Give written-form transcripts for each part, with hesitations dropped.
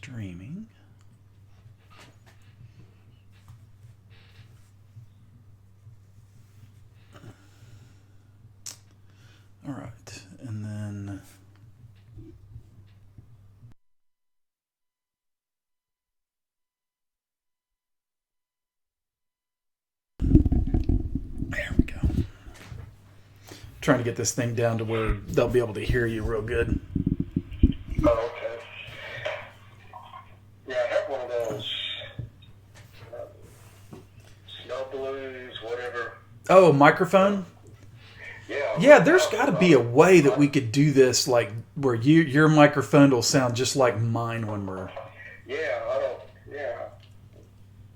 streaming. All right, and then there we go. Trying to get this thing down to where they'll be able to hear you real good. Oh, okay. Yeah, I have one of those snow blues, whatever. Oh, microphone? Yeah. Yeah, there's got to be a way that we could do this, like where your microphone will sound just like mine when we're. Yeah, I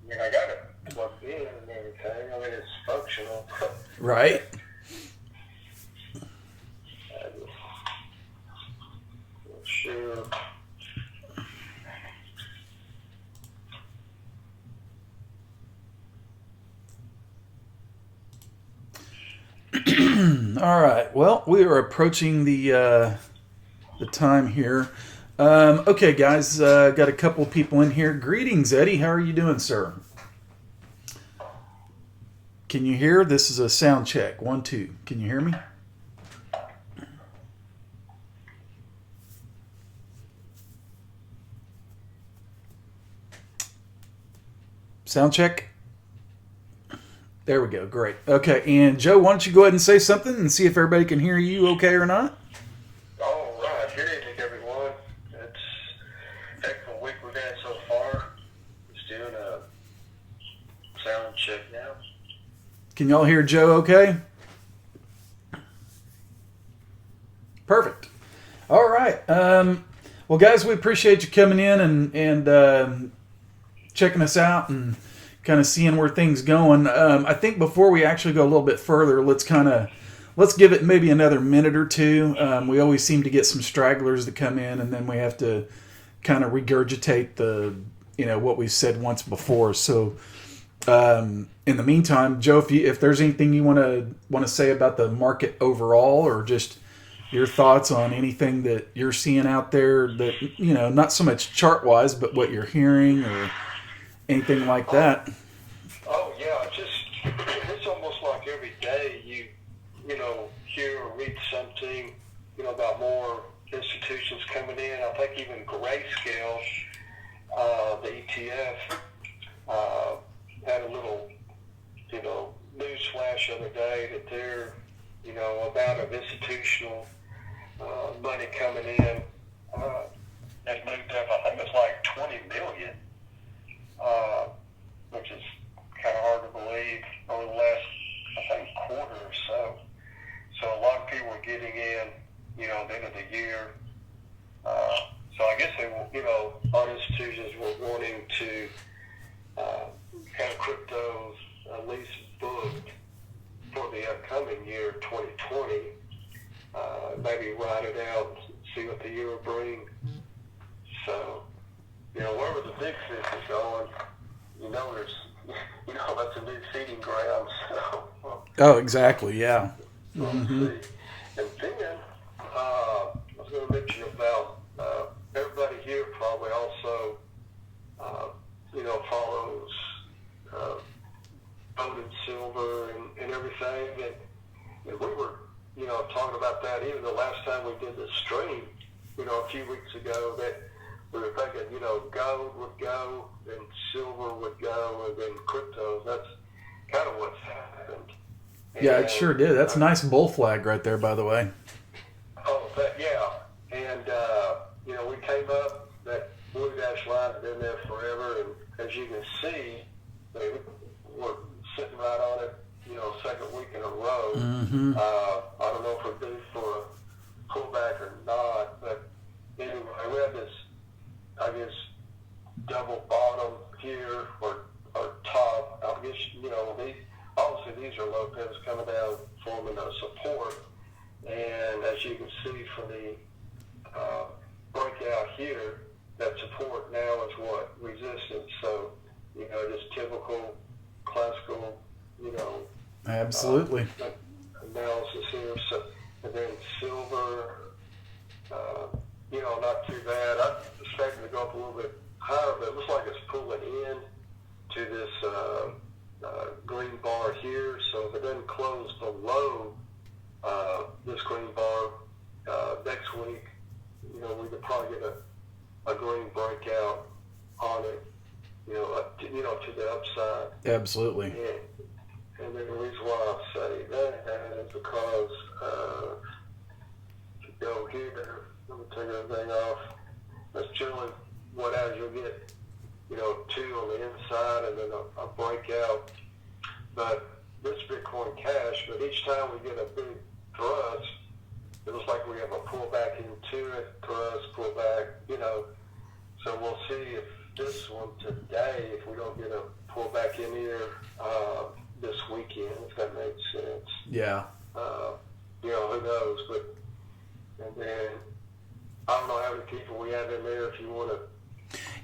mean, I got it plugged in and everything. I mean, it's functional. Right. I'm not sure. All right. Well, we are approaching the time here. Okay, guys, got a couple of people in here. Greetings, Eddie. How are you doing, sir? Can you hear? This is a sound check. 1, 2. Can you hear me? Sound check. There we go. Great. Okay, and Joe, why don't you go ahead and say something and see if everybody can hear you okay or not? All right. Good evening, everyone. It's a heck of a week we've had so far. Just doing a sound check now. Can y'all hear Joe okay? Perfect. All right. Well, guys, we appreciate you coming in and checking us out and kind of seeing where things going. I think before we actually go a little bit further, let's give it maybe another minute or two. We always seem to get some stragglers that come in, and then we have to kind of regurgitate what we've said once before. So, in the meantime, Joe, if there's anything you want to say about the market overall, or just your thoughts on anything that you're seeing out there that, not so much chart wise, but what you're hearing or anything like that. Oh yeah, it's almost like every day you hear or read something about more institutions coming in. I think even Grayscale, the ETF, had a little news flash the other day that they're about of institutional money coming in. They moved up, I think it's like 20 million. Which is kind of hard to believe over the last, I think, quarter or so. So a lot of people are getting in, at the end of the year. So I guess they will, all institutions were wanting to have cryptos at least booked for the upcoming year, 2020. Maybe ride it out, see what the year will bring. So, wherever the big fish is going, that's a new feeding ground. So, Oh, exactly. Yeah. Mm-hmm. And then I was going to mention about everybody here probably also, follows gold and silver and everything. And we were, talking about that even the last time we did the stream, a few weeks ago, that we were thinking, gold would go, then silver would go, and then cryptos. That's kind of what's happened. Yeah, it sure did. That's a nice bull flag right there, by the way. Oh, yeah. And, we came up, that blue dash line had been there forever, and as you can see, we're sitting right on it, second week in a row. Mm-hmm. I don't know if we're due for a pullback or not, but anyway, we had this, I guess, double bottom here or top. I guess, obviously these are low pins coming down, forming a support. And as you can see from the breakout here, that support now is what? Resistance. So, just typical classical, Absolutely. Analysis here. So, and then silver, not too bad. As expecting to go up a little bit higher, but it looks like it's pulling in to this green bar here. So if it doesn't close below this green bar next week, we could probably get a green breakout on it, to the upside. Absolutely. And then the reason why I say that is because if you go here, let me take everything off. That's generally what happens. You'll get, 2 on the inside and then a breakout. But this Bitcoin Cash, but each time we get a big thrust, it looks like we have a pullback into it, thrust, pullback, So we'll see if this one today, if we don't get a pullback in here this weekend, if that makes sense. Yeah. Who knows? But, and then, I don't know how many people we have in there if you want to.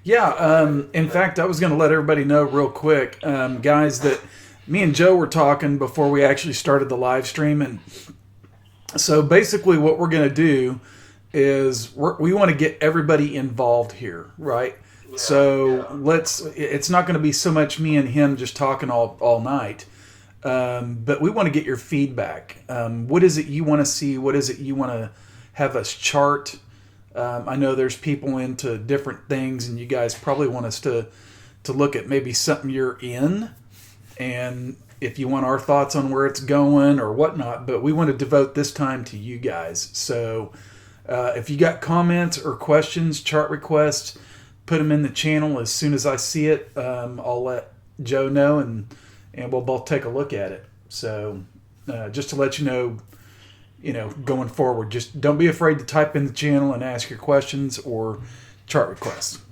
Yeah, in fact, I was going to let everybody know real quick, guys, that me and Joe were talking before we actually started the live stream. And so basically what we're going to do is we want to get everybody involved here, right? Yeah, so it's not going to be so much me and him just talking all night. But we want to get your feedback. What is it you want to see? What is it you want to have us chart? I know there's people into different things, and you guys probably want us to look at maybe something you're in, and if you want our thoughts on where it's going or whatnot. But we want to devote this time to you guys. So if you got comments or questions, chart requests, put them in the channel. As soon as I see it, I'll let Joe know, and we'll both take a look at it. So just to let you know, going forward, just don't be afraid to type in the channel and ask your questions or chart requests.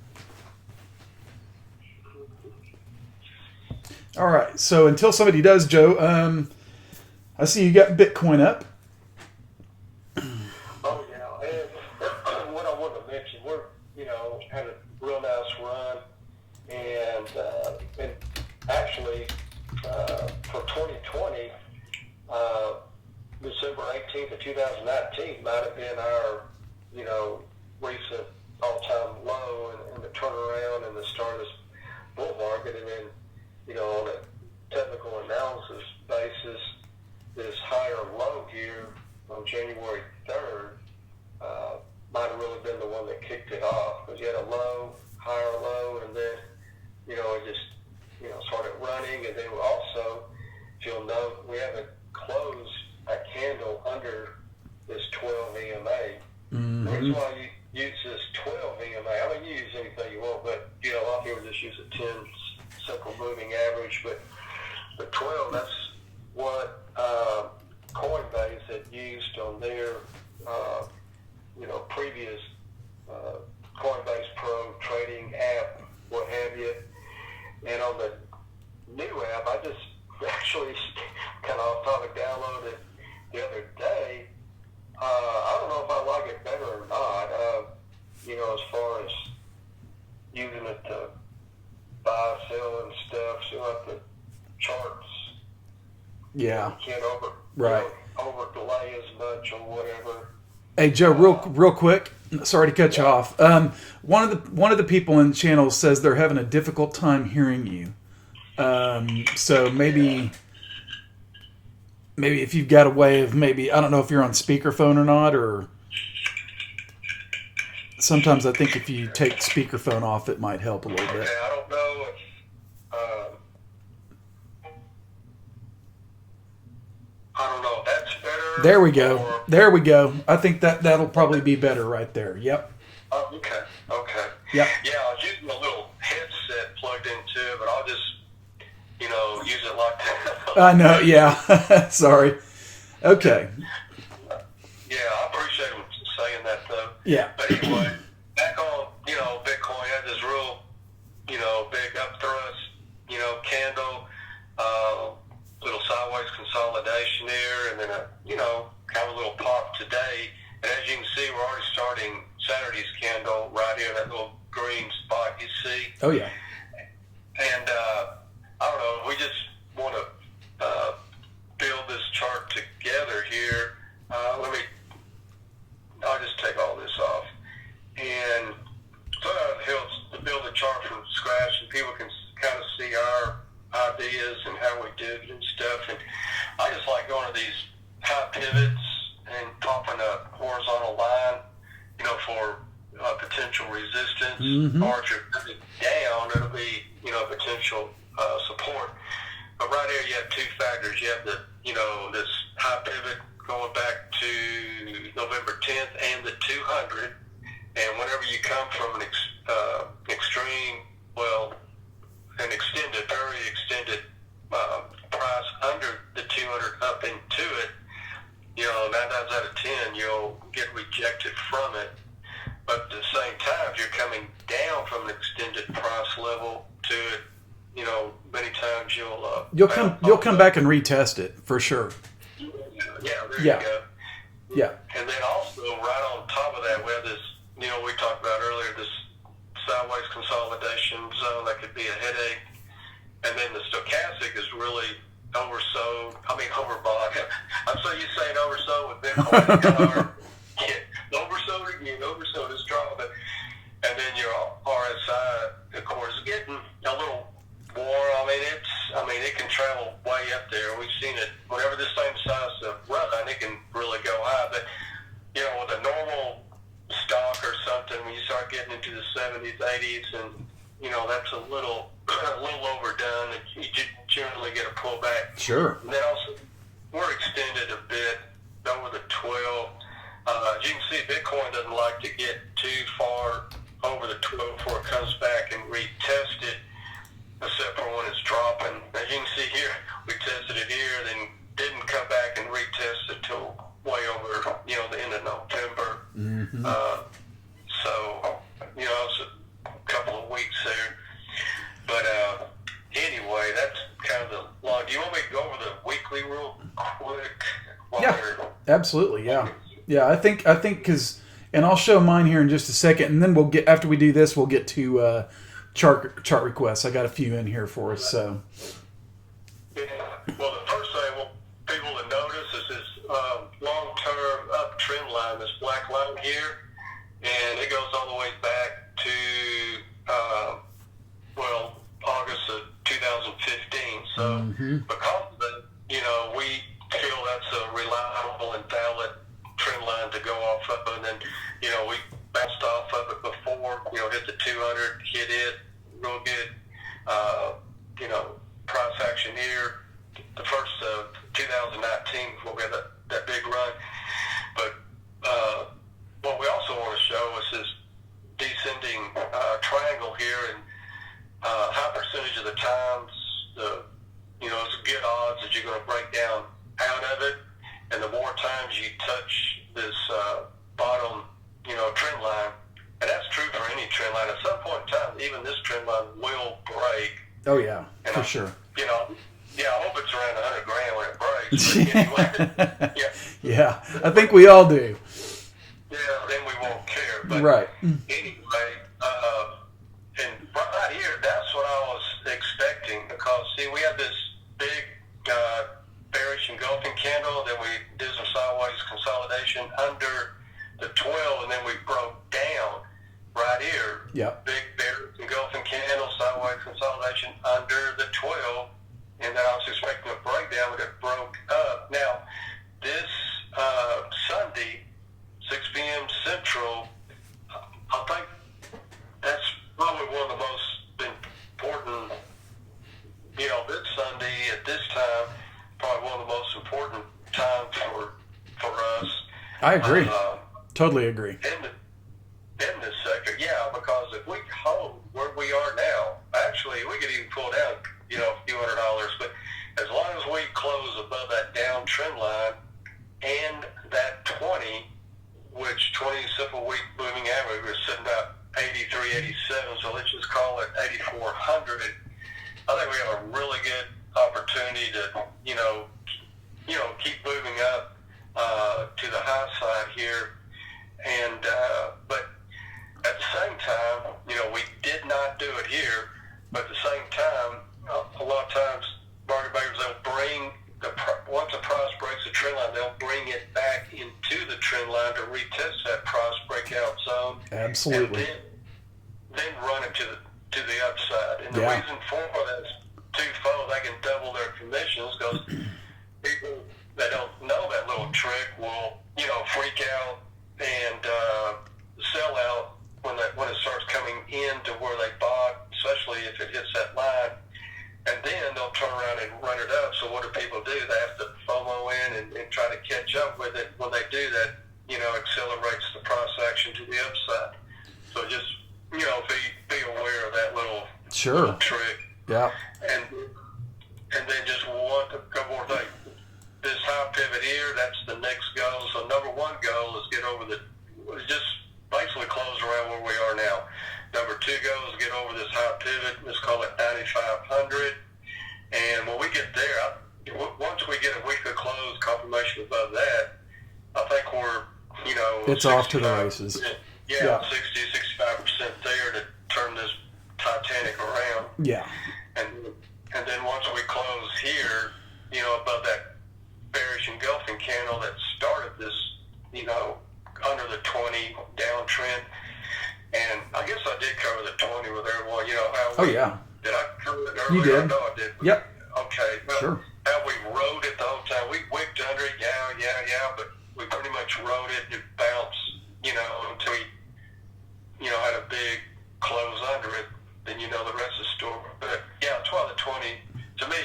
All right. So until somebody does, Joe, I see you got Bitcoin up. Oh, yeah. And what I want to mention, we're, had a real nice run. And actually, for 2020, December 18th of 2019 might have been our, recent all-time low and the turnaround and the start of this bull market. And then, on a technical analysis basis, this higher low here on January 3rd might have really been the one that kicked it off, because you had a low, higher low, and then, it just, started running. And then also, if you'll note, we haven't closed a candle under this 12 EMA. Mm-hmm. The reason why you use this 12 EMA, I mean, you use anything you want, but, a lot of people just use a 10 simple moving average, but the 12, that's what Coinbase had used on their, previous Coinbase Pro trading app, what have you. And on the new app, I just actually kind of off topic downloaded the other day. I don't know if I like it better or not, as far as using it to buy, sell, and stuff, so like the charts. Yeah. You can't over delay as much or whatever. Hey Joe, real quick. Sorry to cut you off. One of the people in the channel says they're having a difficult time hearing you. So maybe if you've got a way of I don't know if you're on speakerphone or not, or sometimes I think if you take speakerphone off, it might help a little bit. I don't know if that's better. There we go. There we go. I think that'll probably be better right there. Yep. Okay. Yep. Yeah, I was using a little headset plugged into it, but I'll just, use it like that. I know. Yeah. Sorry. Okay. Yeah, I appreciate him saying that, though. Yeah. But anyway, back on, Bitcoin had this real, big up thrust, candle, little sideways consolidation there, and then kind of a little pop today. And as you can see, we're already starting Saturday's candle right here, that little green spot you see. Oh, yeah. And I don't know, we just want to build this chart together here. I'll just take all this off. And so or if you're coming down, it'll be, potential support. But right here, you have two factors. You have this high pivot going back to November 10th and the 200. And whenever you come from an very extended price under the 200 up into it, 9 times out of 10, you'll get rejected from it. But at the same time, if you're coming down from an extended price level to it, many times you'll come back and retest it for sure. Yeah, there you Yeah. go. Yeah. And then also right on top of that, we have this, we talked about earlier, this sideways consolidation zone that could be a headache. And then the stochastic is really overbought. I'm so used to saying oversold with Bitcoin. Oversold again, oversold is dropping. And then your RSI, of course, is getting a little warm. It can travel way up there. We've seen it. Whenever this same size of run, it can really go high. But, with a normal stock or something, when you start getting into the 70s, 80s, and, that's a little overdone, and you generally get a pullback. Sure. And then also, we're extended a bit over the 12. As you can see, Bitcoin doesn't like to get too far over the 12 before it comes back and retest it, except for when it's dropping. As you can see here, we tested it here, then didn't come back and retest it till way over, the end of November. Mm-hmm. It's a couple of weeks there. But anyway, that's kind of the log. Do you want me to go over the weekly real quick? Yeah, absolutely. Yeah. Yeah, I think because, and I'll show mine here in just a second, and then after we do this, we'll get to chart requests. I got a few in here for us. So. Yeah. Well, the first thing people to notice is this long-term uptrend line, this black line here, and it goes all the way back to August of 2015. So because of that, we feel that's a reliable and valid trend line to go off of, and then we bounced off of it before, hit the 200, hit it real good, price action here, the first of 2019 before we had that big run. But what we also want to show is this descending triangle here, and high percentage of the times, it's good odds that you're going to break down out of it. And the more times you touch this bottom, trend line, and that's true for any trend line. At some point in time, even this trend line will break. Oh yeah, for sure. I hope it's around 100 grand when it breaks. But anyway, yeah, I think we all do. Yeah, then we won't care. But right. Anyway, and right here, that's what I was expecting, because see, we had this big bearish engulfing candle, then we did some sideways consolidation under the 12, and then we broke down right here. Yep. Big bearish engulfing candle, sideways consolidation under the 12, and then I was expecting a breakdown, but it broke up. Now, this Sunday, 6 p.m. Central, I think that's probably one of the most important, this Sunday at this time, probably one of the most important times for us. I agree. Totally agree. In this sector, yeah, because if we hold where we are now, actually, we could even pull down, a few $100, but as long as we close above that downtrend line and that 20, which 20 simple week moving average, we're sitting about 83, 87, so let's just call it 8,400. I think we have a really good opportunity to, keep moving up to the high side here. And but at the same time, we did not do it here. But at the same time, a lot of times market makers, they'll bring once the price breaks the trend line, they'll bring it back into the trend line to retest that price breakout zone. Absolutely. And then run it to the upside. And the Yeah. reason for that is twofold. They can double their commissions, because people that don't know that little trick will, freak out and sell out when it starts coming in into where they bought, especially if it hits that line. And then they'll turn around and run it up. So what do people do? They have to FOMO in and try to catch up with it. When they do that, accelerates the price action to the upside. So just, be aware of that little trick. Yeah. And then just one couple more things. This high pivot here, that's the next goal. So number one goal is get over just basically close around where we are now. Number two goal is get over this high pivot. Let's call it 9,500. And when we get there, once we get a weekly close confirmation above that, I think we're, it's off to the races. Yeah, 60-65% there to turn this Titanic around. Yeah. And then once we close here, above that bearish engulfing candle that started this, under the 20 downtrend. And I guess I did cover the 20 with everyone. Did I cover it earlier? You did. I know I did. Yep. Okay. Well, sure. How we rode it the whole time. We wicked under it, but we pretty much rode it. It bounced, until we, had a big close under it. Then the rest of the story. But yeah, 12 to 20 to me,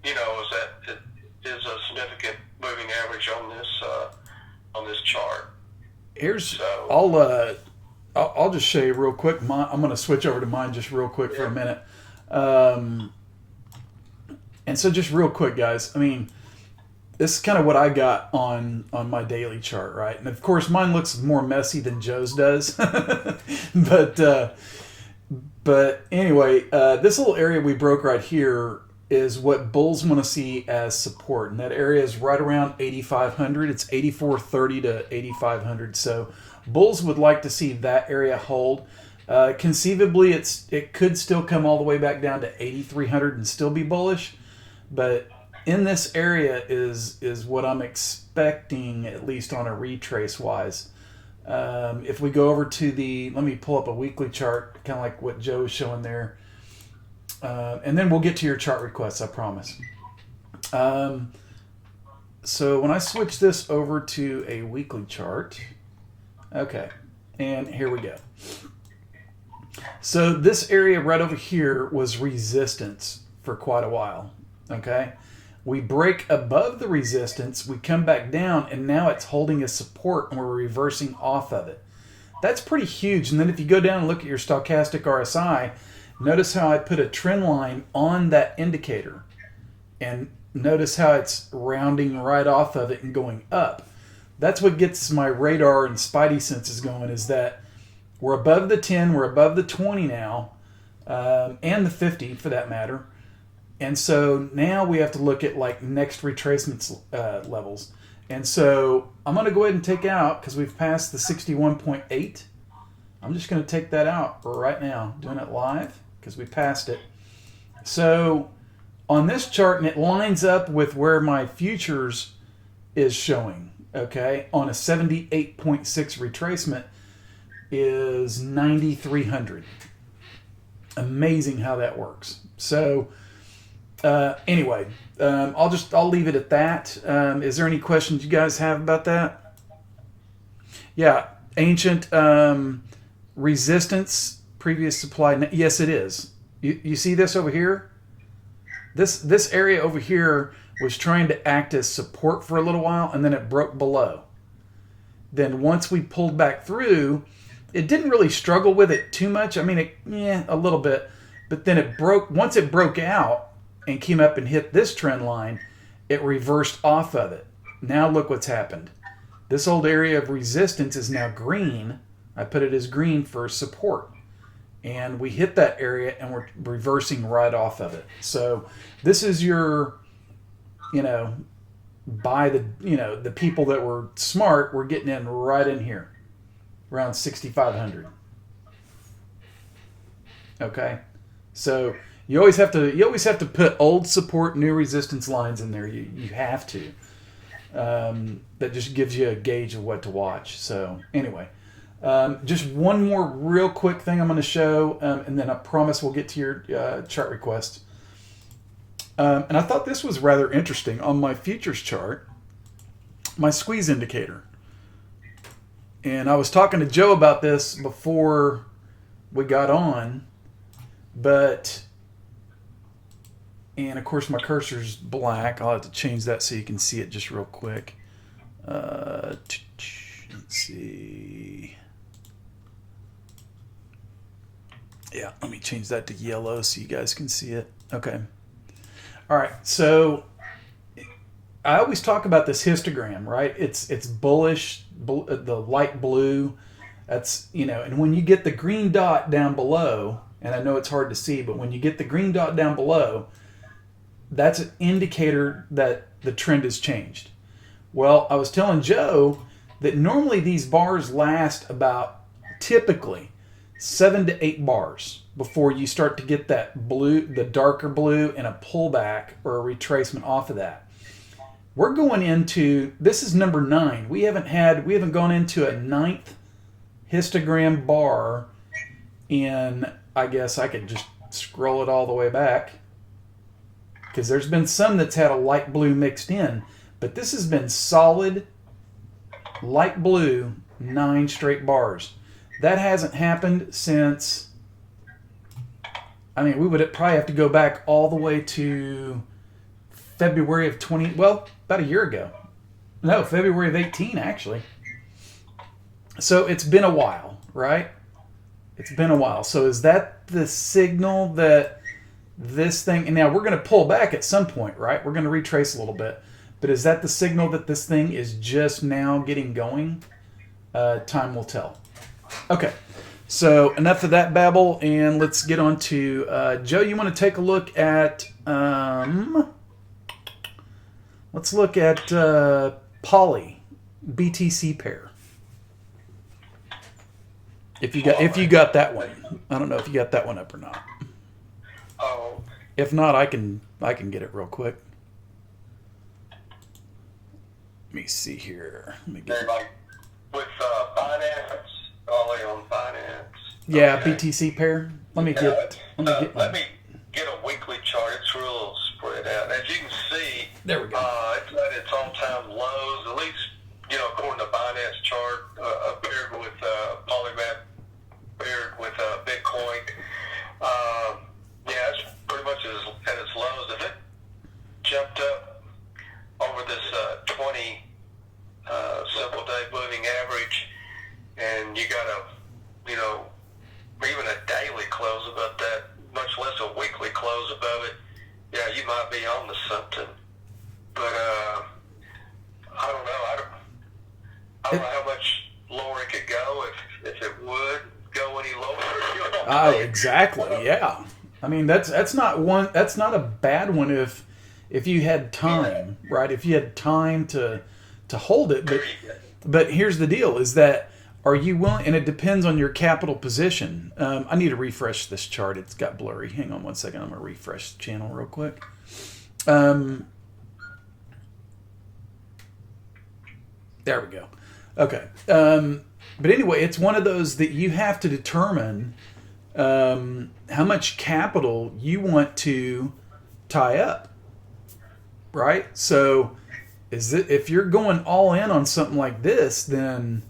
is that it is a significant moving average on this chart. I'll just show you real quick. I'm going to switch over to mine just real quick for a minute. And so just real quick, guys, I mean, this is kind of what I got on my daily chart, right? And of course, mine looks more messy than Joe's does. But anyway, this little area we broke right here is what bulls want to see as support. And that area is right around 8,500. It's 8,430 to 8,500. So bulls would like to see that area hold. Conceivably, it could still come all the way back down to 8,300 and still be bullish. But in this area is what I'm expecting, at least on a retrace wise. If we go over to let me pull up a weekly chart, kind of like what Joe was showing there. And then we'll get to your chart requests, I promise. So when I switch this over to a weekly chart, okay, and here we go. So this area right over here was resistance for quite a while, okay? We break above the resistance, we come back down, and now it's holding a support, and we're reversing off of it. That's pretty huge. And then if you go down and look at your stochastic RSI, notice how I put a trend line on that indicator. And notice how it's rounding right off of it and going up. That's what gets my radar and spidey senses going, is that we're above the 10, we're above the 20 now, and the 50 for that matter. And so now we have to look at like next retracement levels. And so I'm going to go ahead and take out, because we've passed the 61.8. I'm just going to take that out right now, doing it live, because we passed it. So on this chart, and it lines up with where my futures is showing, okay, on a 78.6 retracement is 9,300. Amazing how that works. So anyway, I'll leave it at that. Is there any questions you guys have about that? Yeah, ancient resistance, previous supply. Yes, it is. You see this over here? This area over here was trying to act as support for a little while, and then it broke below. Then once we pulled back through, it didn't really struggle with it too much. I mean, a little bit. But then it broke. Once it broke out and came up and hit this trend line, it reversed off of it. Now look what's happened. This old area of resistance is now green. I put it as green for support. And we hit that area and we're reversing right off of it. So this is your, by the people that were smart, we're getting in right in here, around 6,500. Okay, so you always have to put old support, new resistance lines in there. You have to. That just gives you a gauge of what to watch. So anyway. Just one more real quick thing I'm going to show, and then I promise we'll get to your chart request. And I thought this was rather interesting. On my futures chart, my squeeze indicator. And I was talking to Joe about this before we got on, but, and of course my cursor's black. I'll have to change that so you can see it just real quick. Let's see. Yeah, let me change that to yellow so you guys can see it. Okay. All right, so I always talk about this histogram, right? It's bullish, the light blue. That's, and when you get the green dot down below, and I know it's hard to see, but when you get the green dot down below, that's an indicator that the trend has changed. Well, I was telling Joe that normally these bars last about typically 7 to 8 bars before you start to get that blue, the darker blue, and a pullback or a retracement off of that. We're going into, this is number 9. We haven't gone into a 9th histogram bar in, I guess I could just scroll it all the way back, because there's been some that's had a light blue mixed in, but this has been solid light blue 9 straight bars. That hasn't happened since, we would probably have to go back all the way to February of about a year ago. No, February of 18, actually. So it's been a while, right? It's been a while. So is that the signal that this thing, and now we're going to pull back at some point, right? We're going to retrace a little bit. But is that the signal that this thing is just now getting going? Time will tell. Okay, so enough of that babble, and let's get on to Joe. You want to take a look at let's look at Poly BTC pair. If you got that one, I don't know if you got that one up or not. Oh. If not, I can get it real quick. Let me see here. Let me get like with finance. Ollie on finance. Yeah, okay. BTC pair. Let me get a weekly chart. It's real spread out. As you can see, there we go. It's at its all-time lows. At least, according to Binance chart, paired with Polymath, paired with Bitcoin. It's pretty much at its lows. If it jumped up over this 20 simple day moving average, and you got even a daily close above that, much less a weekly close above it, you might be on to something. But I don't know. I don't know how much lower it could go, if it would go any lower. Oh, exactly. Yeah. That's not a bad one if you had time, right? If you had time to hold it, but here's the deal: is that, are you willing? And it depends on your capital position. I need to refresh this chart. It's got blurry. Hang on one second. I'm going to refresh the channel real quick. There we go. Okay. But anyway, it's one of those that you have to determine how much capital you want to tie up, right? So if you're going all in on something like this, then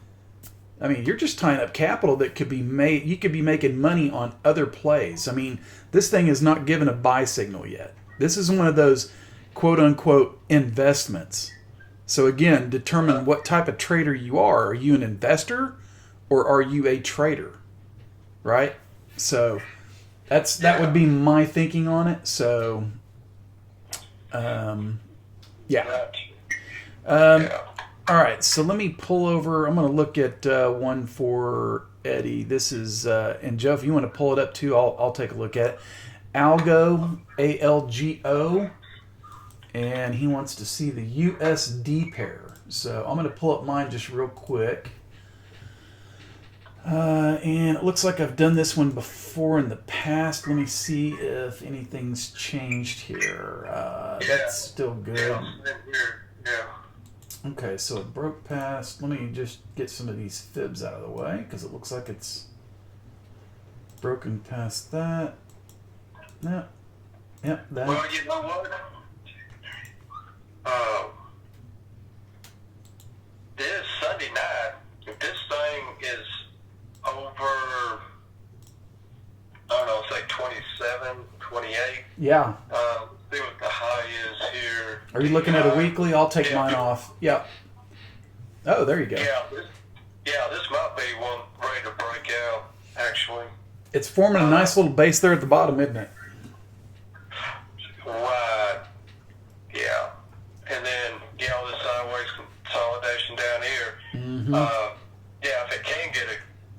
you're just tying up capital that could be made. You could be making money on other plays. This thing is not given a buy signal yet. This is one of those quote unquote investments. So again, determine what type of trader you are. Are you an investor or are you a trader? Right? So that would be my thinking on it. So all right, so let me pull over. I'm going to look at one for Eddie. This is, and Joe, if you want to pull it up too, I'll take a look at it. Algo, ALGO, and he wants to see the USD pair. So I'm going to pull up mine just real quick. And it looks like I've done this one before in the past. Let me see if anything's changed here. That's still good. Yeah. Okay, so it broke past. Let me just get some of these fibs out of the way, because it looks like it's broken past that. No. Yep, that. Well, you know what? This Sunday night, if this thing is over I'll say 27, 28. Yeah. See what the high is here. Are you looking at a weekly? I'll take mine off. Yep. Oh, there you go. This might be one ready to break out, actually. It's forming a nice little base there at the bottom, isn't it? Right. Yeah. And then, this sideways consolidation down here. Mm-hmm. If it can get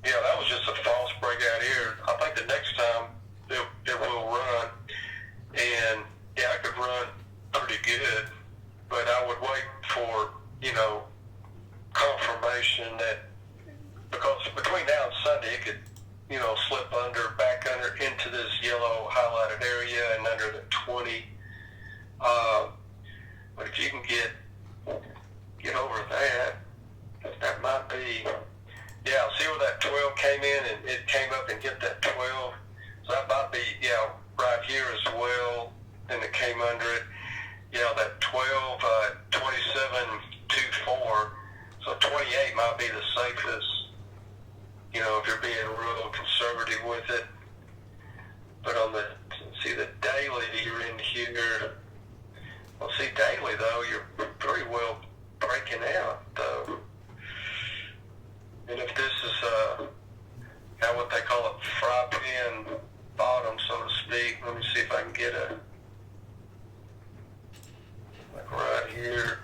that was just a false breakout here. I think the next time it will run. And, I could run pretty good, but I would wait for, confirmation that, because between now and Sunday, it could, slip back under into this yellow highlighted area and under the 20. But if you can get over that might be, see where that 12 came in and it came up and hit that 12. So that might be, right here as well. And it came under it. That 12, 27.24. So 28 might be the safest, if you're being real conservative with it. But on the daily, you're in here. Well, daily, though, you're pretty well breaking out, though. And if this is what they call it, fry pan bottom, so to speak, let me see if I can get like right here.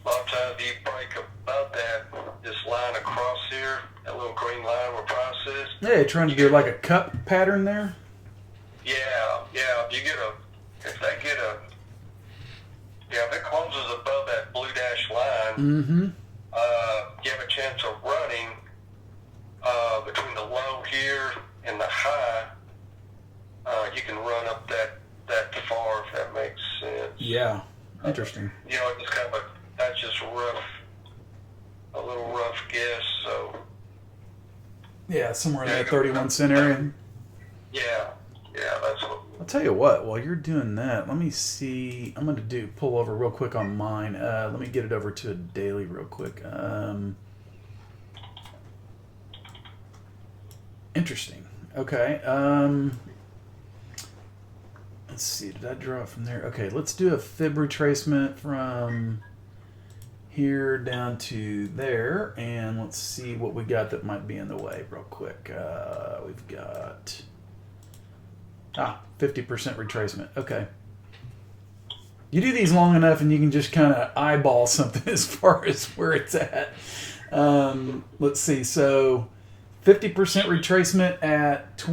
A lot of times you break above this line across here, that little green line where price is. Yeah, you're trying to do like a cup pattern there? Yeah. If it closes above that blue dash line, mm-hmm. You have a chance of running between the low here and the high. You can run up that far, if that makes sense. Yeah, interesting. It's kind of that's just a little rough guess. So yeah, somewhere in that 31 cent area. Yeah, that's what. I'll tell you what, while you're doing that, let me see. I'm going to pull over real quick on mine. Let me get it over to a daily real quick. Interesting. Okay. Let's see. Did I draw it from there? Okay, let's do a fib retracement from here down to there. And let's see what we got that might be in the way real quick. We've got... 50% retracement. Okay. You do these long enough and you can just kind of eyeball something as far as where it's at. Let's see. So 50% retracement at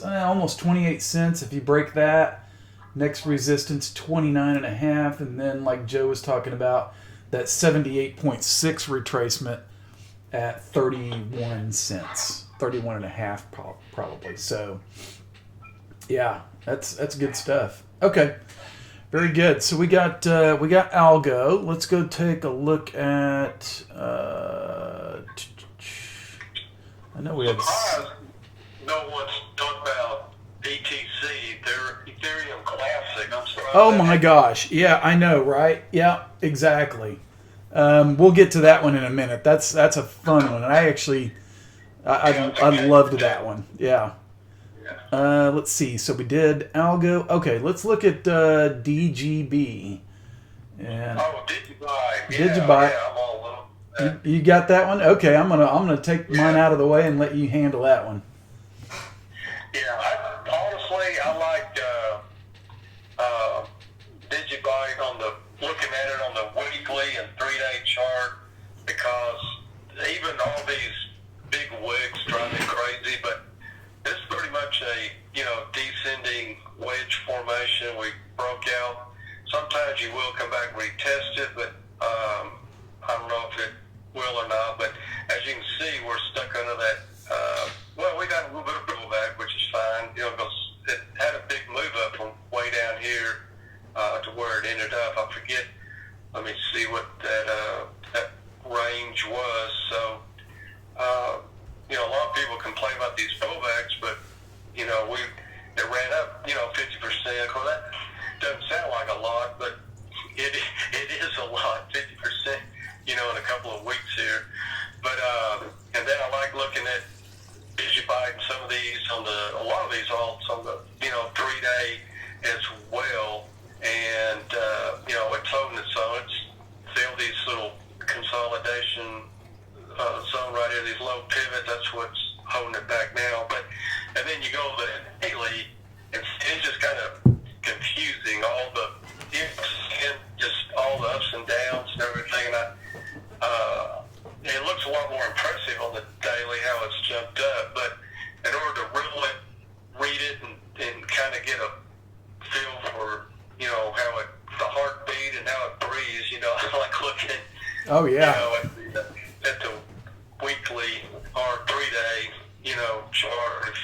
almost 28 cents. If you break that, next resistance 29.5, and then like Joe was talking about, that 78.6 retracement at 31 cents, 31.5 probably. So yeah, that's good stuff. Okay, very good. So we got algo. Let's go take a look at. I know we had. No one's talking about BTC. They're Ethereum Classic. I'm sorry. Oh my gosh! Yeah, I know, right? Yeah, exactly. We'll get to that one in a minute. That's a fun one. I actually, I loved that one. Yeah. Let's see. So we did algo. Okay, let's look at DGB. And did you buy? Yeah, I'm all over. You got that one? Okay, I'm gonna take mine out of the way and let you handle that one. Yeah, I like Digibyte looking at it on the weekly and 3-day chart, because even all these big wigs drive me crazy, but it's pretty much a descending wedge formation. We broke out. Sometimes you will come back and retest it, but I don't know if it will or not. But as you can see, we're stuck under that. We got a little bit of pullback, which is fine. Because it had a big move up from way down here to where it ended up. I forget. Let me see what that range was. So. A lot of people complain about these pullbacks, but it ran up 50%. Well, that doesn't sound like a lot, but it is a lot. 50%, in a couple of of weeks here. But and then I like looking at Digibyte and some of these a lot of these alts on the 3-day as well, and it's holding its own. It's still these little consolidation zone right here, these low pivots. That's what's holding it back now. And then you go to the daily, it's just kind of confusing. Just all the ups and downs and everything. And it looks a lot more impressive on the daily how it's jumped up. But in order to really read it and kind of get a feel for how the heartbeat and how it breathes, I like looking. Oh yeah. At the weekly or 3-day, chart.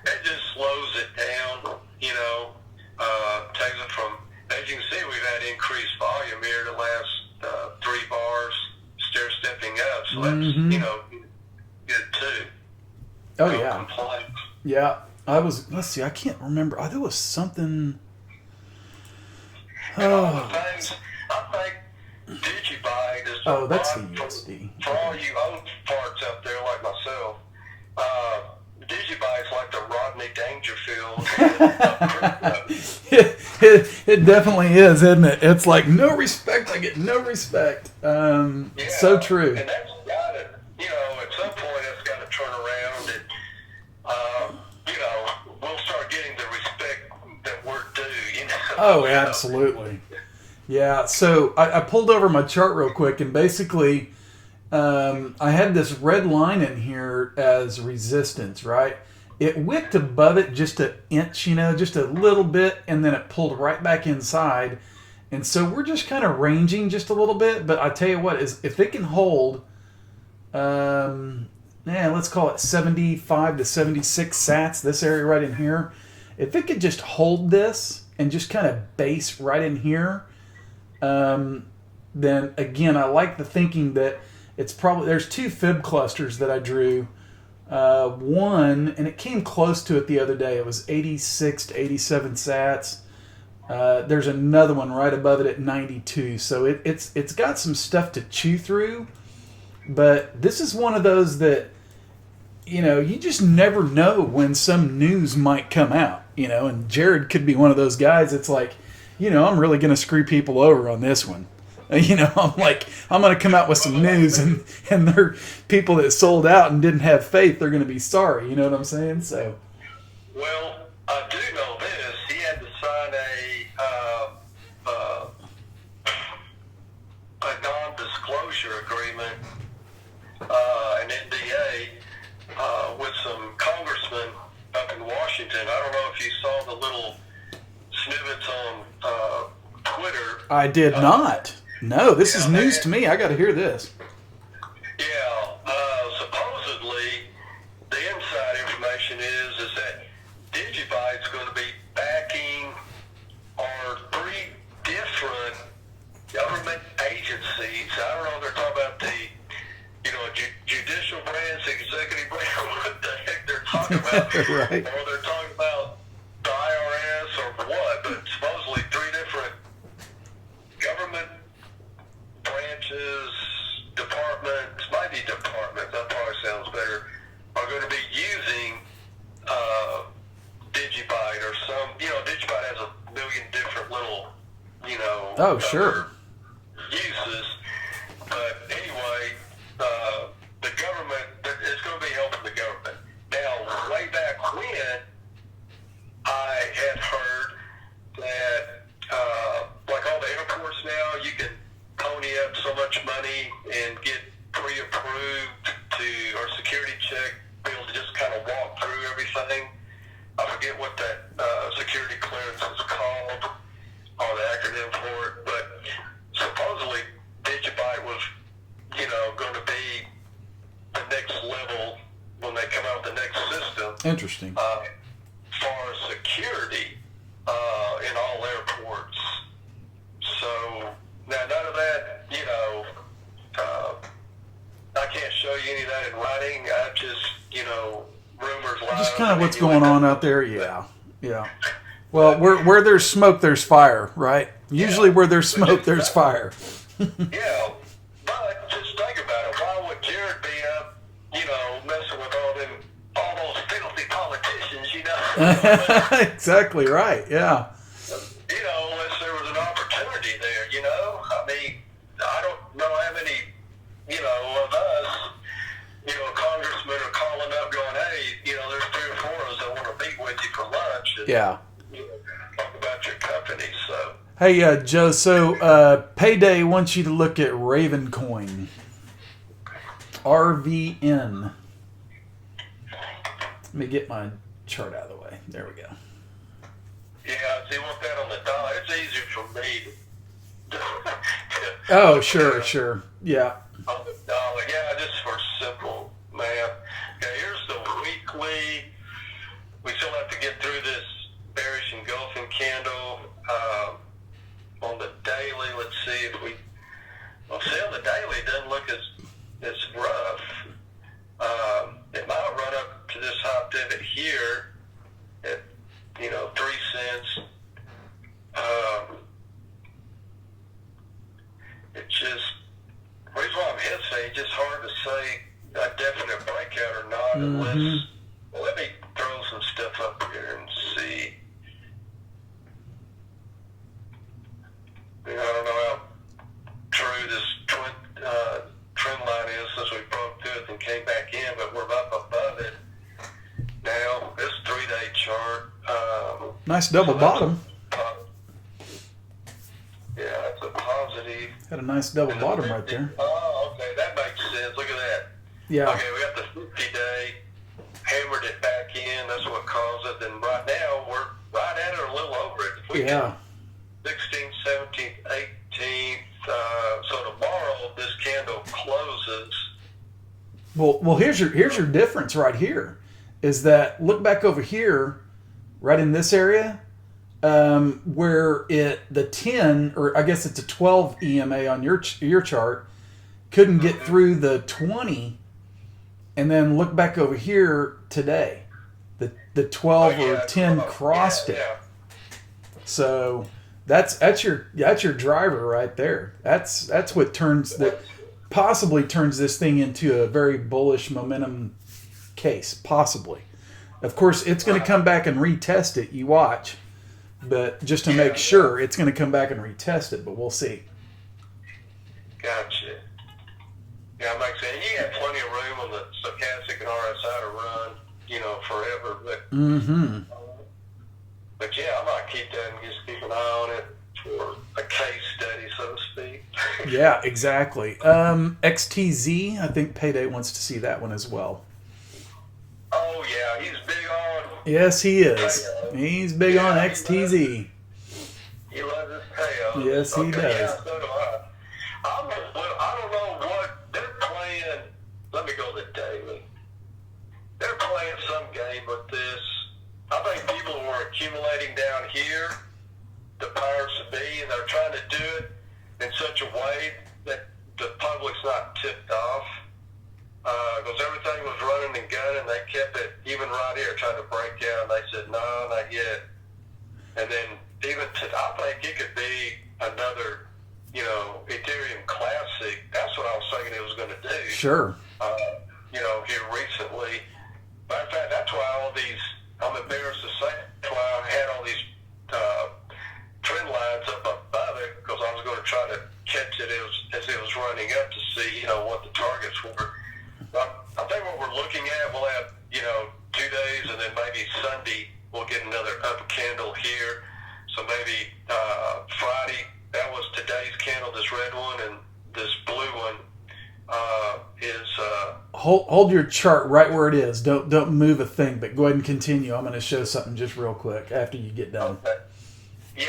It just slows it down. Takes it from, as you can see, we've had increased volume here the last 3 bars, stair stepping up. So that's good too. Oh no yeah. complaints. Yeah. Let's see, I can't remember. There was something. And all the things, I think Digibyte is the that's the one USD. for all you old parts out there like myself. Digibyte's like the Rodney Dangerfield. It definitely is, isn't it? It's like no respect. I get no respect. So true. And that's got to, at some point it's got to turn around and, we'll start getting the respect that we're due, Oh, absolutely. Yeah, so I pulled over my chart real quick, and basically I had this red line in here as resistance, right? It wicked above it just an inch, just a little bit, and then it pulled right back inside. And so we're just kind of ranging just a little bit, but I tell you what, if it can hold, let's call it 75 to 76 sats, this area right in here. If it could just hold this and just kind of base right in here, then again, I like the thinking that it's probably, there's 2 fib clusters that I drew. One, and it came close to it the other day, it was 86 to 87 sats. There's another one right above it at 92. So it's got some stuff to chew through, but this is one of those that, you just never know when some news might come out, and Jared could be one of those guys. It's like, I'm really going to screw people over on this one. I'm like, I'm going to come out with some news, and they're people that sold out and didn't have faith. They're going to be sorry. You know what I'm saying? So. Well, I do know this. He had to sign a non-disclosure agreement, an NDA, with some congressmen up in Washington. I don't know if you saw the little snippets on Twitter. I did not. No, this is news to me. I got to hear this. Yeah, supposedly the inside information is that Digibyte's going to be backing our 3 different government agencies. I don't know if they're talking about the, judicial branch, executive branch, what the heck they're talking about, right. Or they're talking about the IRS or what, but supposedly 3 different government branches, departments, maybe departments, that probably sounds better, are going to be using Digibyte or some, Digibyte has a million different little, Oh, sure. uses. But anyway, the government, it's going to be helping the government. Now, way back when, I had heard that, like all the airports now, you can pony up so much money and get pre-approved or security check, be able to just kind of walk through everything. I forget what that security clearance is called, or the acronym for it, but supposedly Digibyte was, going to be the next level when they come out with the next system. Interesting. For security in all airports. So now none of that, I can't show you any of that in writing. I just, rumors. Just kind of what's going on out there. Yeah. Well, where there's smoke, there's fire, right? Usually where there's smoke, there's fire. Yeah, but just stay Exactly right. Yeah. Unless there was an opportunity there, I mean, I don't know how many, of us, congressmen are calling up going, hey, there's 3 or 4 of us that want to meet with you for lunch and Yeah. Talk about your company. So, Hey, Joe, so Payday wants you to look at Ravencoin. RVN. Let me get my chart out of the way. There we go. yeah, they want that on the dollar. It's easier for me to Oh, sure. Yeah. on the dollar. Yeah, just for simple math. Okay, here's the weekly. We still have to get through this bearish engulfing candle. On the daily, let's see if we. Well, see, on the daily, it doesn't look as rough. It might run up to this high pivot here at 3 cents. It's just the reason why I'm hesitating. It's just hard to say a definite breakout or not unless. Well, let me throw some stuff up here and see. I don't know how true this trend line is since we broke through it and came back in, but we're up above it now. This 3-day chart. Nice double bottom. Yeah, that's a positive. Had a nice double bottom right there. Oh, okay, that makes sense. Look at that. Yeah. Okay, we got the 50-day, hammered it back in. That's what caused it. And right now, we're right at it or a little over it. If we Yeah. 16th, 17th, 18th. So tomorrow this candle closes. Well, here's your difference right here. Is that look back over here, right in this area, where the 10 or I guess it's a 12 EMA on your chart couldn't get through the 20, and then look back over here today, the 12 or 10 crossed it. Yeah. So that's your driver right there. That's what possibly turns this thing into a very bullish momentum case, possibly. Of course, it's going to come back and retest it. You watch, but just to make sure, it's going to come back and retest it. But we'll see. Gotcha. Yeah, it makes sense. You have plenty of room on the stochastic and RSI to run, forever. But yeah, I might keep that and just keep an eye on it for a case study, so to speak. Yeah, exactly. XTZ, I think Payday wants to see that one as well. Oh yeah, he's big on. Yes, he is. He's big on XTZ. He loves his tail. Yes, he does. Yeah, so do I. I don't know what they're playing. Let me go to the daily. They're playing some game with this. I think people were accumulating down here, the powers to be, and they're trying to do it in such a way that the public's not tipped off. Because everything was running and gunning, they kept it even right here, trying to break out, and they said, no, not yet. And then I think it could be another, Ethereum Classic. That's what I was thinking it was going to do. Sure. Here recently. Matter of fact, that's why all these, I'm embarrassed to say, that's why I had all these trend lines up above it, because I was going to try to catch it as it was running up to see, what the targets were. I think what we're looking at, we'll have, 2 days, and then maybe Sunday we'll get another up candle here. So maybe Friday, that was today's candle, this red one, and this blue one is... Hold your chart right where it is. Don't move a thing, but go ahead and continue. I'm going to show something just real quick after you get done. Okay. Yeah,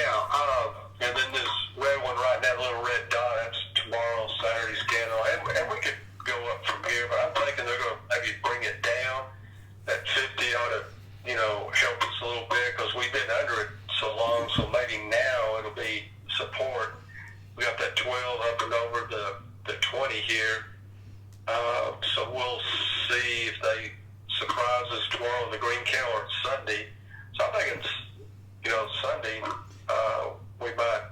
and then this red one right now, little red dot, that's tomorrow, Saturday's candle. And we could go up from here, but I'm thinking they're going to maybe bring it down. That 50 ought to, help us a little bit, because we've been under it so long, so maybe now it'll be support. We got that 12 up and over the 20 here. So we'll see if they surprise us tomorrow on the green candle or Sunday. So I think it's, Sunday, we might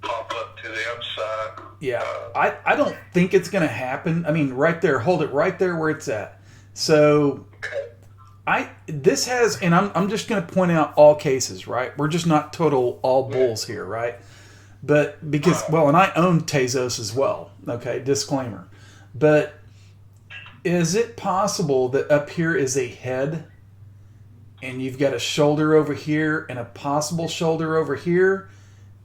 pop up to the upside. Yeah, I don't think it's going to happen. I mean, right there, hold it right there where it's at. So Okay. This has, and I'm just going to point out all cases, right? We're just not total all bulls here, right? But because, well, and I own Tezos as well. Okay, disclaimer. But is it possible that up here is a head and you've got a shoulder over here and a possible shoulder over here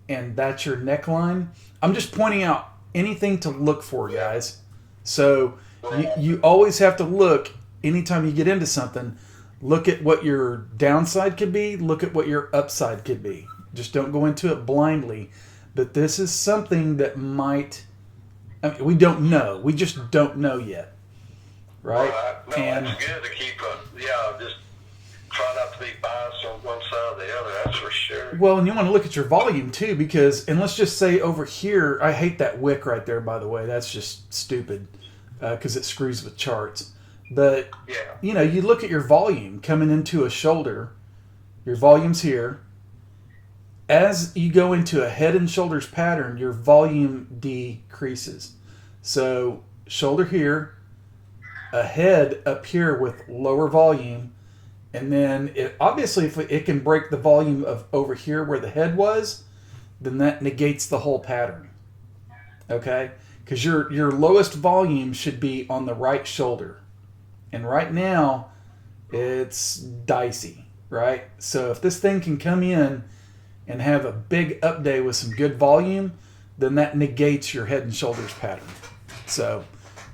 and that's your neckline? I'm just pointing out anything to look for, guys. So you always have to look anytime you get into something. Look at what your downside could be. Look at what your upside could be. Just don't go into it blindly. But this is something that might... I mean, we don't know. We just don't know yet. Right? No, and it's good to keep just try not to be biased on one side or the other. That's for sure. Well, and you want to look at your volume, too, because... And let's just say over here... I hate that wick right there, by the way. That's just stupid because it screws with charts. But, you know, you look at your volume coming into a shoulder. Your volume's here. As you go into a head and shoulders pattern, your volume decreases. So, shoulder here, a head up here with lower volume, and then obviously if it can break the volume of over here where the head was, then that negates the whole pattern. Okay? Because your lowest volume should be on the right shoulder. And right now, it's dicey, right? So if this thing can come in and have a big up day with some good volume, then that negates your head and shoulders pattern. So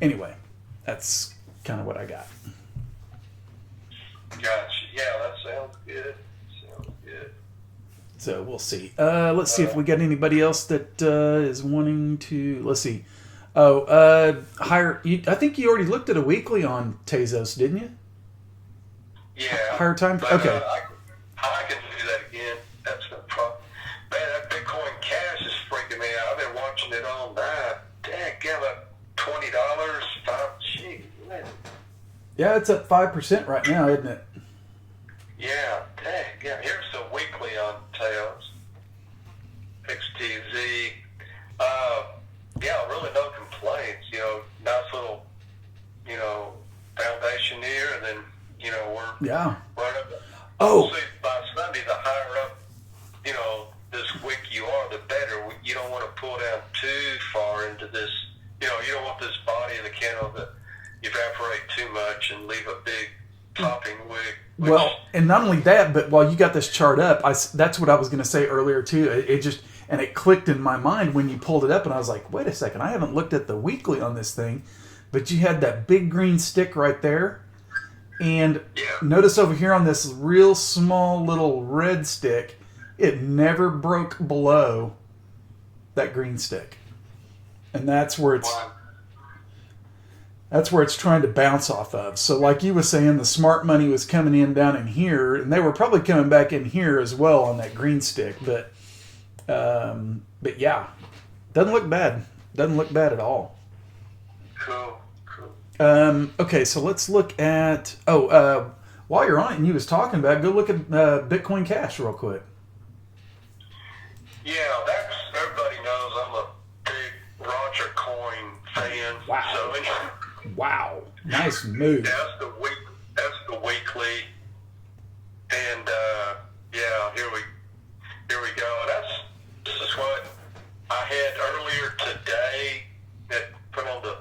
anyway, that's kind of what I got. Gotcha. Yeah, that sounds good. So we'll see. Let's see if we got anybody else that is wanting to. Let's see. Higher. I think you already looked at a weekly on Tezos, didn't you? Yeah. Higher time. But, okay. I can do that again. That's no problem. Man, that Bitcoin Cash is freaking me out. I've been watching it all night. Dang, give up $20. Gee, man. Yeah, it's up 5% right now, isn't it? Yeah, dang. Yeah, here's the weekly on Tails. XTZ. Yeah, really no complaints. You know, nice little, foundation here, and then, we're right up. Oh. See, by Sunday, the higher up, this wick you are, the better. You don't want to pull down too far into this. You don't want this body of the candle to evaporate too much and leave a big topping wick. Well, and not only that, but while you got this chart up, that's what I was going to say earlier too. It clicked in my mind when you pulled it up, and I was like, wait a second, I haven't looked at the weekly on this thing, but you had that big green stick right there, and notice over here on this real small little red stick, it never broke below that green stick, and that's where it's trying to bounce off of. So like you were saying, the smart money was coming in down in here, and they were probably coming back in here as well on that green stick, but yeah, doesn't look bad. Doesn't look bad at all. Cool. Okay, so let's look at, while you're on it and you was talking about it, go look at Bitcoin Cash real quick. Yeah, everybody knows I'm a big Roger Coin fan. Wow. So Wow. Nice move. That's the weekly. And, here we go. This is what I had earlier today that put on the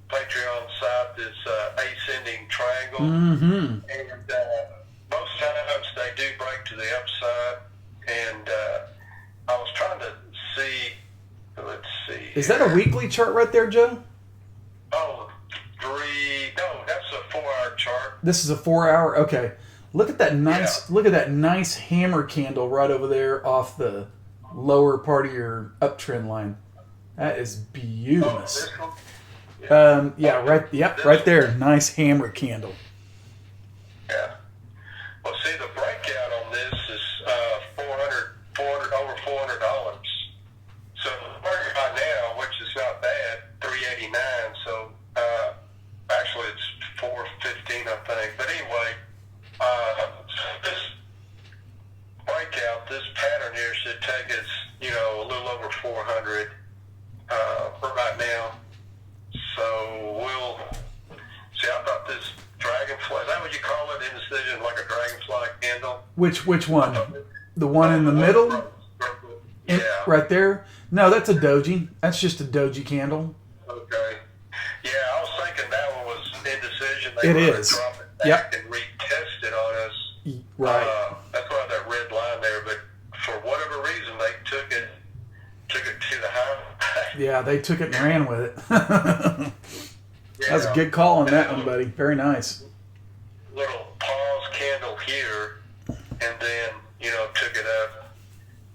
Patreon site, this ascending triangle. Mm-hmm. And most times they do break to the upside. And I was trying to see, let's see. Is that a weekly chart right there, Joe? Oh, that's a 4-hour chart. This is a 4-hour? Okay. Look at that nice hammer candle right over there off the lower part of your uptrend line. That is beautiful. Oh, this one? Right there. Nice hammer candle. Yeah. Well, see, the breakout on this is over $400. So the market right now, which is not bad, $389. So actually, it's $415, I think. But anyway, this breakout, this pattern here should take us, a little over 400 for right now. So we'll see. I thought this dragonfly Is that what you call it? Indecision, like a dragonfly candle? Which one? The one in the middle? Yeah. Right there? No, that's a doji. That's just a doji candle. Okay. Yeah, I was thinking that one was indecision. It They were is. drop it back and retest it on us. Right. That's why that red line there. But for whatever reason, they took it to the high. Yeah, they took it and ran with it. Yeah. That was a good call on that one, buddy. Very nice. Little pause candle here, and then, took it up.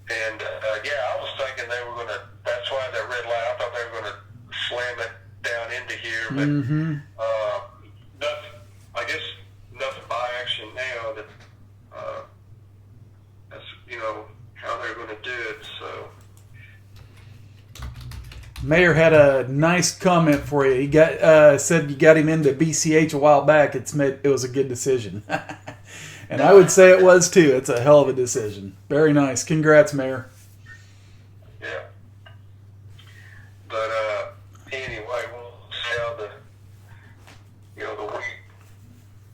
And, I was thinking they were going to, that's why that red light, I thought they were going to slam it down into here. But, nothing, I guess, nothing by action now that, that's, how they're going to do it. So, Mayor had a nice comment for you. He got said you got him into BCH a while back. It was a good decision, and I would say it was too. It's a hell of a decision. Very nice. Congrats, Mayor. yeah. But anyway, we'll see how the week.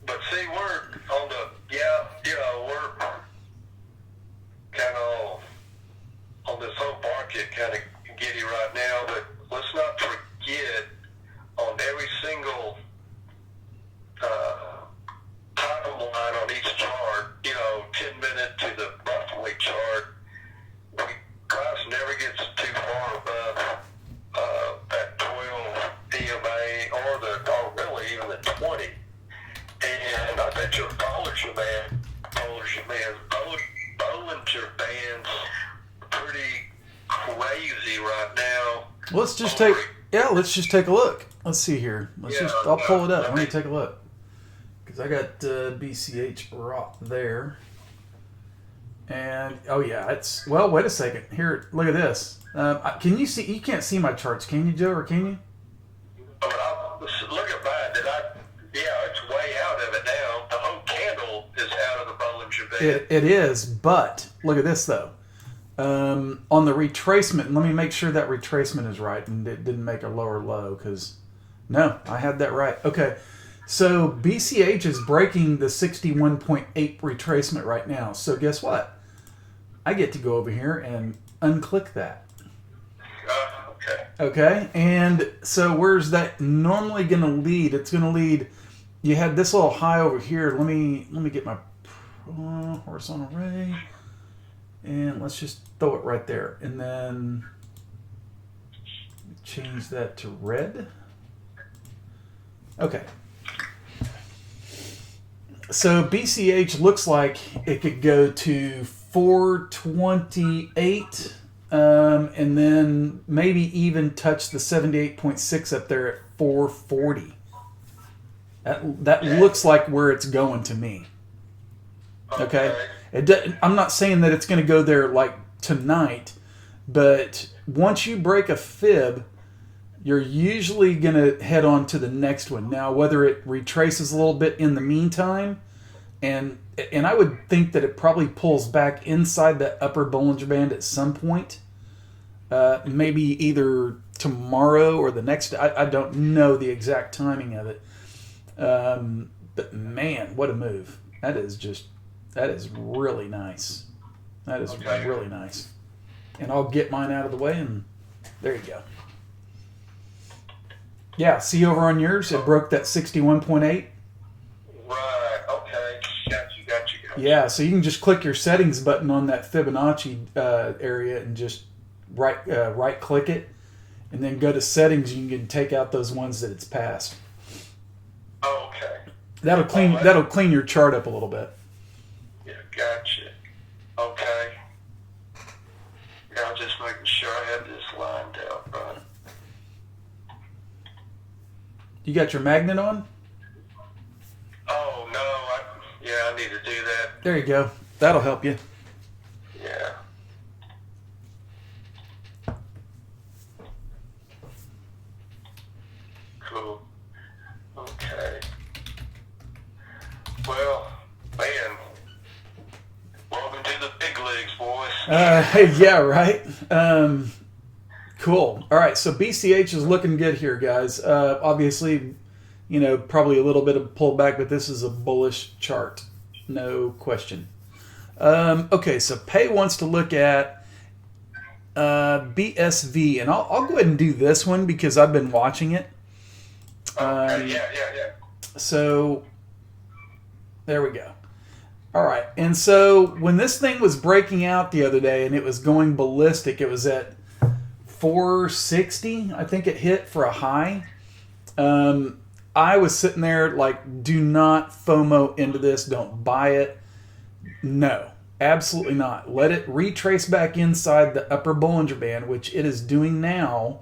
But see, we're on the we're kind of on this whole market kind of giddy right now, but let's not forget on every single timeline on each chart, 10-minute to the monthly chart, price never gets too far above that 12 EMA or really even the 20. And I bet your Bollinger Band's pretty crazy right now. Let's just take a look. Let's see here. I'll pull it up. Let me take a look. Because I got BCH right there. And, wait a second. Here, look at this. Can you see? You can't see my charts, can you, Joe, or can you? Look at mine. It's way out of it now. The whole candle is out of the Bollinger Band. It is, but look at this, though. On the retracement, let me make sure that retracement is right and it didn't make a lower low, because no, I had that right. Okay, so BCH is breaking the 61.8 retracement right now. So guess what? I get to go over here and unclick that. Okay. Okay, and so where's that normally going to lead? It's going to lead. You had this little high over here. Let me get my horizontal ray. And let's just throw it right there. And then change that to red. Okay. So BCH looks like it could go to 428 and then maybe even touch the 78.6 up there at 440. That looks like where it's going to me. Okay? I'm not saying that it's going to go there like tonight, but once you break a fib, you're usually going to head on to the next one. Now, whether it retraces a little bit in the meantime, and I would think that it probably pulls back inside that upper Bollinger Band at some point, maybe either tomorrow or the next. I don't know the exact timing of it, but man, what a move! That is really nice. That is really nice. And I'll get mine out of the way, and there you go. Yeah, see over on yours, it broke that 61.8. Right, okay. Got you. Yeah, so you can just click your settings button on that Fibonacci area and just right click it, and then go to settings. You can take out those ones that it's passed. Oh, okay. That'll clean your chart up a little bit. Yeah, gotcha. Okay. Yeah, I'm just making sure I have this lined out right. You got your magnet on? Oh, no. I need to do that. There you go. That'll help you. Yeah. Cool. Okay. Well, man, welcome to the big leagues, boys. Yeah, right. Cool. All right, so BCH is looking good here, guys. Obviously, probably a little bit of pullback, but this is a bullish chart. No question. Okay, so Pay wants to look at BSV, and I'll go ahead and do this one because I've been watching it. Yeah. So there we go. All right, and so when this thing was breaking out the other day and it was going ballistic, it was at 460, I think it hit for a high. I was sitting there like, do not FOMO into this. Don't buy it. No, absolutely not. Let it retrace back inside the upper Bollinger Band, which it is doing now.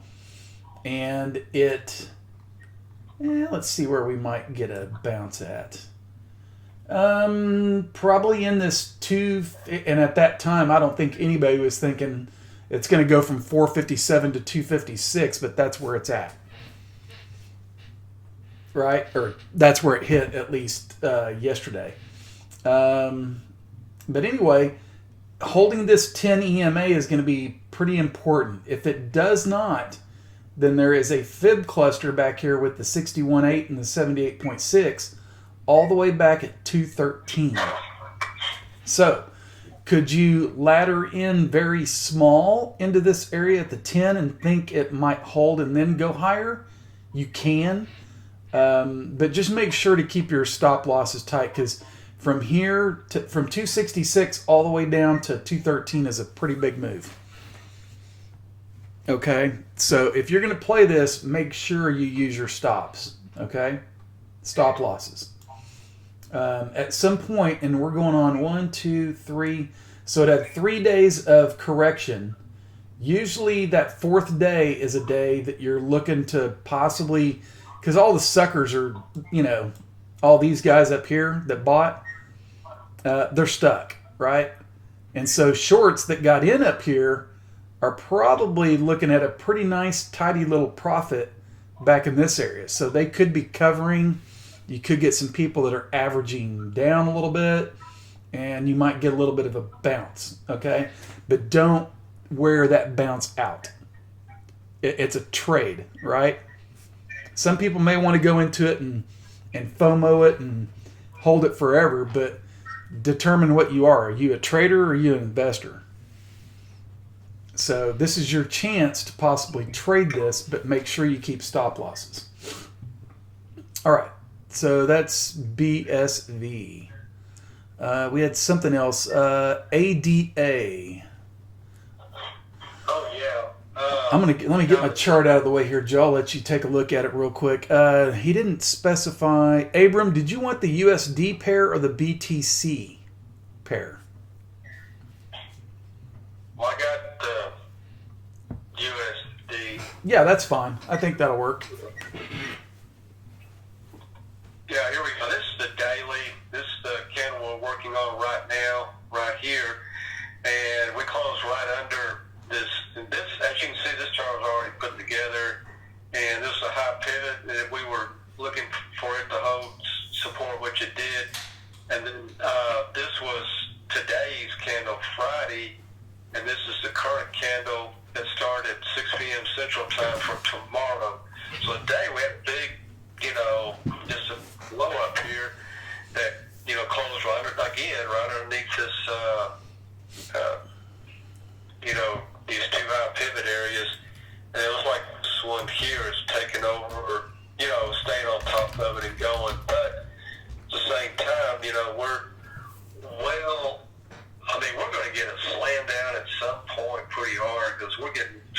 And let's see where we might get a bounce at. Probably in this and at that time, I don't think anybody was thinking it's going to go from 457 to 256, but that's where it's at. Right? Or that's where it hit, at least yesterday. But anyway, holding this 10 EMA is going to be pretty important. If it does not, then there is a fib cluster back here with the 61.8 and the 78.6 all the way back at 213. So, could you ladder in very small into this area at the 10 and think it might hold and then go higher? You can. But just make sure to keep your stop losses tight, because from here from 266 all the way down to 213 is a pretty big move. Okay, so if you're going to play this, make sure you use your stops. Okay, stop losses. At some point, and we're going on 1, 2, 3. So it had 3 days of correction. Usually that fourth day is a day that you're looking to possibly, because all the suckers are, all these guys up here that bought, they're stuck, right? And so shorts that got in up here are probably looking at a pretty nice, tidy little profit back in this area. So they could be covering. You could get some people that are averaging down a little bit, and you might get a little bit of a bounce, okay? But don't wear that bounce out. It's a trade, right? Some people may want to go into it and FOMO it and hold it forever, but determine what you are. Are you a trader or are you an investor? So this is your chance to possibly trade this, but make sure you keep stop losses. All right, so that's BSV. We had something else, ADA. Oh, yeah. Let me get my chart out of the way here, Joe. I'll let you take a look at it real quick. He didn't specify. Abram, did you want the USD pair or the BTC pair? Well, I got the USD. Yeah, that's fine. I think that'll work. Yeah, here we go. This is the daily. This is the candle we're working on right now, right here. And we closed right under this, as you can see, this chart was already put together, and this is a high pivot, and we were looking for it to hold support, which it did. And then this was today's candle, Friday, and this is the current candle that started at 6 p.m. Central Time for tomorrow. So today we had a big, just a low up here that, closed right underneath this, these two high pivot areas, and it looks like this one here is taking over, staying on top of it and going. But at the same time, we're going to get a slam down at some point pretty hard, because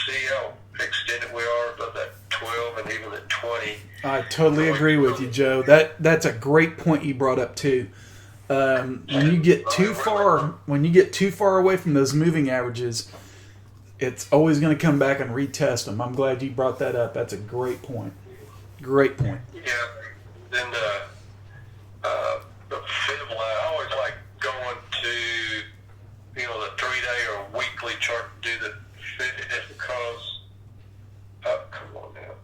see how extended we are above that 12 and even at 20. I totally agree with you, Joe. That's a great point you brought up too. When you get too far away from those moving averages, it's always going to come back and retest them. I'm glad you brought that up. That's a great point. Great point. Yeah. Then the fib line, I always like going to, the 3-day or weekly chart to do the fib, because, come on now.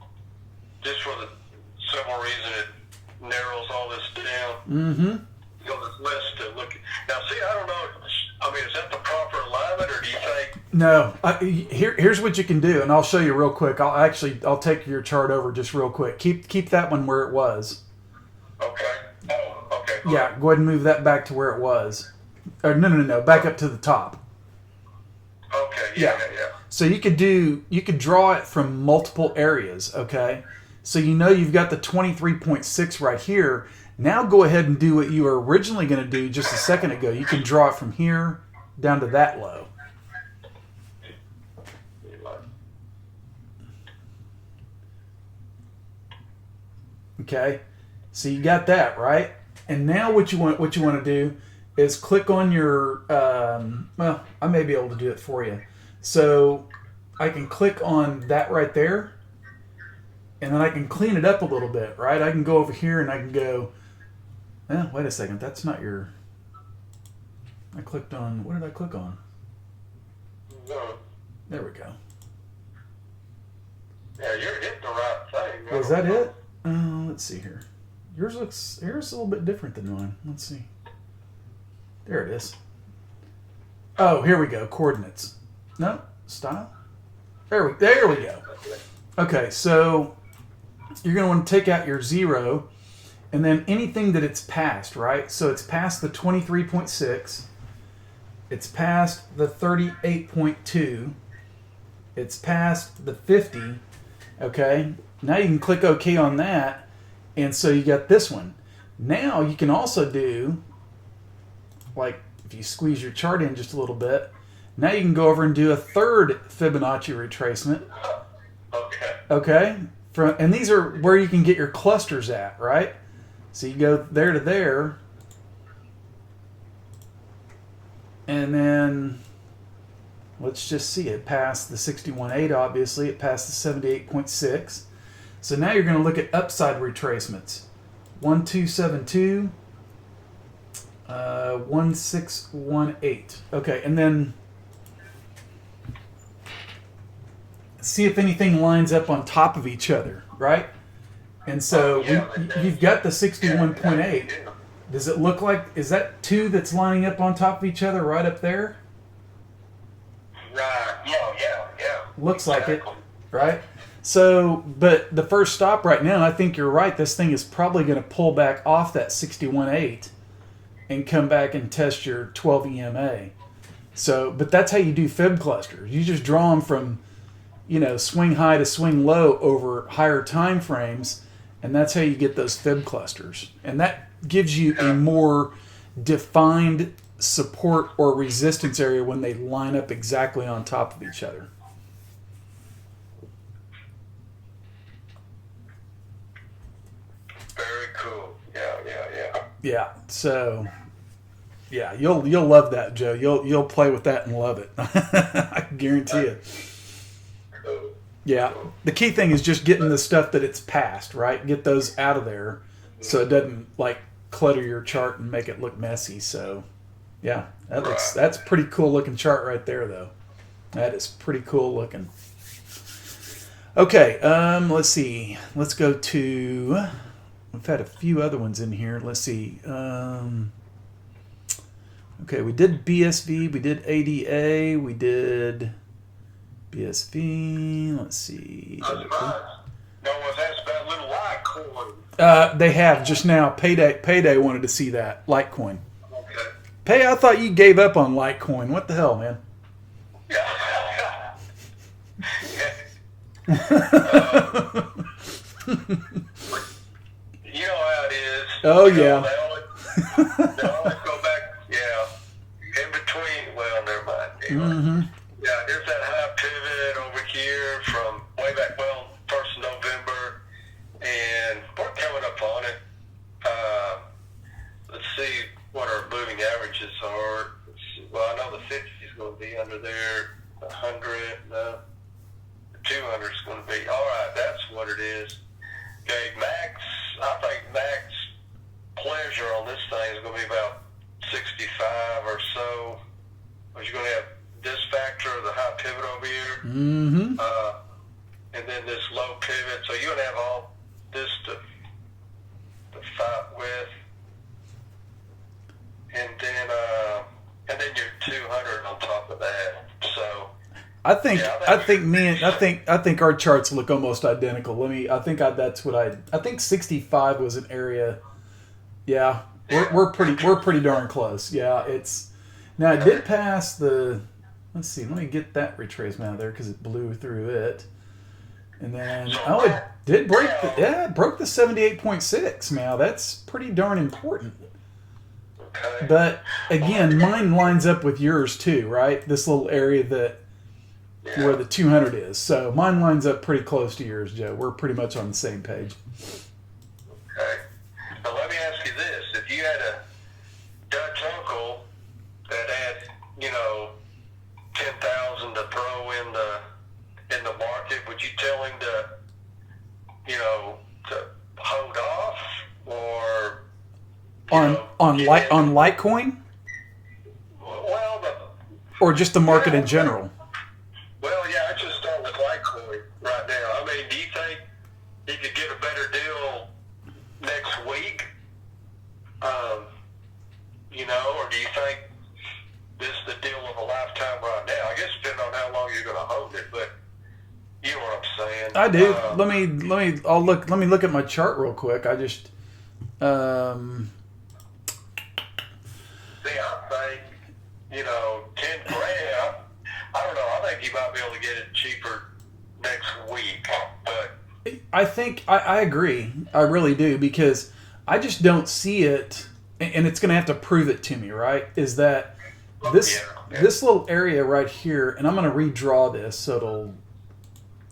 Just for the simple reason it narrows all this down. Mm-hmm. There's less to look at. Now, see, I don't know. I mean, is that the proper alignment, or do you think? No. Here's what you can do, and I'll show you real quick. I'll take your chart over just real quick. Keep that one where it was. Okay. Oh, okay. Yeah, go ahead and move that back to where it was. Or no, back up to the top. Okay. Yeah. So you could draw it from multiple areas, okay? So you've got the 23.6 right here. Now go ahead and do what you were originally going to do just a second ago. You can draw it from here down to that low. Okay? So you got that, right? And now what you want to do is click on your well, I may be able to do it for you. So I can click on that right there, and then I can clean it up a little bit, right? I can go over here and I can go, wait a second, that's not your... I clicked on... What did I click on? There we go. Yeah, you're hitting the right thing. Was that it? Let's see here. Yours looks... Yours is a little bit different than mine. Let's see. There it is. Oh, here we go. Coordinates. No, style. There we go. Okay, so you're going to want to take out your 0, and then anything that it's past, right? So it's past the 23.6. It's past the 38.2. It's past the 50. Okay, now you can click OK on that, and so you got this one. Now you can also do, like, if you squeeze your chart in just a little bit, now you can go over and do a third Fibonacci retracement. Okay? And these are where you can get your clusters at, right? So you go there to there, and then let's just see, it passed the 61.8, obviously. It passed the 78.6. So now you're going to look at upside retracements. 1272, 1618. Okay, and then see if anything lines up on top of each other, right? And so you've got the 61.8. Does it look like, is that 2 that's lining up on top of each other right up there? Right. Yeah. Looks like it, right? So, but the first stop right now, I think you're right. This thing is probably going to pull back off that 61.8 and come back and test your 12 EMA. So, but that's how you do fib clusters. You just draw them from, swing high to swing low over higher time frames, and that's how you get those fib clusters. And that gives you a more defined support or resistance area when they line up exactly on top of each other. Very cool. Yeah. Yeah. So, yeah, you'll love that, Joe. You'll play with that and love it. I can guarantee it. Yeah. The key thing is just getting the stuff that it's past, right? Get those out of there so it doesn't clutter your chart and make it look messy. So, yeah, that's a pretty cool looking chart right there, though. That is pretty cool looking. Okay, let's see. Let's go to. We've had a few other ones in here. Let's see. Okay, we did BSV, we did ADA, we did BSV. Let's see. No one's asked about little Litecoin. They have just now. Payday wanted to see that Litecoin. Okay. I thought you gave up on Litecoin. What the hell, man? Yeah. You know how it is. Oh, yeah. They always go back, in between. Well, never mind. Anyway. Mm-hmm. Yeah, here's that high pivot over here from way back, 1st of November, and we're coming up on it. Let's see what our moving averages are. Well, I know the 50 is going to be under there, 100, no, 200 is going to be. All right, that's what it is. Okay, I think max pleasure on this thing is going to be about 65 or so. But you're going to have this factor of the high pivot over here, Mm-hmm. and then this low pivot. So you're going to have all this to fight with, and then your 200 on top of that. So I think our charts look almost identical. I think 65 was an area. Yeah, we're pretty darn close. Yeah, now it did pass the. Let's see. Let me get that retracement out of there because it blew through it, and then it did break it broke the 78.6. Now that's pretty darn important. Okay. But again, mine lines up with yours too, right? This little area where the 200 is. So mine lines up pretty close to yours, Joe. We're pretty much on the same page. Okay. Now let me ask you this: if you had a Dutch uncle that had, 10,000 to throw in the market, would you tell him to hold off or on Litecoin? Well, or just the market in general? Well, yeah, I just start with Litecoin right now. I mean, do you think he could get a better deal next week? Or do you think this is the deal of a lifetime right now? I guess depending on how long you're going to hold it, but you know what I'm saying. I do. Let me look at my chart real quick. I just See, I think 10 grand. I don't know. I think you might be able to get it cheaper next week, but I think I agree. I really do, because I just don't see it, and it's going to have to prove it to me, right? Is that this little area right here, and I'm going to redraw this so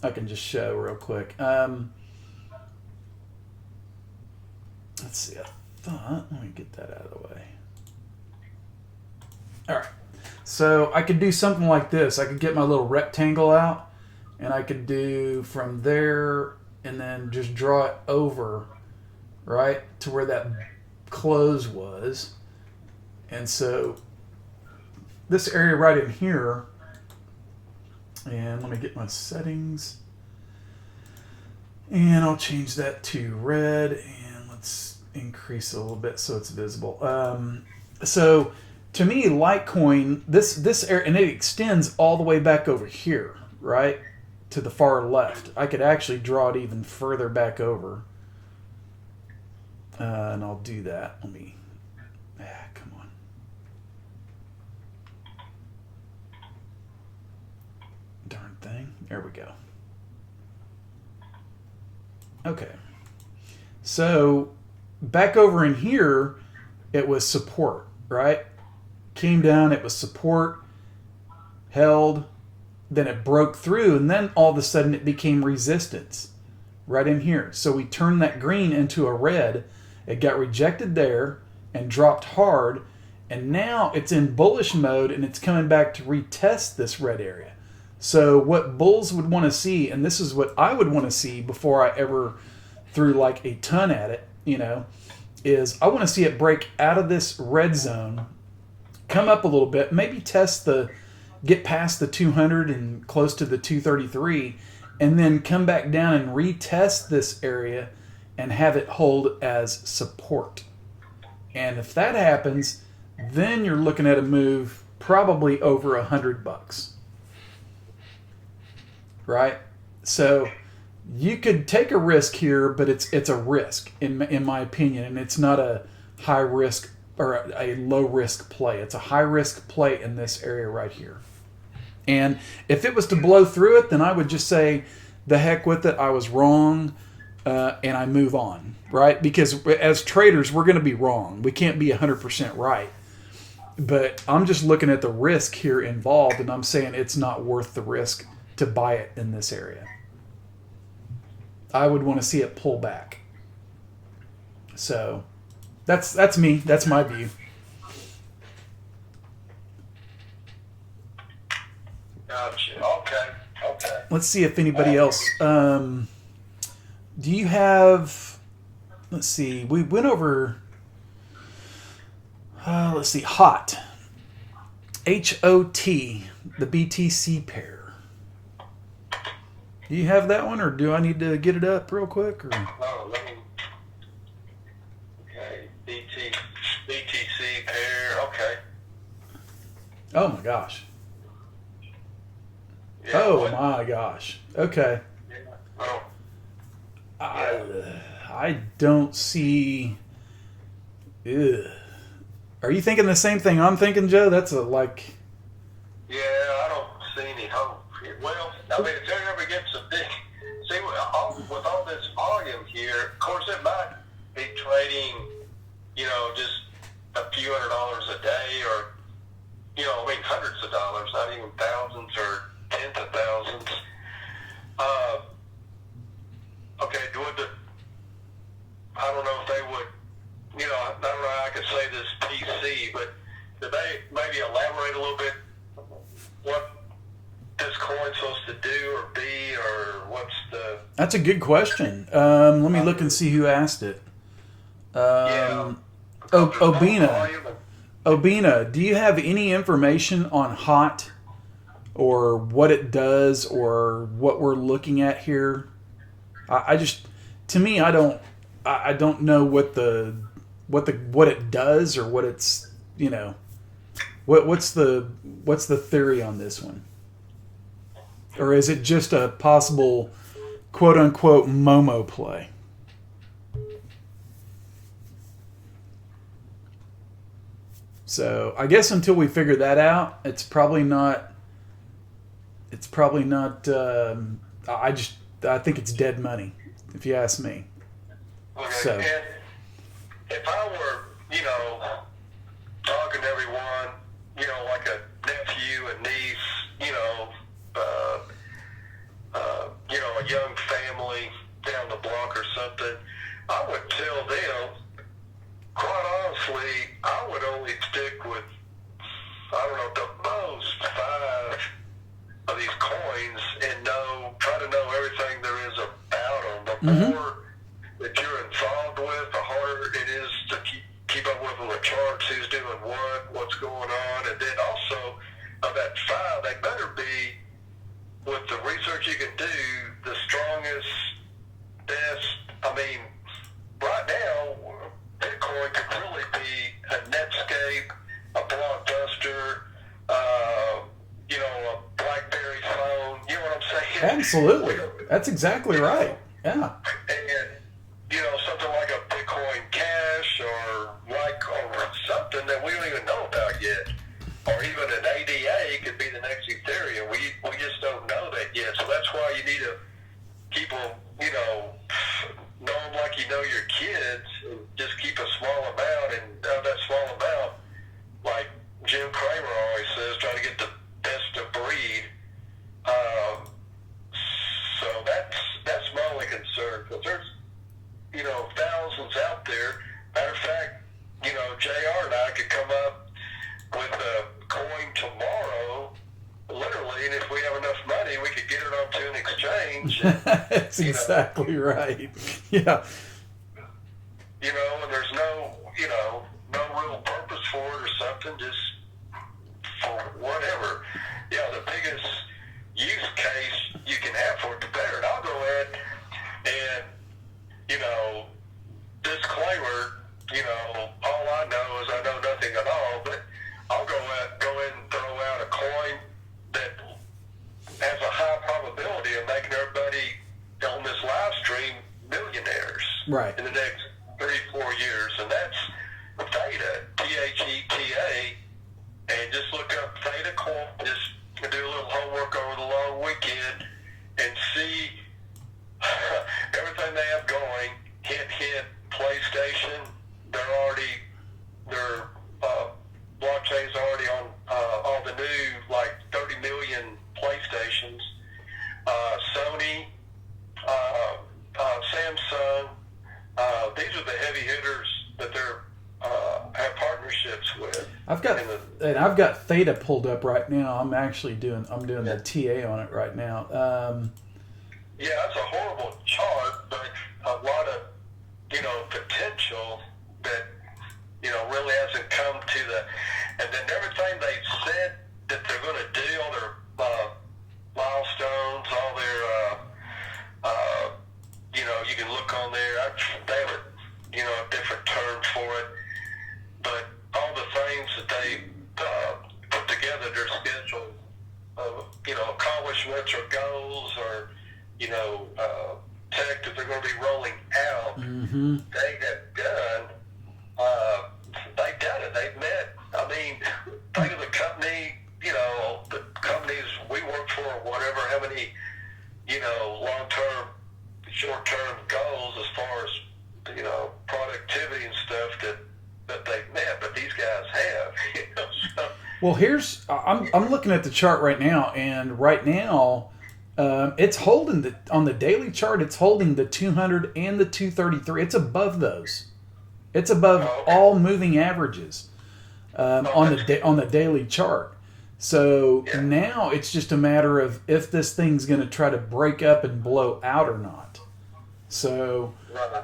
I can just show real quick. Let's see. Let me get that out of the way. All right. So I could do something like this. I could get my little rectangle out, and I could do from there and then just draw it over, right, to where that close was. And so this area right in here, and let me get my settings, and I'll change that to red, and let's increase it a little bit so it's visible. So to me, Litecoin, this area, and it extends all the way back over here, right, to the far left. I could actually draw it even further back over, and I'll do that. Come on. Darn thing. There we go. Okay. So back over in here, it was support, right? Came down, it was support, held, then it broke through, and then all of a sudden it became resistance right in here. So we turned that green into a red. It got rejected there and dropped hard, and now it's in bullish mode, and it's coming back to retest this red area. So what bulls would want to see, and this is what I would want to see before I ever threw like a ton at it, is I want to see it break out of this red zone, come up a little bit, maybe get past the 200 and close to the 233, and then come back down and retest this area and have it hold as support. And if that happens, then you're looking at a move probably over $100, right? So you could take a risk here, but it's a risk in my opinion, and it's not a high risk or a low risk play. It's a high risk play in this area right here. And if it was to blow through it, then I would just say, the heck with it, I was wrong, and I move on, right? Because as traders, we're going to be wrong. We can't be 100% right. But I'm just looking at the risk here involved, and I'm saying it's not worth the risk to buy it in this area. I would want to see it pull back. So that's me. That's my view. Gotcha. Okay. Let's see if anybody else. Do you have? Let's see. We went over. Let's see. HOT. HOT. The BTC pair. Do you have that one, or do I need to get it up real quick? Or? Oh, let me. Okay. BTC pair. Okay. Oh my gosh. Yeah, Oh my gosh. Okay. Oh, I don't see. Ugh. Are you thinking the same thing I'm thinking, Joe? That's a like. yeah, I don't see any hope. Well, I mean, if there ever gets a big, see, with all this volume here, of course, it might be trading, just a few $100s a day, or, I mean, hundreds of dollars, not even thousands or tens of thousands. Okay, I don't know if they would, I don't know how I could say this PC, but did they maybe elaborate a little bit what this coin's supposed to do or be, or what's the... That's a good question. Let me look and see who asked it. Obina, do you have any information on HOT or what it does or what we're looking at here? I just, to me, I don't know what it does or what it's, what's the theory on this one? Or is it just a possible quote unquote Momo play? So I guess until we figure that out, it's probably not. I think it's dead money, if you ask me. Okay. So. And if I were, talking to everyone, like a nephew and niece, a young family down the block or something, I would tell them, quite honestly, I would only stick with, the most 5 of these coins and try to know everything there is about them. The more that you're involved with, the harder it is to keep up with the charts, who's doing what's going on, and then also of that 5, they better be, with the research you can do, the strongest, best. I mean, right now, Bitcoin could really be a Netscape, a Blockbuster, a BlackBerry phone. You know what I'm saying? Absolutely. That's exactly right. Yeah. And, something like a Bitcoin Cash or something that we don't even know about yet. Or even an ADA could be the next Ethereum. We just don't know that yet. So that's why you need to keep them, know them like you know your kids. And just keep a small amount, and of that small amount, like Jim Cramer always says, try to get the best of breed. So that's my only concern, because there's thousands out there. Matter of fact, JR and I could come up with a coin tomorrow, literally, and if we have enough money, we could get it onto an exchange. That's exactly right. Yeah. And there's no real purpose for it or something, just for whatever. Yeah, the biggest use case you can have for it, the better. And I'll go ahead and, disclaimer, all I know is I know nothing at all, but I'll go ahead and throw out a coin that has a high probability of making everybody on this live stream millionaires Right. in the next 3-4 years, and that's Theta, Theta, and just look up Theta coin, just do a little homework over the long weekend and see everything they have going. Hit PlayStation. Their blockchain's already on all the new 30 million PlayStations. Sony, Samsung. These are the heavy hitters that they're have partnerships with. I've got Theta pulled up right now. I'm doing the TA on it right now. Yeah, that's a horrible chart, but a lot of potential that really hasn't come to and then everything they've said that they're going to do, all their milestones, all their you can look on there. They have a different term for it, but all the things that they put together their schedule of, accomplishments or goals or, tech that they're going to be rolling out. Mm-hmm. They have done. They've done it. They've met. I mean, think of the company, the companies we work for, or whatever, how many, long-term, short-term goals as far as, productivity and stuff that they've met, but these guys have. So, well, I'm looking at the chart right now, and right now, it's holding on the daily chart. It's holding the 200 and the 233. It's above those. It's above all moving averages on the daily chart. So now it's just a matter of if this thing's going to try to break up and blow out or not. So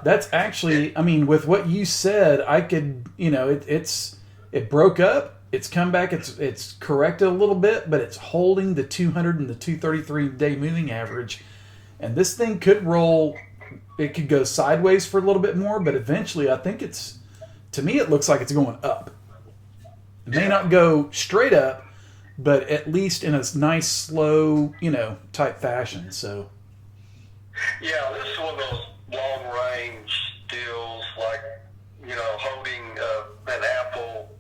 that's actually, I mean, with what you said, I could, it broke up. It's come back. It's corrected a little bit, but it's holding the 200 and the 233 day moving average. And this thing could roll. It could go sideways for a little bit more, but eventually, I think to me, it looks like it's going up. It may not go straight up, but at least in a nice, slow, type fashion. So. Yeah, this is one of those long-range deals, like, holding an Apple,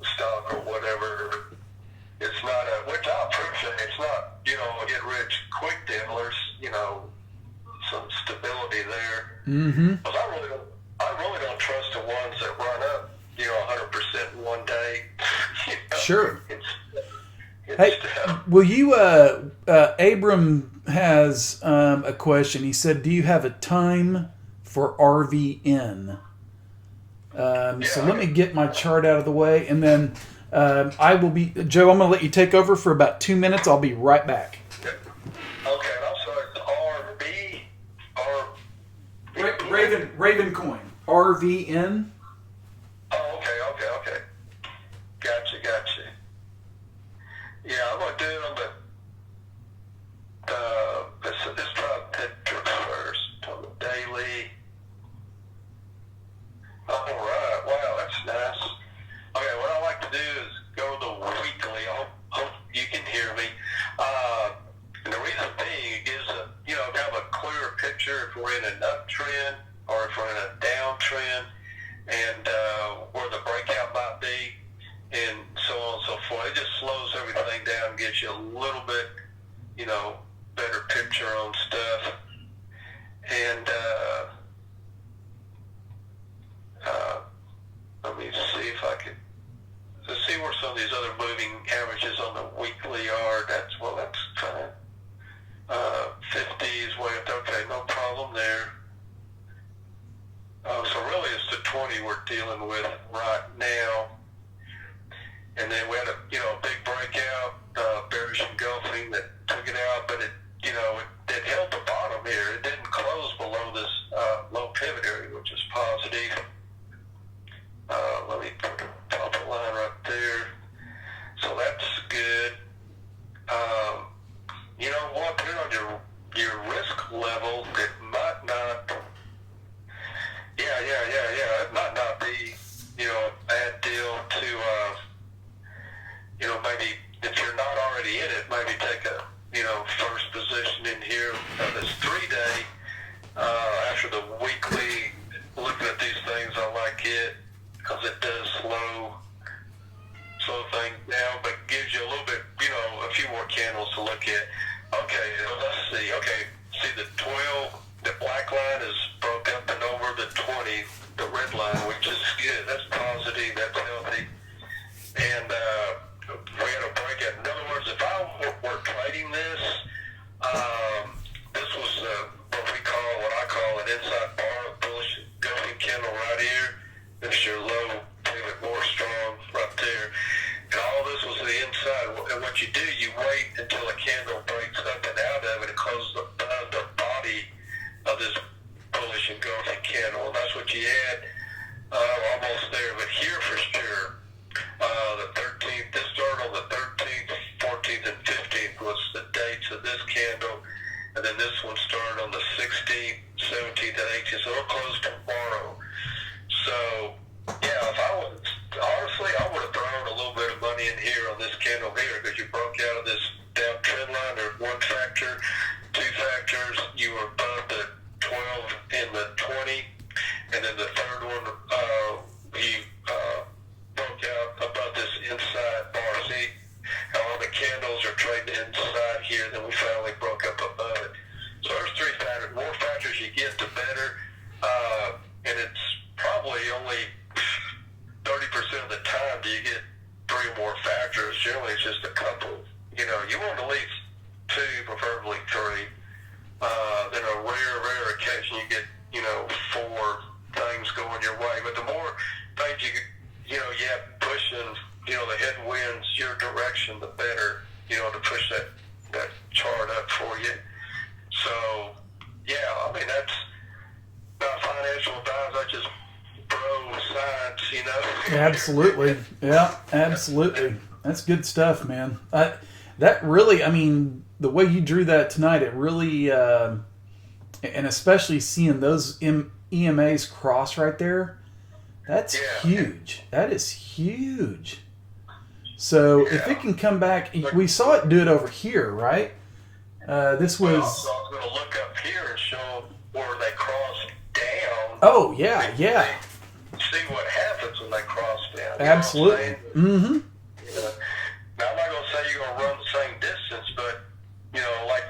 stock or whatever. It's not which I appreciate. It's not, a get-rich-quick deal. There's, some stability there. Mm-hmm. But I really don't trust the ones that run up, 100% in one day. Sure. It's hey, will you, Abram has a question. He said, do you have a time for RVN? So let me get my chart out of the way, and then I will be, Joe, I'm going to let you take over for about 2 minutes. I'll be right back. Okay, and I'm sorry, Raven Coin. RVN. Oh, okay. Gotcha. Yeah, I'm going to do it on let's try picture first, on the daily. All right, wow, that's nice. Okay, what I like to do is go to the weekly. I hope you can hear me. And the reason being, it gives kind of a clearer picture if we're in an uptrend or if we're in a downtrend, and where the breakout might be, and so on and so forth. It just slows everything down and gives you a little bit, better picture on stuff. And let me see if I can see where some of these other moving averages on the weekly are. That's fine. 50 is way up there. Okay, no problem there. So really it's the 20 we're dealing with right now. And then we had a big breakout, bearish engulfing that took it out, but it held the bottom here. It didn't close below this low pivot area, which is positive. Let me pop a line right there. So that's good. You know what? Put it on your risk level. It might not. Yeah. It might not be, a bad deal to, maybe if you're not already in it, maybe take a, first position in here of this 3-day. After the weekly, looking at these things, I like it because it does slow things down, but gives you a little bit, a few more candles to look at. Okay, let's see. Okay, see the 12, the black line is broke up and over the 20, the red line, which is good. That's positive. That's healthy. And we had a breakout. In other words, if I were trading this, this was what I call an inside bar, a bullish going candle right here. There's your low pivot, more strong right there. And all this was the inside. And what you do, you wait until a candle breaks up and out of it and closes above the body of this bullish engulfing candle. And that's what you had, almost there. But here for sure, the 13th, this started on the 13th, 14th, and 15th was the dates of this candle. And then this one started on the 16th, 17th, and 18th. So it'll close tomorrow. So, yeah, honestly, I would have thrown a little bit of money in here candle here because you broke out of this down trend line. There's one factor, two factors. You were above the 12 and the 20, and then the third one, you broke out above this inside bar. See how all the candles are trading inside here, then we finally broke up above it. So there's three factors. The more factors you get, the better. And it's probably only 30% of the time do you get three or more factors. Generally, it's just a couple. You know, you want at least two, preferably three. Then a rare occasion you get, you know, four things going your way. But the more things you have pushing, you know, the headwinds your direction, the better, you know, to push that chart up for you. So, yeah, I mean, that's not financial advice. That's just bro science, you know. Absolutely. Yeah, absolutely. That's good stuff, man. That really, I mean, the way you drew that tonight, it really, and especially seeing those EMAs cross right there, that's huge. That is huge. So if it can come back, we saw it do it over here, right? This was. Well, I was going to look up here and show where they cross down. Oh yeah, yeah. See what happens when they cross down. Absolutely. Mm-hmm. Now I'm not going to say you're going to run the same distance, but you know, like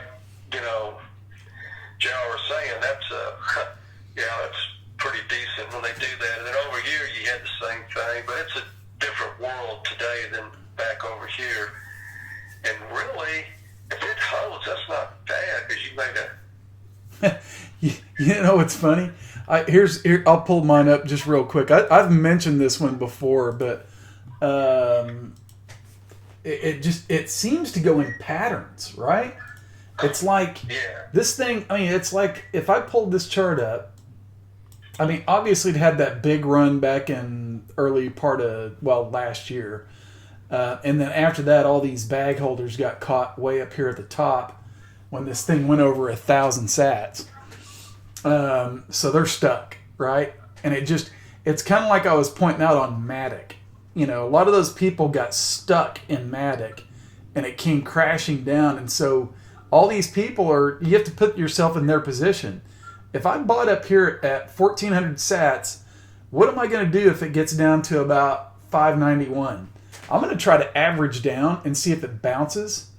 Joe was saying, that's that's pretty decent when they do that. And then over here you had the same thing, but it's a different world today than back over here. And really, if it holds, that's not bad because you made a. You know what's funny? Here I'll pull mine up just real quick. I've mentioned this one before, but it seems to go in patterns, right? It's like this thing. I mean, it's like if I pulled this chart up. I mean, obviously it had that big run back in early part of last year, and then after that, all these bag holders got caught way up here at the top when this thing went over 1,000 sats. So they're stuck, right? And it's kind of like I was pointing out on Matic. You know, a lot of those people got stuck in Matic and it came crashing down. And so all these people you have to put yourself in their position. If I bought up here at 1,400 sats, what am I going to do if it gets down to about 591? I'm going to try to average down and see if it bounces.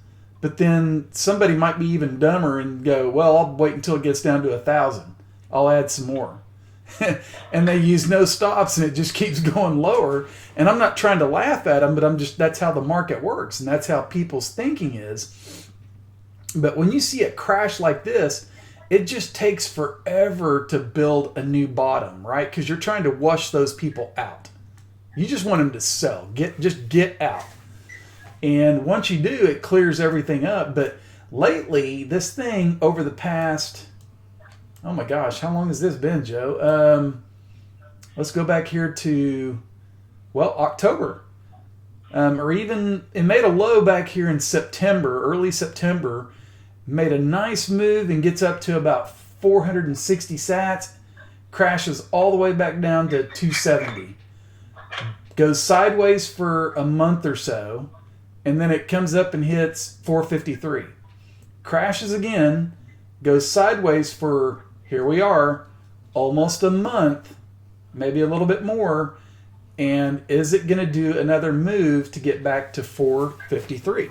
But then somebody might be even dumber and go, well, I'll wait until it gets down to 1,000. I'll add some more. And they use no stops and it just keeps going lower. And I'm not trying to laugh at them, but that's how the market works. And that's how people's thinking is. But when you see it crash like this, it just takes forever to build a new bottom, right? Because you're trying to wash those people out. You just want them to sell. Just get out. And once you do, it clears everything up. But lately, this thing over the past, oh my gosh, how long has this been, Joe? Let's go back here to, October. Or even, it made a low back here in September, early September. Made a nice move and gets up to about 460 sats. Crashes all the way back down to 270. Goes sideways for a month or so. And then it comes up and hits 453. Crashes again. Goes sideways for, here we are, almost a month. Maybe a little bit more. And is it going to do another move to get back to 453?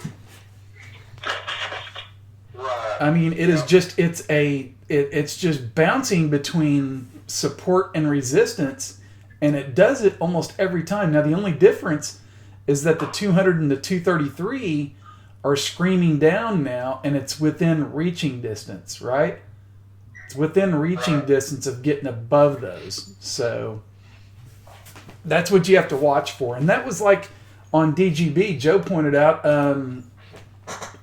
I mean, it is just it's just bouncing between support and resistance, and it does it almost every time. Now the only difference is that the 200 and the 233 are screaming down now, and it's within reaching distance, right? It's within reaching distance of getting above those. So that's what you have to watch for. And that was like on DGB, Joe pointed out,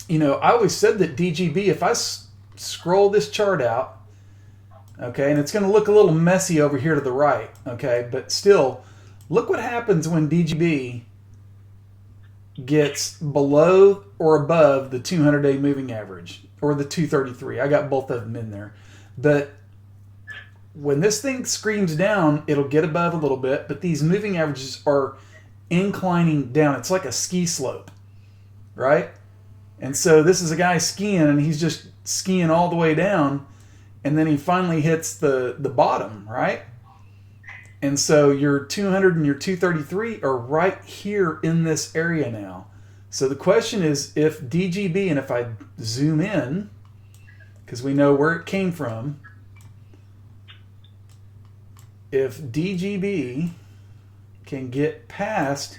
I always said that DGB, if I scroll this chart out, okay, and it's going to look a little messy over here to the right, okay, but still, look what happens when DGB gets below or above the 200-day moving average, or the 233. I got both of them in there. But when this thing screams down, it'll get above a little bit, but these moving averages are inclining down. It's like a ski slope. right? And so this is a guy skiing, and he's just skiing all the way down, and then he finally hits the bottom, right? And so your 200 and your 233 are right here in this area now. So the question is, if DGB, and if I zoom in, because we know where it came from, if DGB can get past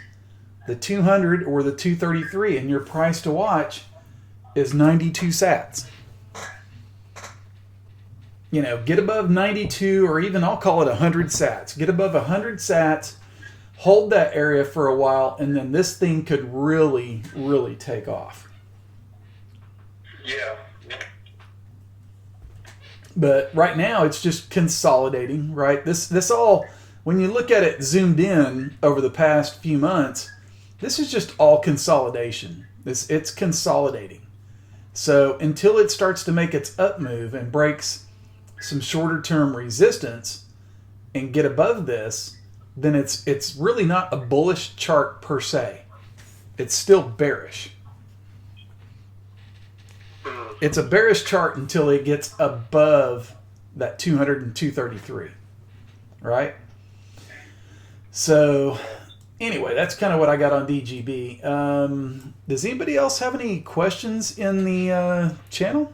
the 200 or the 233, and your price to watch is 92 sats. You know, get above 92, or even I'll call it 100 sats. Get above 100 sats, hold that area for a while, and then this thing could really, really take off. Yeah. But right now it's just consolidating, right? This all, when you look at it zoomed in over the past few months, this is just all consolidation. It's consolidating. So until it starts to make its up move and breaks some shorter term resistance and get above this, then it's really not a bullish chart per se. It's still bearish. It's a bearish chart until it gets above that 200 and 233, right? So anyway, that's kind of what I got on DGB. Does anybody else have any questions in the channel?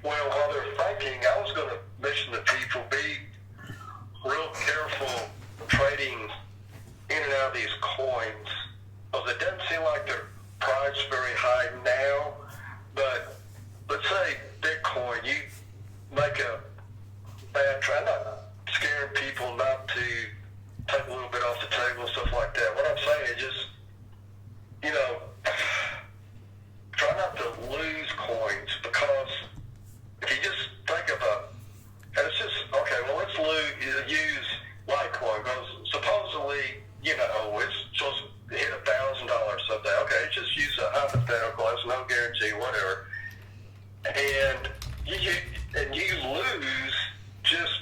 Well, while they're thinking, I was going to mention to people, be real careful trading in and out of these coins, because it doesn't seem like they're priced very high now, but let's say Bitcoin, you make a bad trade. I'm not scaring people not to take a little bit off the table and stuff like that. What I'm saying is just, you know, try not to lose coins, because if you just think of and it's just, okay, well, let's use Litecoin, because supposedly, you know, it's supposed to hit $1,000 someday. Okay, just use a hypothetical, there's no guarantee, whatever. And you lose just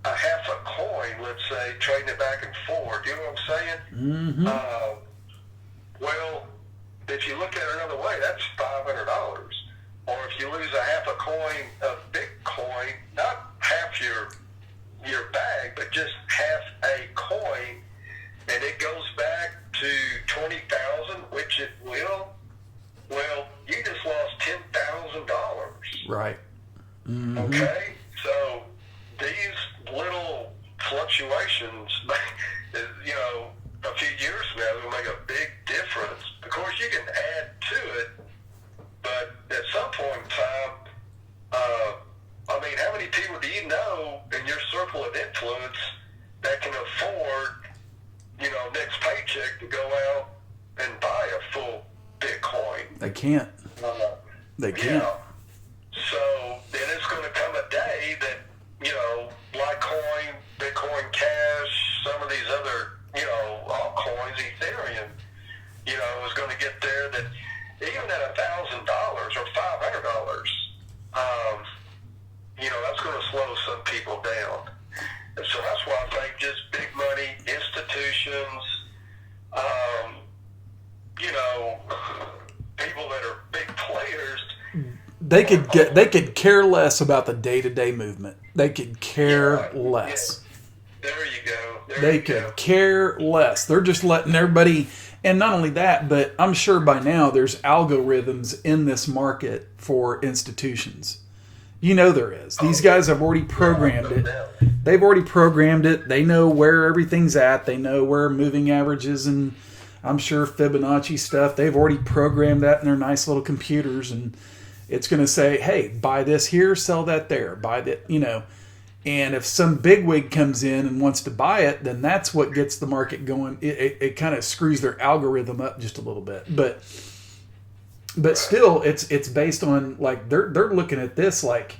a half a coin, let's say, trading it back and forth. You know what I'm saying? Mm-hmm. Well, if you look at it another way, that's $500. Or if you lose a half a coin of Bitcoin, not half your bag, but just half a coin, and it goes back to 20,000, which it will. Well, you just lost $10,000. Right. Mm-hmm. Okay, so these little fluctuations, you know, a few years from now will make a big difference. Of course, you can add to it, but at some point in time, I mean, how many people do you know in your circle of influence that can afford, you know, next paycheck to go out and buy a full Bitcoin? They can't. They can't. Yeah. So then it's going to come a day that, you know, Litecoin, Bitcoin Cash, some of these other, you know, altcoins, Ethereum, you know, is going to get there that even at $1,000 or $500, you know, that's going to slow some people down. And so that's why I think just big money institutions, you know, people that are big players. They could care less about the day-to-day movement. They could care less. Yeah. There you go. They could care less. They're just letting everybody. And not only that, but I'm sure by now there's algorithms in this market for institutions. You know there is. These guys have already programmed it. They've already programmed it. They know where everything's at. They know where moving averages and I'm sure Fibonacci stuff. They've already programmed that in their nice little computers, and it's going to say, hey, buy this here, sell that there, buy that, you know. And if some bigwig comes in and wants to buy it, then that's what gets the market going. It kind of screws their algorithm up just a little bit, but still, it's based on, like, they're looking at this like,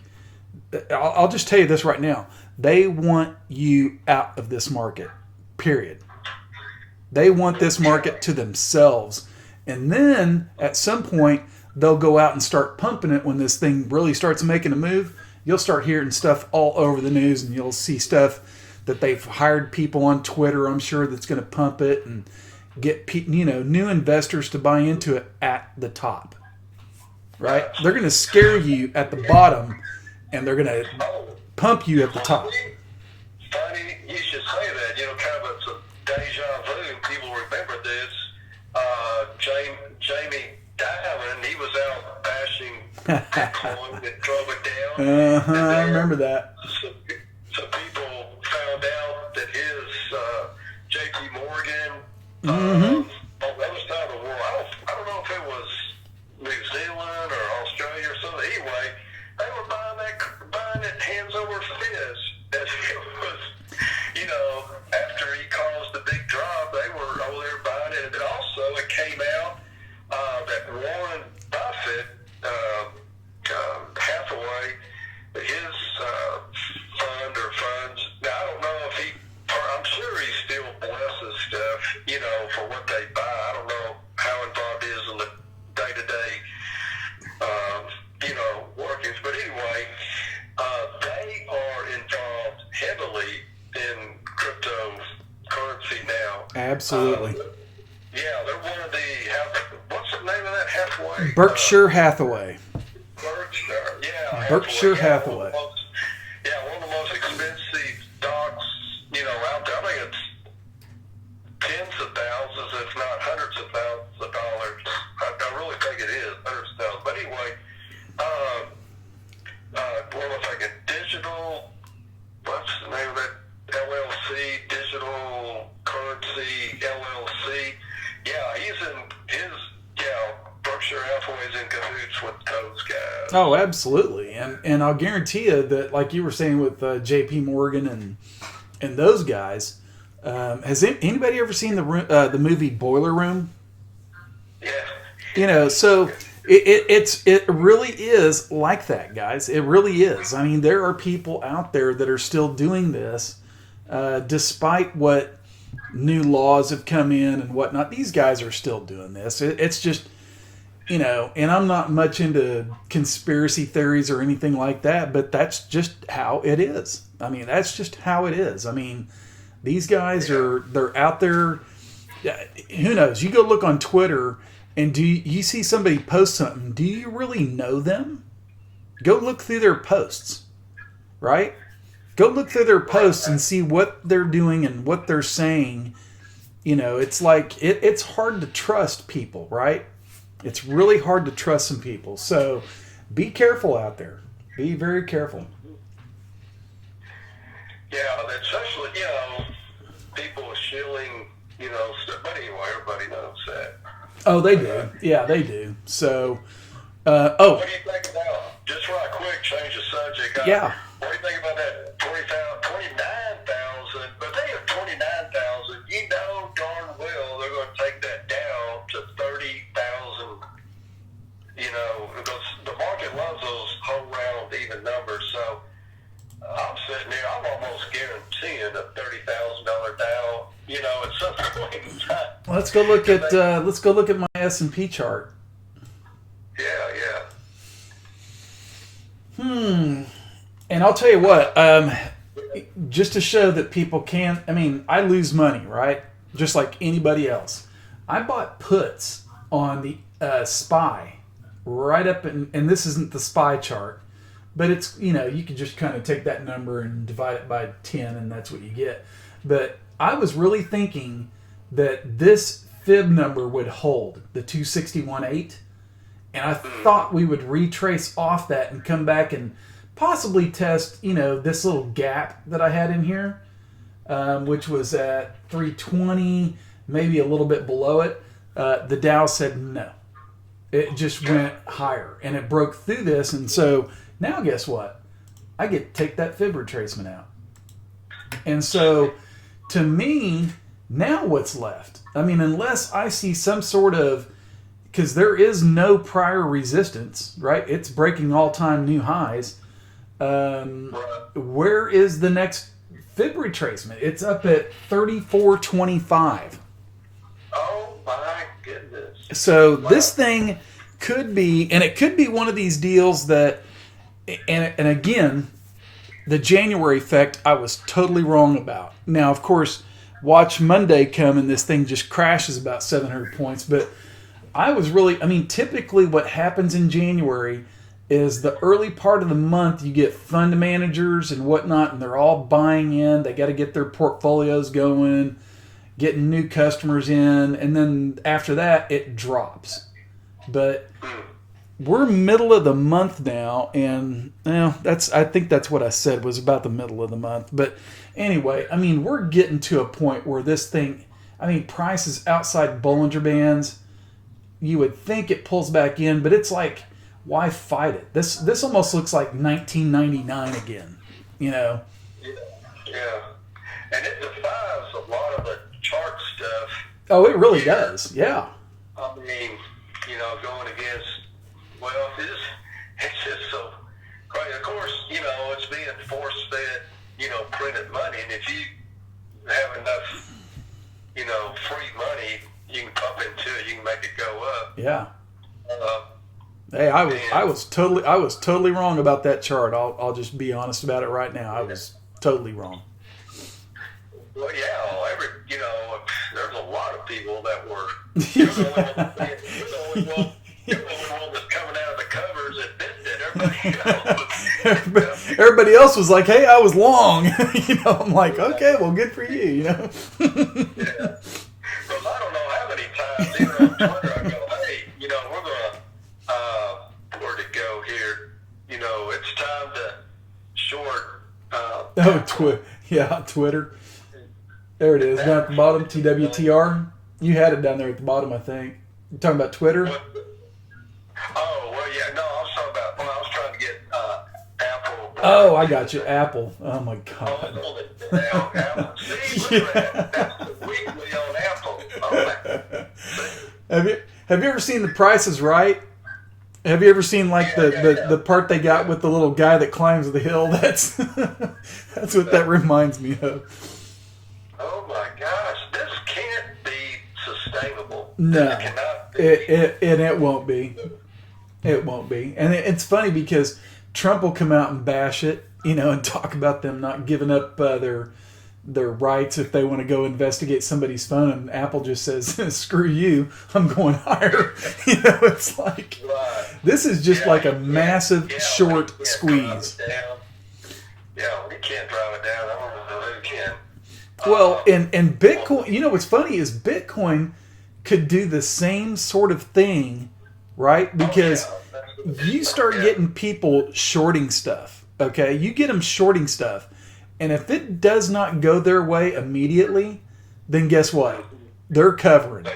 I'll just tell you this right now, they want you out of this market, period. They want this market to themselves, and then at some point they'll go out and start pumping it when this thing really starts making a move. You'll start hearing stuff all over the news, and you'll see stuff that they've hired people on Twitter, I'm sure, that's going to pump it. And get new investors to buy into it at the top, right? They're going to scare you at the bottom, and they're going to pump you at the top. Funny, you should say that. Kind of a deja vu. People remember this. Jamie Dimon, he was out bashing Bitcoin and drove it down. I remember that. So people found out that his J.P. Morgan, on the other side of the world, I don't know if it was New Zealand or Australia or something. Anyway, they were buying it hands over fist. As it was, after he caused the big drop, they were over there buying it. And also, it came out that Warren Buffett, Hathaway, his fund or funds. Now, I don't know if I'm sure he still blesses stuff, for what they buy. I don't know how involved he is in the day-to-day, workings. But anyway, they are involved heavily in cryptocurrency now. Absolutely. They're one of the, what's the name of that? Hathaway? Berkshire Hathaway. Berkshire Hathaway. One of the most expensive stocks, out there. I think it's tens of thousands, if not hundreds of thousands of dollars. I really think it is hundreds of thousands. But anyway, what was I thinking? What's the name of that LLC? Digital Currency LLC. Yeah, he's in Berkshire Hathaway's in cahoots with those guys. Oh, absolutely. And I'll guarantee you that, like you were saying with J.P. Morgan and those guys, has anybody ever seen the movie Boiler Room? Yeah. So it really is like that, guys. It really is. I mean, there are people out there that are still doing this, despite what new laws have come in and whatnot. These guys are still doing this. It's just, and I'm not much into conspiracy theories or anything like that, but that's just how it is. I mean, that's just how it is. I mean, these guys they're out there. Who knows? You go look on Twitter, and do you see somebody post something? Do you really know them? Go look through their posts, right? Go look through their posts and see what they're doing and what they're saying. It's like it's hard to trust people, right? It's really hard to trust some people. So be careful out there. Be very careful. Yeah, especially, people shilling, stuff. But anyway, everybody knows that. Oh, they do. Yeah, they do. So, What do you think about, just right quick, change the subject. Yeah. What do you think about that 29,000? But they have 29,000. You know darn well they're going to take that down to 30,000. Because the market loves those whole round even numbers. So I'm sitting there, I'm almost guaranteeing a $30,000 down. At some point in time. Let's go look at my S&P chart. Yeah. And I'll tell you what, just to show that people can't, I lose money, right? Just like anybody else. I bought puts on the SPY right up, and this isn't the SPY chart, but it's, you can just kind of take that number and divide it by 10, and that's what you get. But I was really thinking that this fib number would hold, the 261.8, and I thought we would retrace off that and come back and possibly test, this little gap that I had in here, which was at 320, maybe a little bit below it. The Dow said no. It just went higher, and it broke through this, and so now guess what? I get to take that fib retracement out. And so, to me, now what's left? Unless I see some sort of, because there is no prior resistance, right? It's breaking all-time new highs. Where is the next fib retracement? It's up at 34.25. Oh my goodness. So this thing could be, and it could be one of these deals that, and again, the January effect I was totally wrong about. Now, of course, watch Monday come and this thing just crashes about 700 points. But typically what happens in January is the early part of the month you get fund managers and whatnot, and they're all buying in. They got to get their portfolios going, getting new customers in, and then after that it drops. But we're middle of the month now, and I think that's what I said was about the middle of the month. But anyway, we're getting to a point where this thing, prices outside Bollinger Bands, you would think it pulls back in, but it's like, why fight it? This almost looks like 1999 again, Yeah. And it defies a lot of the chart stuff. Oh, it really does. Yeah. Going against, it's just so crazy. Of course, it's being force-fed, printed money, and if you have enough, free money, you can pump into it, you can make it go up. Yeah. Hey, I was totally wrong about that chart. I'll just be honest about it right now. I was totally wrong. Well, there's a lot of people that were. You're the only one that's coming out of the covers that did it. Everybody else was like, "Hey, I was long." I'm like, "Okay, well, good for you." Yeah. Because I don't know how many times even on Twitter I go, "Hey, we're gonna where'd it go here? It's time to short." Twitter. There it is, down at the bottom, TWTR. You had it down there at the bottom, I think. You talking about Twitter? Oh, well, yeah. No, I was talking about, I was trying to get Apple. Oh, I got you. Apple. Oh, my God. Oh, Apple. See, look at that. That's the weekly on Apple. Oh, Have you ever seen The Price is Right? Have you ever seen the part they got with the little guy that climbs the hill? That's what that reminds me of. Oh my gosh, this can't be sustainable. No, it cannot be. It won't be. It won't be. And it's funny because Trump will come out and bash it, and talk about them not giving up their rights if they want to go investigate somebody's phone, and Apple just says, "Screw you, I'm going higher." It's like this is just like a massive short squeeze. Yeah, we can't drive it down. I don't know who can. Well, and Bitcoin, what's funny is Bitcoin could do the same sort of thing, right? Because you start getting people shorting stuff, okay? You get them shorting stuff, and if it does not go their way immediately, then guess what? They're covering.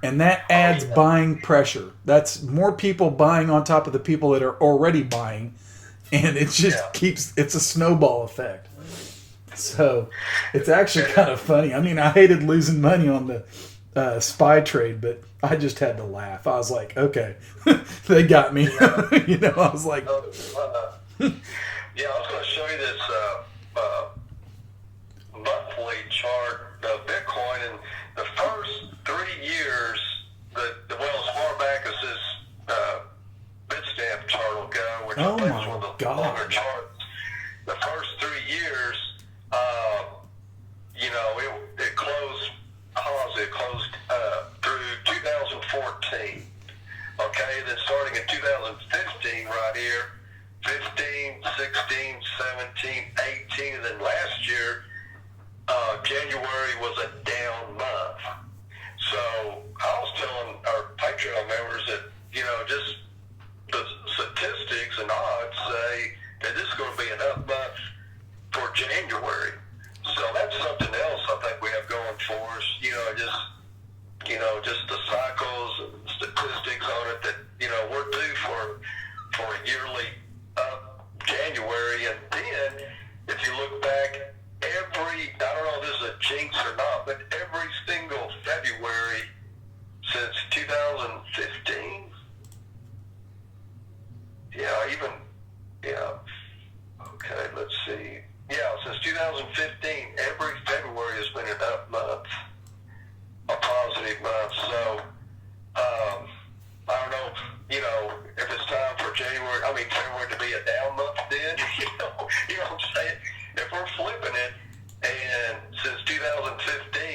And that adds buying pressure. That's more people buying on top of the people that are already buying, and it just it's a snowball effect. So it's actually kind of funny. I hated losing money on the SPY trade, but I just had to laugh. I was like, okay, they got me. I was like... I was going to show you this monthly chart of Bitcoin, and the first 3 years, as far back as this Bitstamp chart will go, which I think is one of the longer charts, the first 3 years, it closed, it closed through 2014. Okay, then starting in 2015 right here, 15, 16, 17, 18, and then last year, January was a down month. So I was telling our Patreon members that, just the statistics and odds say that this is going to be an up month for January. So that's something else I think we have going for us. Just the cycles and statistics on it that, we're due for a yearly up January. And then if you look back I don't know if this is a jinx or not, but every single February since 2015, okay, let's see. Yeah, since 2015, every February has been an up month, a positive month. So, I don't know, if it's time for February to be a down month then, you know what I'm saying? If we're flipping it, and since 2015,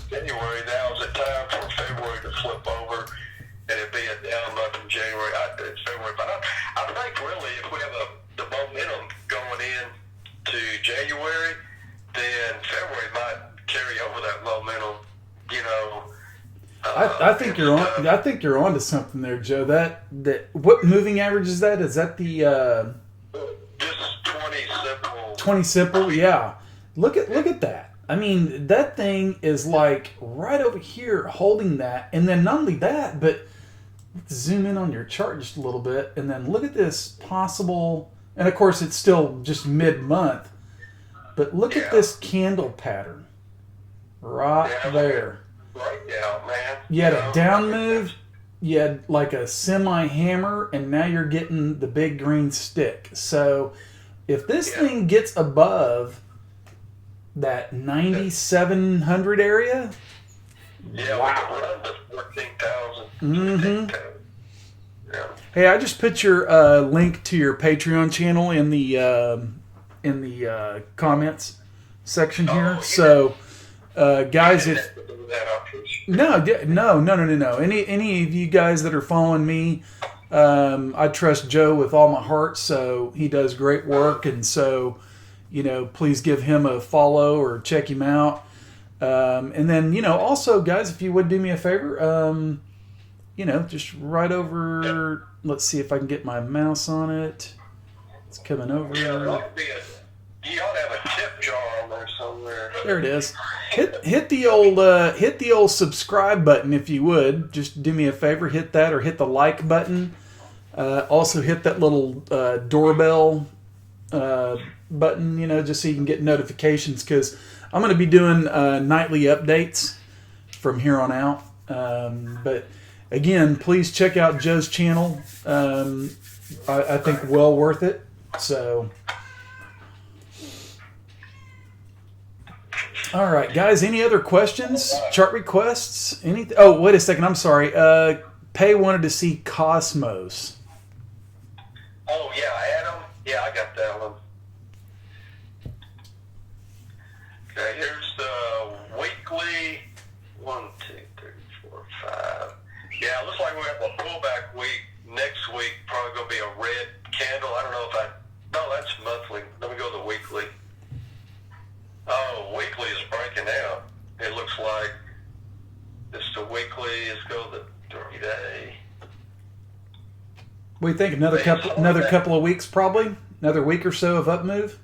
January now is the time for February to flip over, and it'd be a down month in January. It's February, but I think really if we have the momentum going in to January, then February might carry over that momentum. You know. I think you're on. I think you're onto something there, Joe. That what moving average is that? Is that the just 20 simple? 20 simple, yeah. Look at that. I mean, that thing is like right over here holding that, and then not only that, but let's zoom in on your chart just a little bit, and then look at this possible. And of course, it's still just mid-month, but look at this candle pattern right there. Breakdown, man. You had a down move, you had like a semi-hammer, and now you're getting the big green stick. So if this thing gets above that 9,700 area, wow. We can run to 14,000. Mm-hmm. Yeah. Hey, I just put your link to your Patreon channel in the comments section here. So, guys, if no. Any of you guys that are following me, I trust Joe with all my heart. So he does great work, and so please give him a follow or check him out. And then also, guys, if you would do me a favor, just right over. Let's see if I can get my mouse on it. It's coming over. Yeah, you ought to have a tip jar on there somewhere. There it is. Hit the old subscribe button if you would. Just do me a favor, hit that, or hit the like button. Also hit that little doorbell button, just so you can get notifications, because I'm going to be doing nightly updates from here on out. But again, please check out Joe's channel. I think well worth it. So. All right, guys. Any other questions? Chart requests? Anything? Oh, wait a second. I'm sorry. Pay wanted to see Cosmos. Oh yeah, Adam. Yeah, I got that one. Okay, here's the weekly. 1, 2, 3, 4, 5. Yeah, it looks like we have a pullback week. Next week probably gonna be a red candle. I don't know if no, that's monthly. Let me go to the weekly. Oh, weekly is breaking out. It looks like it's the weekly. Let's go to the 3-day. We think another couple of weeks, probably another week or so of up move.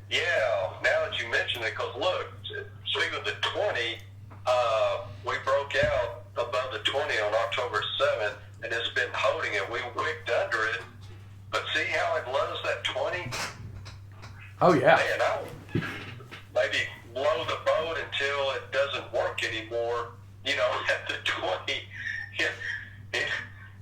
Yeah, now that you mention it, because look, speaking of the 20, we broke out above the 20 on October 7th, and it's been holding it. We wicked under it, but see how it loves that 20? Oh yeah. Man, I would maybe blow the boat until it doesn't work anymore. At the 20,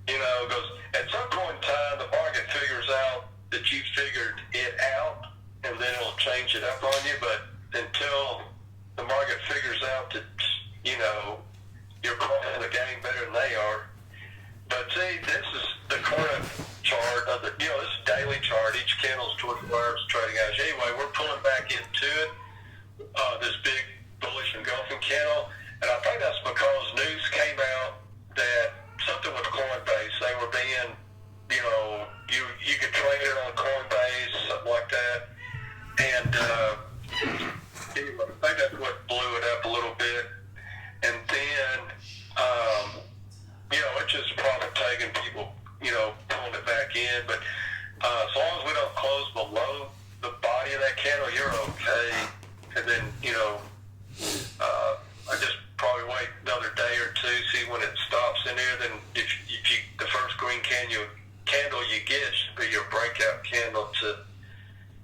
because at some point in time, the market figures out that you figured it out, and then it'll change it up on you. But until the market figures out that, you're playing the game better than they are. But see, this is the current chart of this is daily chart. Each candle is 24 hours trading average. Anyway, we're pulling back into it, this big bullish engulfing candle. And I think that's because news came out that something with Coinbase, they were being, you could trade it on Coinbase, something like that. And anyway, I think that's what blew it up a little bit. And then, it's just profit taking, people, pulling it back in. But as long as we don't close below the body of that candle, you're okay. And then, I just probably wait another day or two, see when it stops in there. Then if the first green candle you get should be your breakout candle to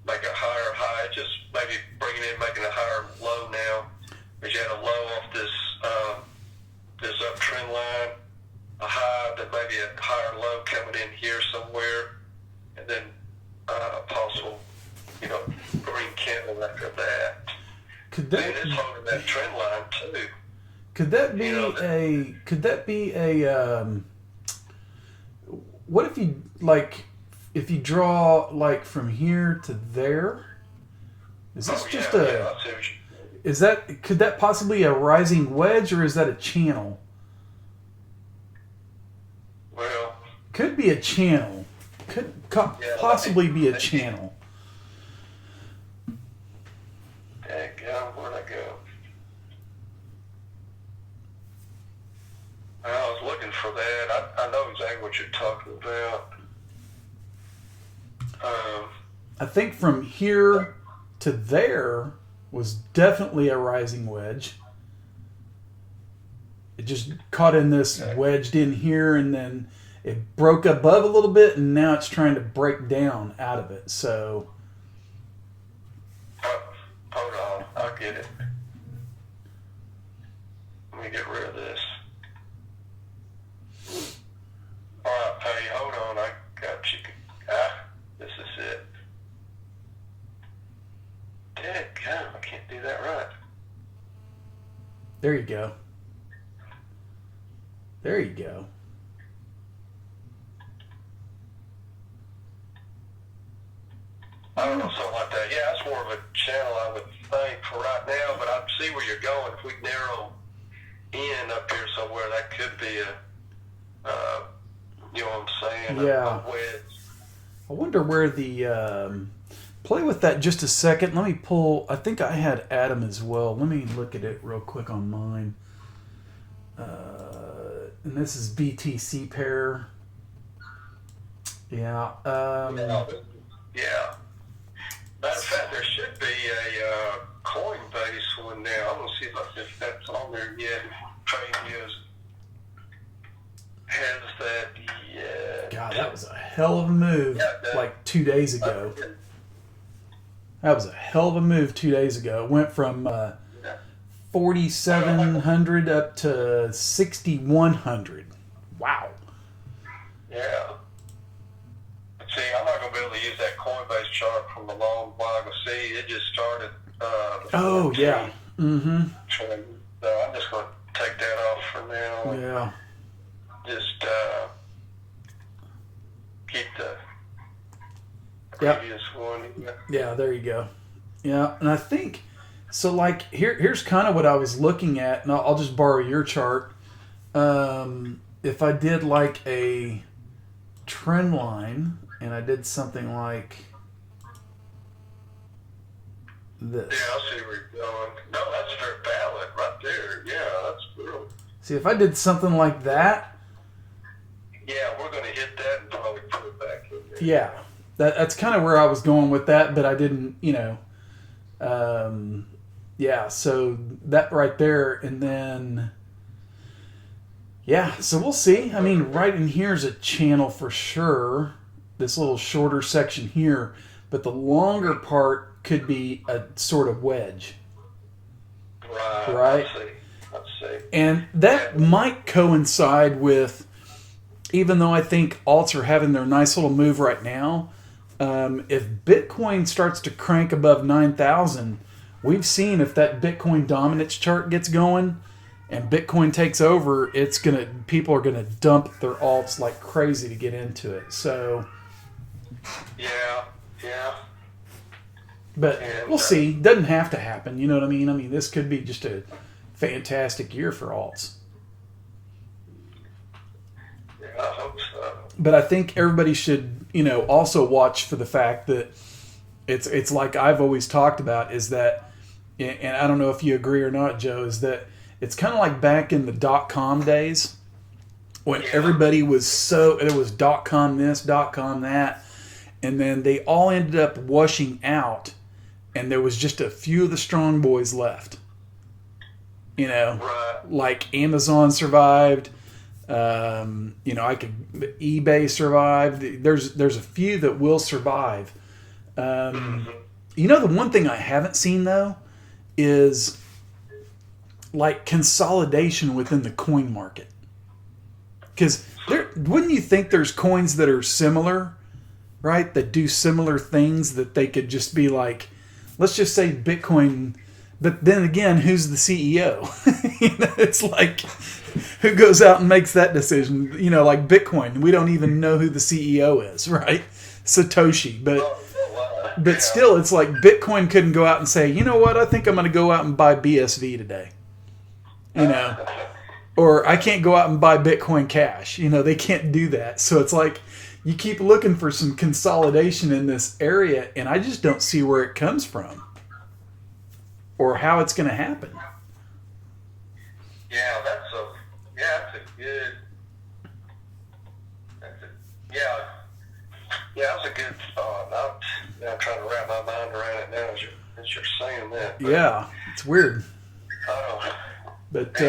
make a higher high. Just maybe bringing in, making a higher low now. Because you had a low off this uptrend line, a high, then maybe a higher low coming in here somewhere, and then a possible, green candle after that. Then it's holding that trend line too. Could that be what if you if you draw from here to there? Is this could that possibly be a rising wedge, or is that a channel? Well, could be a channel. Could possibly be a channel. Where'd I go? I was looking for that. I know exactly what you're talking about. I think from here to there was definitely a rising wedge. It just caught in this wedged in here, and then it broke above a little bit, and now it's trying to break down out of it. So, hold on, I'll get it. Let me get rid of this. All right, Patty, hold on, I got you. This is it. Dadgum, I can't do that right. there you go. There you go. I don't know, something like that. Yeah, that's more of a channel, I would think, for right now, but I see where you're going. If we narrow in up here somewhere, that could be you know what I'm saying? Yeah. A wedge. I wonder where the play with that just a second. Let me pull. I think I had Adam as well. Let me look at it real quick on mine. And this is BTC pair. Yeah. Yeah. Matter of fact, there should be a Coinbase one now. I'm going to see if that's on there yet. TradingView has that yet. God, that was a hell of a move. Yeah, like 2 days ago. That was a hell of a move 2 days ago. It went from 4,700 up to 6,100. Wow. Yeah. See, I'm not going to be able to use that Coinbase chart from a long while ago. See, it just started. Oh, yeah. Mm-hmm. So I'm just going to take that off for now. Yeah. Just keep the previous one. Yeah, there you go. Yeah, and I think, so like, here's kind of what I was looking at, and I'll just borrow your chart. If I did like a trend line, and I did something like this. Yeah, I'll see where you're going. No, that's very valid right there. Yeah, that's real. See, if I did something like that. Yeah, we're going to hit that and probably put it back in there. Yeah, that's kind of where I was going with that, but I didn't, yeah, so that right there, and then, yeah, so we'll see. I mean, right in here is a channel for sure, this little shorter section here, but the longer part could be a sort of wedge. Right? Let's see. And that might coincide with, even though I think alts are having their nice little move right now, if Bitcoin starts to crank above 9,000, we've seen if that Bitcoin dominance chart gets going and Bitcoin takes over, people are gonna dump their alts like crazy to get into it. So yeah. But we'll see. Doesn't have to happen. You know what I mean? I mean, this could be just a fantastic year for alts. Yeah, I hope so. But I think everybody should, also watch for the fact that it's like I've always talked about, is that, and I don't know if you agree or not, Joe, is that it's kind of like back in the .com days when everybody was it was .com this, .com that, and then they all ended up washing out, and there was just a few of the strong boys left. Right. Like Amazon survived. eBay survived. There's a few that will survive. The one thing I haven't seen though is like consolidation within the coin market. Because wouldn't you think there's coins that are similar, right? That do similar things that they could just be like, let's just say Bitcoin. But then again, who's the CEO? It's like, who goes out and makes that decision? Like Bitcoin, we don't even know who the CEO is, right? Satoshi. But But still, it's like Bitcoin couldn't go out and say, you know what, I think I'm going to go out and buy BSV today. You know, or I can't go out and buy Bitcoin Cash. You know, they can't do that. So it's like you keep looking for some consolidation in this area, and I just don't see where it comes from or how it's going to happen. Yeah, that's a good. That's a good thought. I'm trying to wrap my mind around it now as you're saying that. But, yeah, it's weird. Oh, but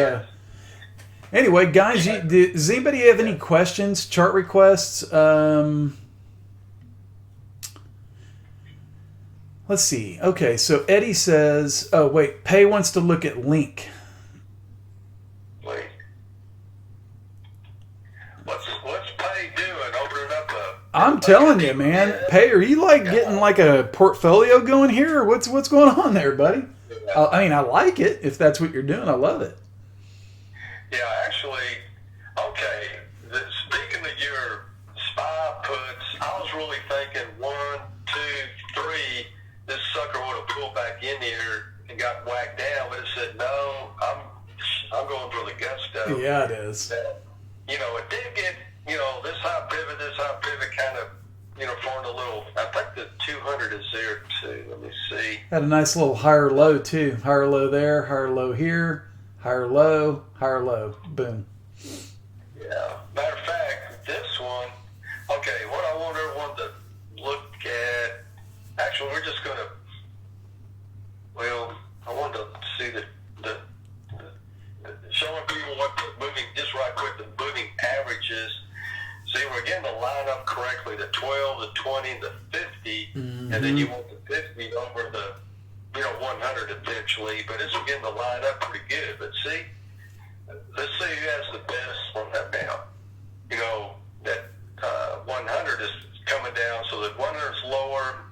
anyway, guys, does anybody have any questions, chart requests? Let's see. Okay, so Eddie says, oh, wait, Pay wants to look at Link. What's Pay doing? Opening up I'm telling you, man. Pay, are you like getting like a portfolio going here? Or what's going on there, buddy? I mean, I like it. If that's what you're doing, I love it. Yeah, actually, okay. Speaking of your SPY puts, I was really thinking 1, 2, 3. This sucker would have pulled back in here and got whacked down, but it said no. I'm going for the gusto. Yeah, it is. You know, it did get this high pivot kind of formed a little. I think the 200 is there too. Let me see. Had a nice little higher low too. Higher low there, higher low here, higher low, boom. Yeah. Matter of fact, this one. Okay, what I want everyone to look at. Actually, we're just gonna. Well, I wanted to see the showing people what the moving, just right quick, the moving averages. See, we're getting the line up correctly, the 12, the 20, the 50, and then you want the 50 over the, 100 eventually, but it's getting the line up pretty good. But see, let's see who has the best on that now. That 100 is coming down, so that 100 is lower,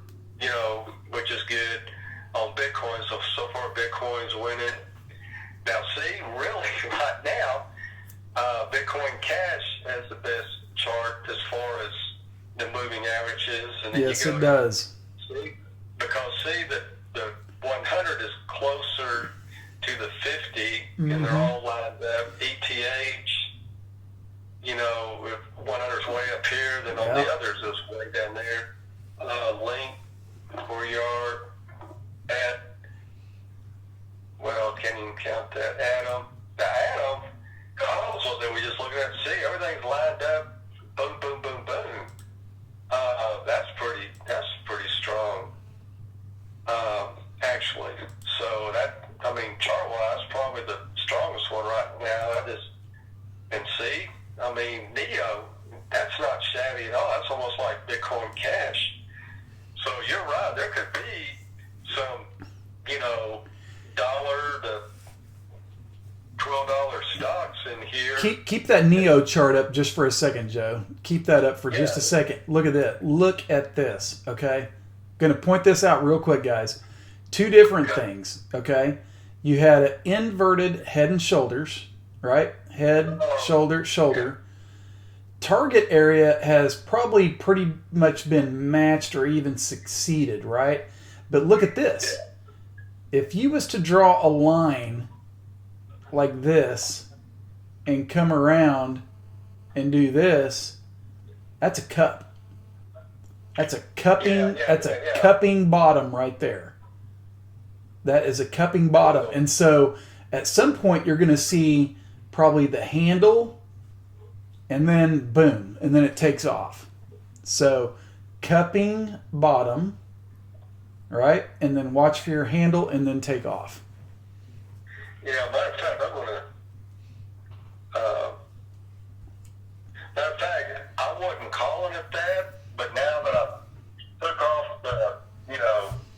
which is good on Bitcoin. So far, Bitcoin's winning. Now, see, really, right now, Bitcoin Cash has the best chart as far as the moving averages. And then yes, it does. See, because the 100 is closer to the 50, and they're all lined up. ETH, if 100 is way up here, then all the others is way down there. Link, where you are at. Well, can't even count that. Atom. The Atom, also that we just looking at, see, everything's lined up. Boom, boom, boom, boom. That's pretty strong. Actually. So chart-wise, probably the strongest one right now. And see, Neo, that's not shabby at all. That's almost like Bitcoin Cash. So you're right. There could be some, $1 to $12 stocks in here. Keep that Neo chart up just for a second, Joe. Keep that up for just a second. Look at that. Look at this, okay? Going to point this out real quick, guys. Two different things, okay? You had an inverted head and shoulders, right? Head, shoulder, shoulder. Target area has probably pretty much been matched or even succeeded, right? But look at this. If you was to draw a line like this and come around and do this, that's a cup. That's a cupping. That's a cupping bottom right there. That is a cupping bottom. And so at some point you're going to see probably the handle and then boom, and then it takes off. So cupping bottom, right? And then watch for your handle and then take off. Yeah, matter of fact, I wasn't calling it that, but now that I took off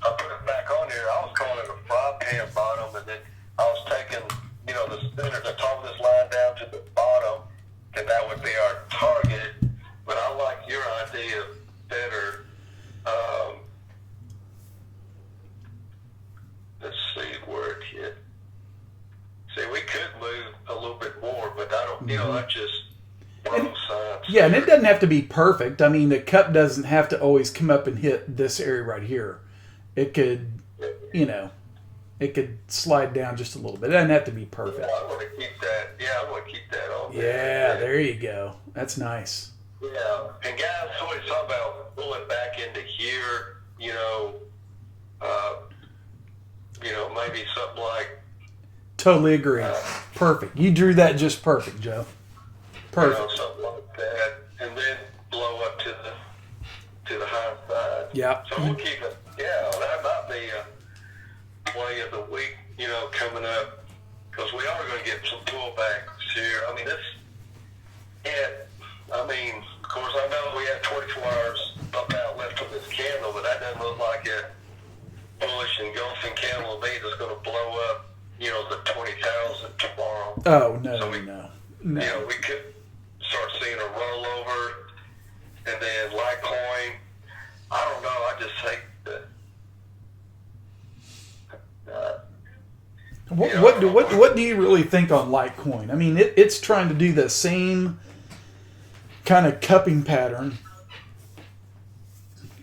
I put it back on here, I was calling it a fry pan bottom, and then I was taking, the center, the top of this line down to the bottom, and that would be our target. But I like your idea better. Let's see where it hit. See, we could move a little bit more, but I don't, that's just wrong science. Yeah, and it doesn't have to be perfect. I mean, the cup doesn't have to always come up and hit this area right here. It could, it could slide down just a little bit. It doesn't have to be perfect. I want to keep that. Yeah, I want to keep that on there. Yeah, there you go. That's nice. Yeah, and guys always talk about pulling back into here, maybe something like. Totally agree. Perfect. You drew that just perfect, Joe. Perfect. Something like that, and then blow up to the high side. Yeah. So we'll keep it. Yeah, that might be a play of the week, coming up, because we are going to get some pullbacks here. I mean, of course, I know we have 24 hours about left on this candle, but that doesn't look like a bullish engulfing candle to me that's going to blow up, the 20,000 tomorrow. Oh, no, so no. We could start seeing a rollover, and then Litecoin. I don't know. I just hate that. What do you really think on Litecoin? I mean, it's trying to do the same kind of cupping pattern,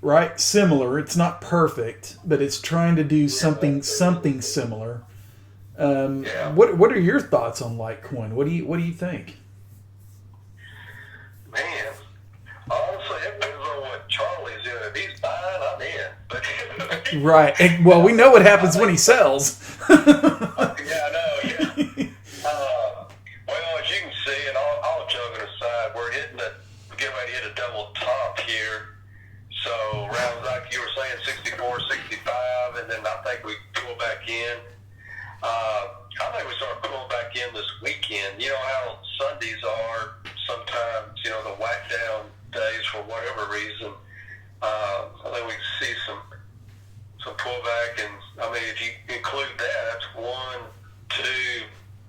right? Similar. It's not perfect, but it's trying to do something similar. What are your thoughts on Litecoin? What do you think? Man, honestly, it depends on what Charlie's doing. If he's buying, I'm in. But right. Well, we know what happens when he sells. Yeah, I know. Yeah. Well, as you can see, and all joking aside, we're getting ready to hit a double top here. So rounds like you were saying, 64, 65, and then I think we pull back in. I think we start pulling back in this weekend. You know how Sundays are sometimes, the whack down days for whatever reason. I think we see some pullback, and I mean, if you include that, that's 1, 2,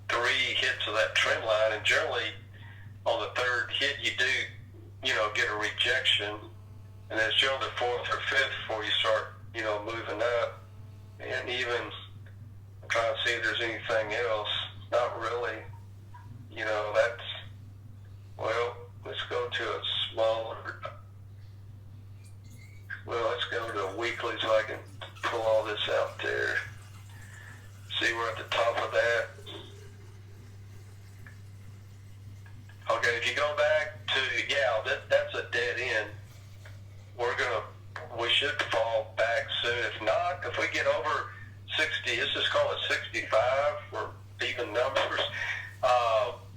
3 hits of that trend line, and generally on the third hit you do, get a rejection, and it's generally the fourth or fifth before you start, moving up, and even trying to see if there's anything else. Not really. Let's go to a smaller. Let's go to a weekly so I can pull all this out there. See, we're at the top of that. Okay, if you go back to, that's a dead end. We should fall back soon. If not, if we get over 60, let's just call it 65 for even numbers,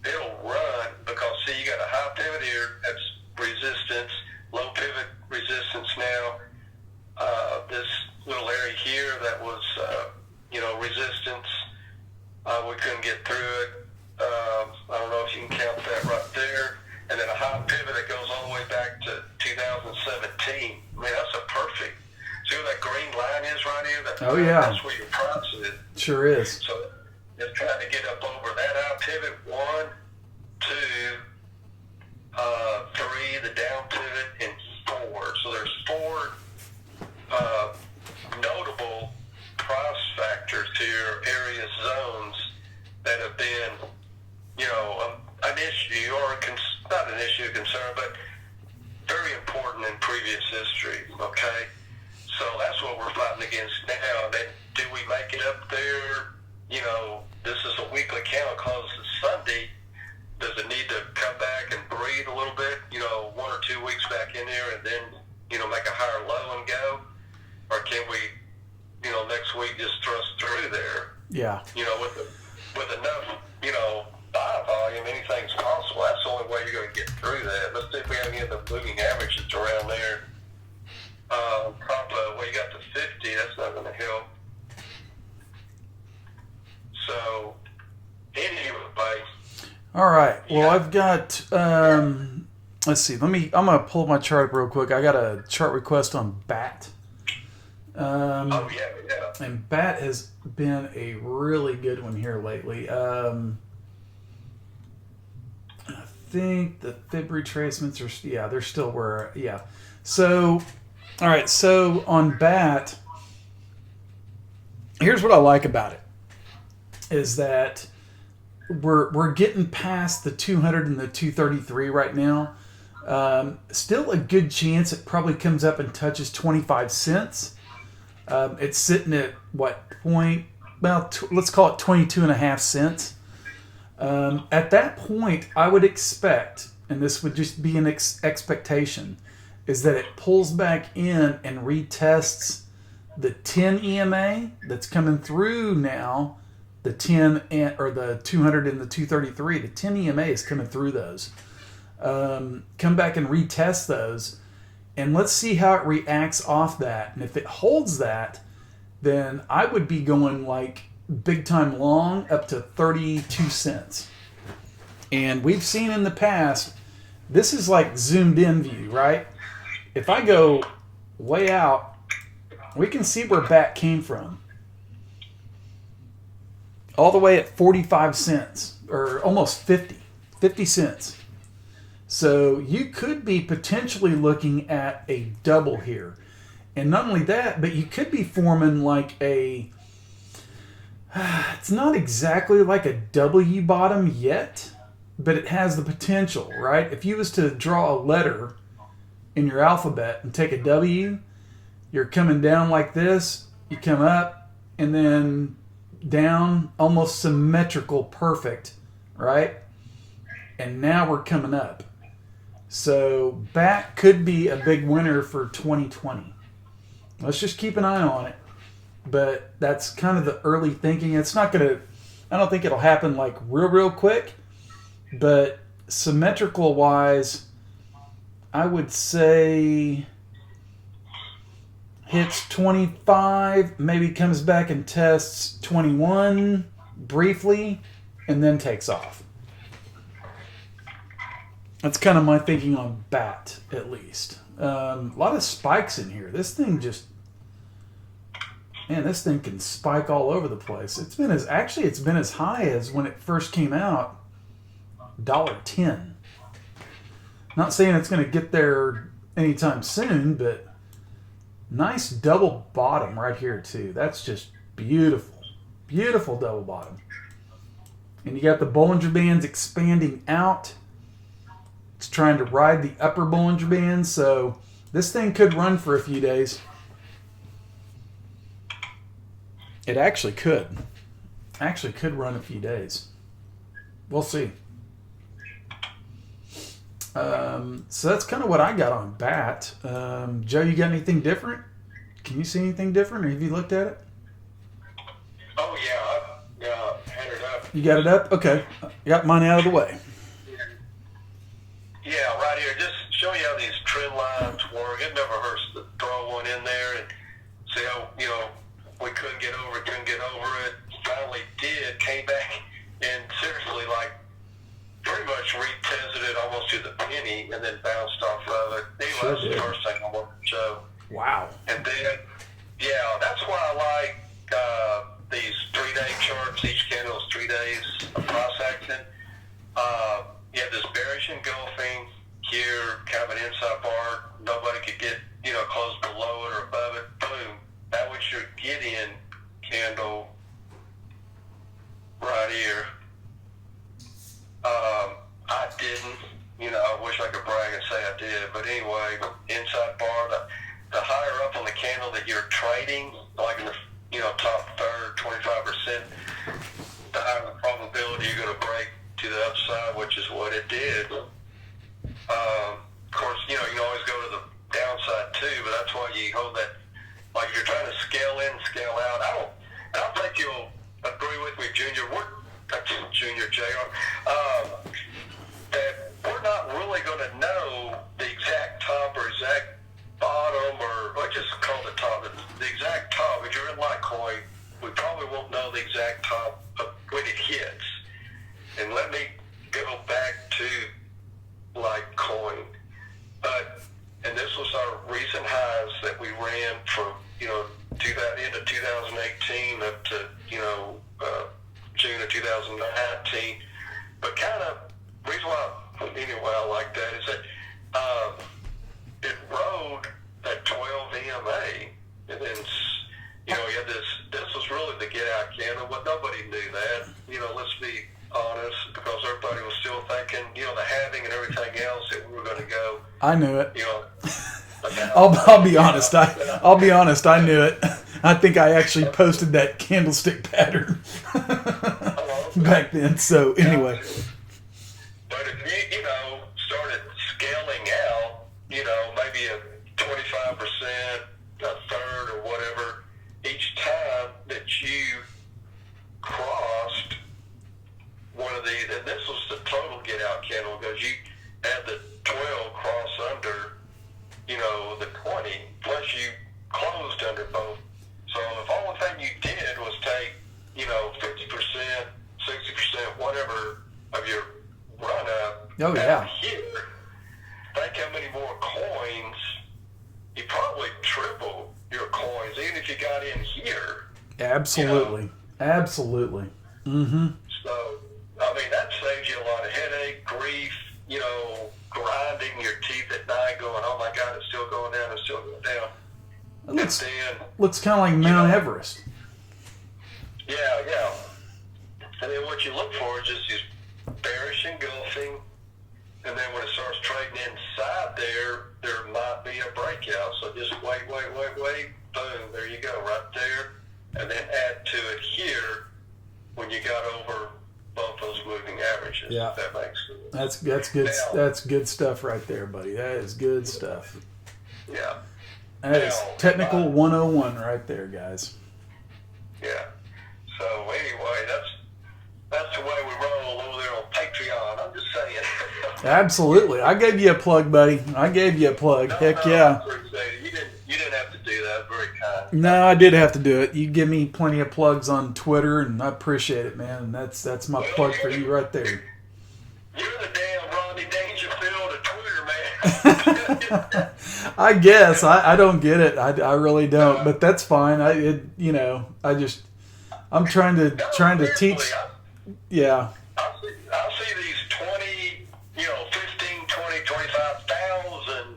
it'll run, because see, you got a high pivot here, that's resistance, low pivot resistance now. This little area here that was, resistance, we couldn't get through it. I don't know if you can count that right there. And then a high pivot that goes all the way back to 2017. I mean, that's a perfect. See where that green line is right here? That's where your price is. Sure is. So it's trying to get up over that high pivot. 1, 2, 3, the down pivot, and 4. So there's 4 notable price factors here, area zones that have been, an issue, or not an issue of concern, but very important in previous history. Okay. So that's what we're fighting against now. Then do we make it up there? This is a weekly count because it's Sunday. Does it need to come back and breathe a little bit? 1 or 2 weeks back in there, and then make a higher low and go, or can we, next week just thrust through there? Yeah. With enough, buy volume, anything's possible. That's the only way you're going to get through that. Let's see if we have any of the moving averages around there. Probably, you got the 50, that's not going to help. So, anyway. All right. Well, I've got, let's see. I'm going to pull my chart up real quick. I got a chart request on BAT. And BAT has been a really good one here lately. I think the fib retracements are, they're still where, So, all right, so on BAT, here's what I like about it, is that we're getting past the 200 and the 233 right now. Still a good chance it probably comes up and touches 25 cents. It's sitting at what point? Well, let's call it 22 and a half cents. At that point, I would expect, and this would just be an expectation, is that it pulls back in and retests the 10 EMA that's coming through now, the 10 or the 200 and the 233. The 10 EMA is coming through those. Come back and retest those, and let's see how it reacts off that. And if it holds that, then I would be going like big time long up to 32 cents. And we've seen in the past, this is like zoomed in view, right? If I go way out, we can see where BAT came from. All the way at 45 cents, or almost 50 cents. So you could be potentially looking at a double here. And not only that, but you could be forming like it's not exactly like a W bottom yet, but it has the potential, right? If you was to draw a letter in your alphabet and take a W, you're coming down like this, you come up, and then down, almost symmetrical, perfect, right? And now we're coming up. So BAT could be a big winner for 2020. Let's just keep an eye on it. But that's kind of the early thinking. It's not going to, I don't think it'll happen like real quick. But symmetrical wise, I would say hits 25, maybe comes back and tests 21 briefly, and then takes off. That's kind of my thinking on BAT, at least. A lot of spikes in here. This thing just, man, this thing can spike all over the place. It's been as high as when it first came out, $1.10. Not saying it's going to get there anytime soon, but nice double bottom right here too. That's just beautiful. Beautiful double bottom. And you got the Bollinger Bands expanding out. It's trying to ride the upper Bollinger Band, so this thing could run for a few days. It actually could. Actually could run a few days. We'll see. So that's kind of what I got on BAT. Joe, you got anything different? Can you see anything different, or have you looked at it? Oh, yeah. I had it up. You got it up? Okay. Got mine out of the way. Yeah, right here. Just show you how these trend lines work. It never hurts to throw one in there and see how, we couldn't get over it. Finally did, came back, and seriously, like, pretty much retested it almost to the penny and then bounced off of it. Anyway, that's the first thing I wanted to show. Wow. And then, yeah, that's why I like these 3-day charts. Each candle is 3 days of price action. You have this bearish engulfing here, kind of an inside bar. Nobody could get, close below it or above it. Boom. That was your get-in candle right here. I didn't, I wish I could brag and say I did, but anyway, inside bar, the higher up on the candle that you're trading, like in the, top third, 25%, the higher the probability you're going to break to the upside, which is what it did. Of course, you can always go to the downside too, but that's why you hold that, like if you're trying to scale in, scale out. I don't think you'll agree with me, Junior JR, that we're not really going to know the exact top or exact bottom, or let's just call it top, the exact top. If you're in Litecoin, we probably won't know the exact top of when it hits. And let me go back to Litecoin. And this was our recent highs that we ran from, end of 2018 up to, June of 2019. But kind of, reason why I like that is that it rode that 12 EMA, and then, you had this was really the get out candle, but nobody knew that, let's be honest, because everybody was still thinking, the halving and everything else, that we were going to go I knew it. You know, but now, I'll be honest. I'll be honest. I knew it. I think I actually posted that candlestick pattern back then. So anyway. But if you know, started scaling out, you know, maybe a 25%, a third, or whatever, each time that you crossed one of these, and this was the total get out candle, because you had the 12 cross under, you know, the 20, plus you closed under both. So if the only thing you did was take, you know, 50%, 60%, whatever of your run up out here, think how many more coins, you probably triple your coins, even if you got in here. Absolutely. You know? Absolutely. Mm-hmm. So, I mean, that saves you a lot of headache, grief, you know, grinding your teeth at night going, oh my God, it's still going down, it's still going down. Looks kind of like Mount Everest. Yeah. And then what you look for is just these bearish engulfing, and then when it starts trading inside there might be a breakout. So just wait, boom, there you go, right there. And then add to it here when you got over both those moving averages. Yeah. If that makes sense. That's good. That's good stuff right there, buddy. That is good stuff. Yeah. That is technical 101 right there, guys. Yeah. So anyway, that's the way we roll over there on Patreon. I'm just saying. Absolutely. I gave you a plug, buddy. I gave you a plug. Heck yeah. I appreciate it. You didn't have to do that. Very kind. No, I did have to do it. You give me plenty of plugs on Twitter, and I appreciate it, man. And that's my plug for you right there. You're the damn Rodney Dangerfield of Twitter, man. I guess I don't get it. I really don't. But that's fine. I'm trying to teach. Yeah. I see these 20, 15, 20, 25,000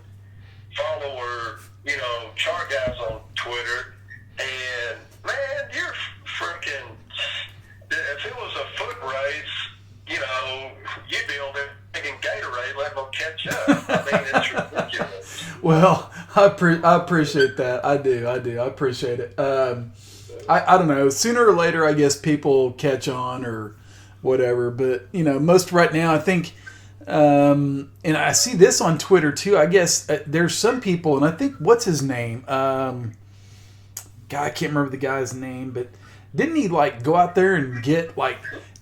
follower, chart guys on Twitter, and man, you're freaking. If it was a foot race, you'd be able to taking Gatorade, let them catch up. I mean, it's ridiculous. Well, I appreciate that. I do. I appreciate it. I don't know. Sooner or later, I guess people catch on or whatever. But, most right now, I think, and I see this on Twitter too. I guess there's some people, and I think, what's his name? God, I can't remember the guy's name, but didn't he go out there and get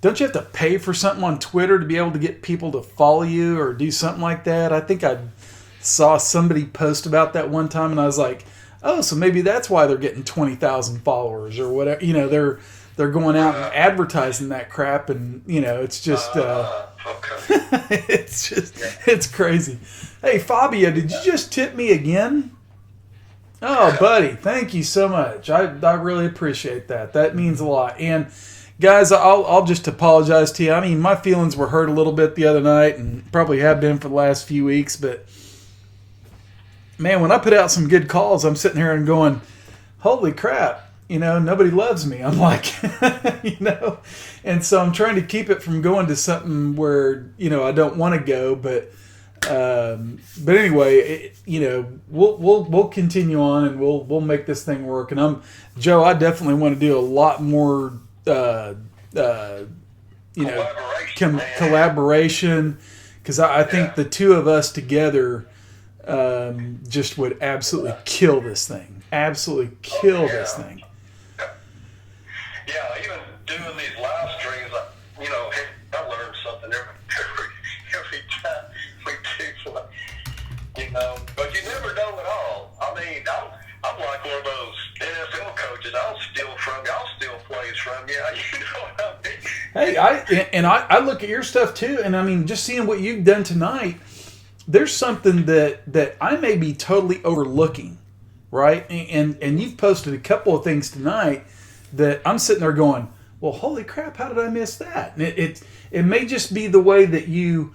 don't you have to pay for something on Twitter to be able to get people to follow you or do something like that? I think I saw somebody post about that one time, and I was like, oh, so maybe that's why they're getting 20,000 followers or whatever. They're going out and advertising that crap, and it's just okay. it's crazy. Hey, Fabio, did you just tip me again? Oh, buddy, thank you so much. I really appreciate that. That means a lot. And guys, I'll just apologize to you. I mean, my feelings were hurt a little bit the other night, and probably have been for the last few weeks, but man, when I put out some good calls, I'm sitting here and going, holy crap, nobody loves me. I'm like, and so I'm trying to keep it from going to something where, I don't want to go, but anyway, we'll continue on, and we'll make this thing work. And Joe, I definitely want to do a lot more, collaboration, because I think the two of us together just would absolutely kill this thing. Absolutely kill this thing. Yeah, even doing these live streams, I learned something every time we do. But you never know it all. I mean, I'm like one of those NFL coaches. I'll steal from you. I'll steal plays from you. You know what I mean? Hey, I look at your stuff too, and I mean, just seeing what you've done tonight, there's something that I may be totally overlooking, right? And you've posted a couple of things tonight that I'm sitting there going, well, holy crap, how did I miss that? And it may just be the way that you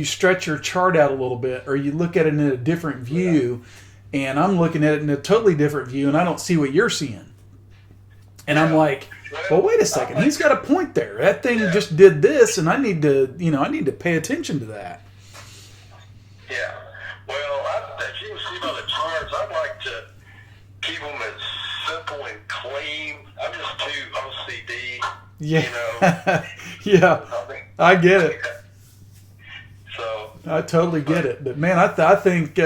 stretch your chart out a little bit, or you look at it in a different view, and I'm looking at it in a totally different view, and I don't see what you're seeing. And I'm like, well, wait a second, he's got a point there. That thing just did this, and I need to pay attention to that. Yeah. too OCD. Yeah. You know. Yeah. I get it. So I totally get it. But man, I think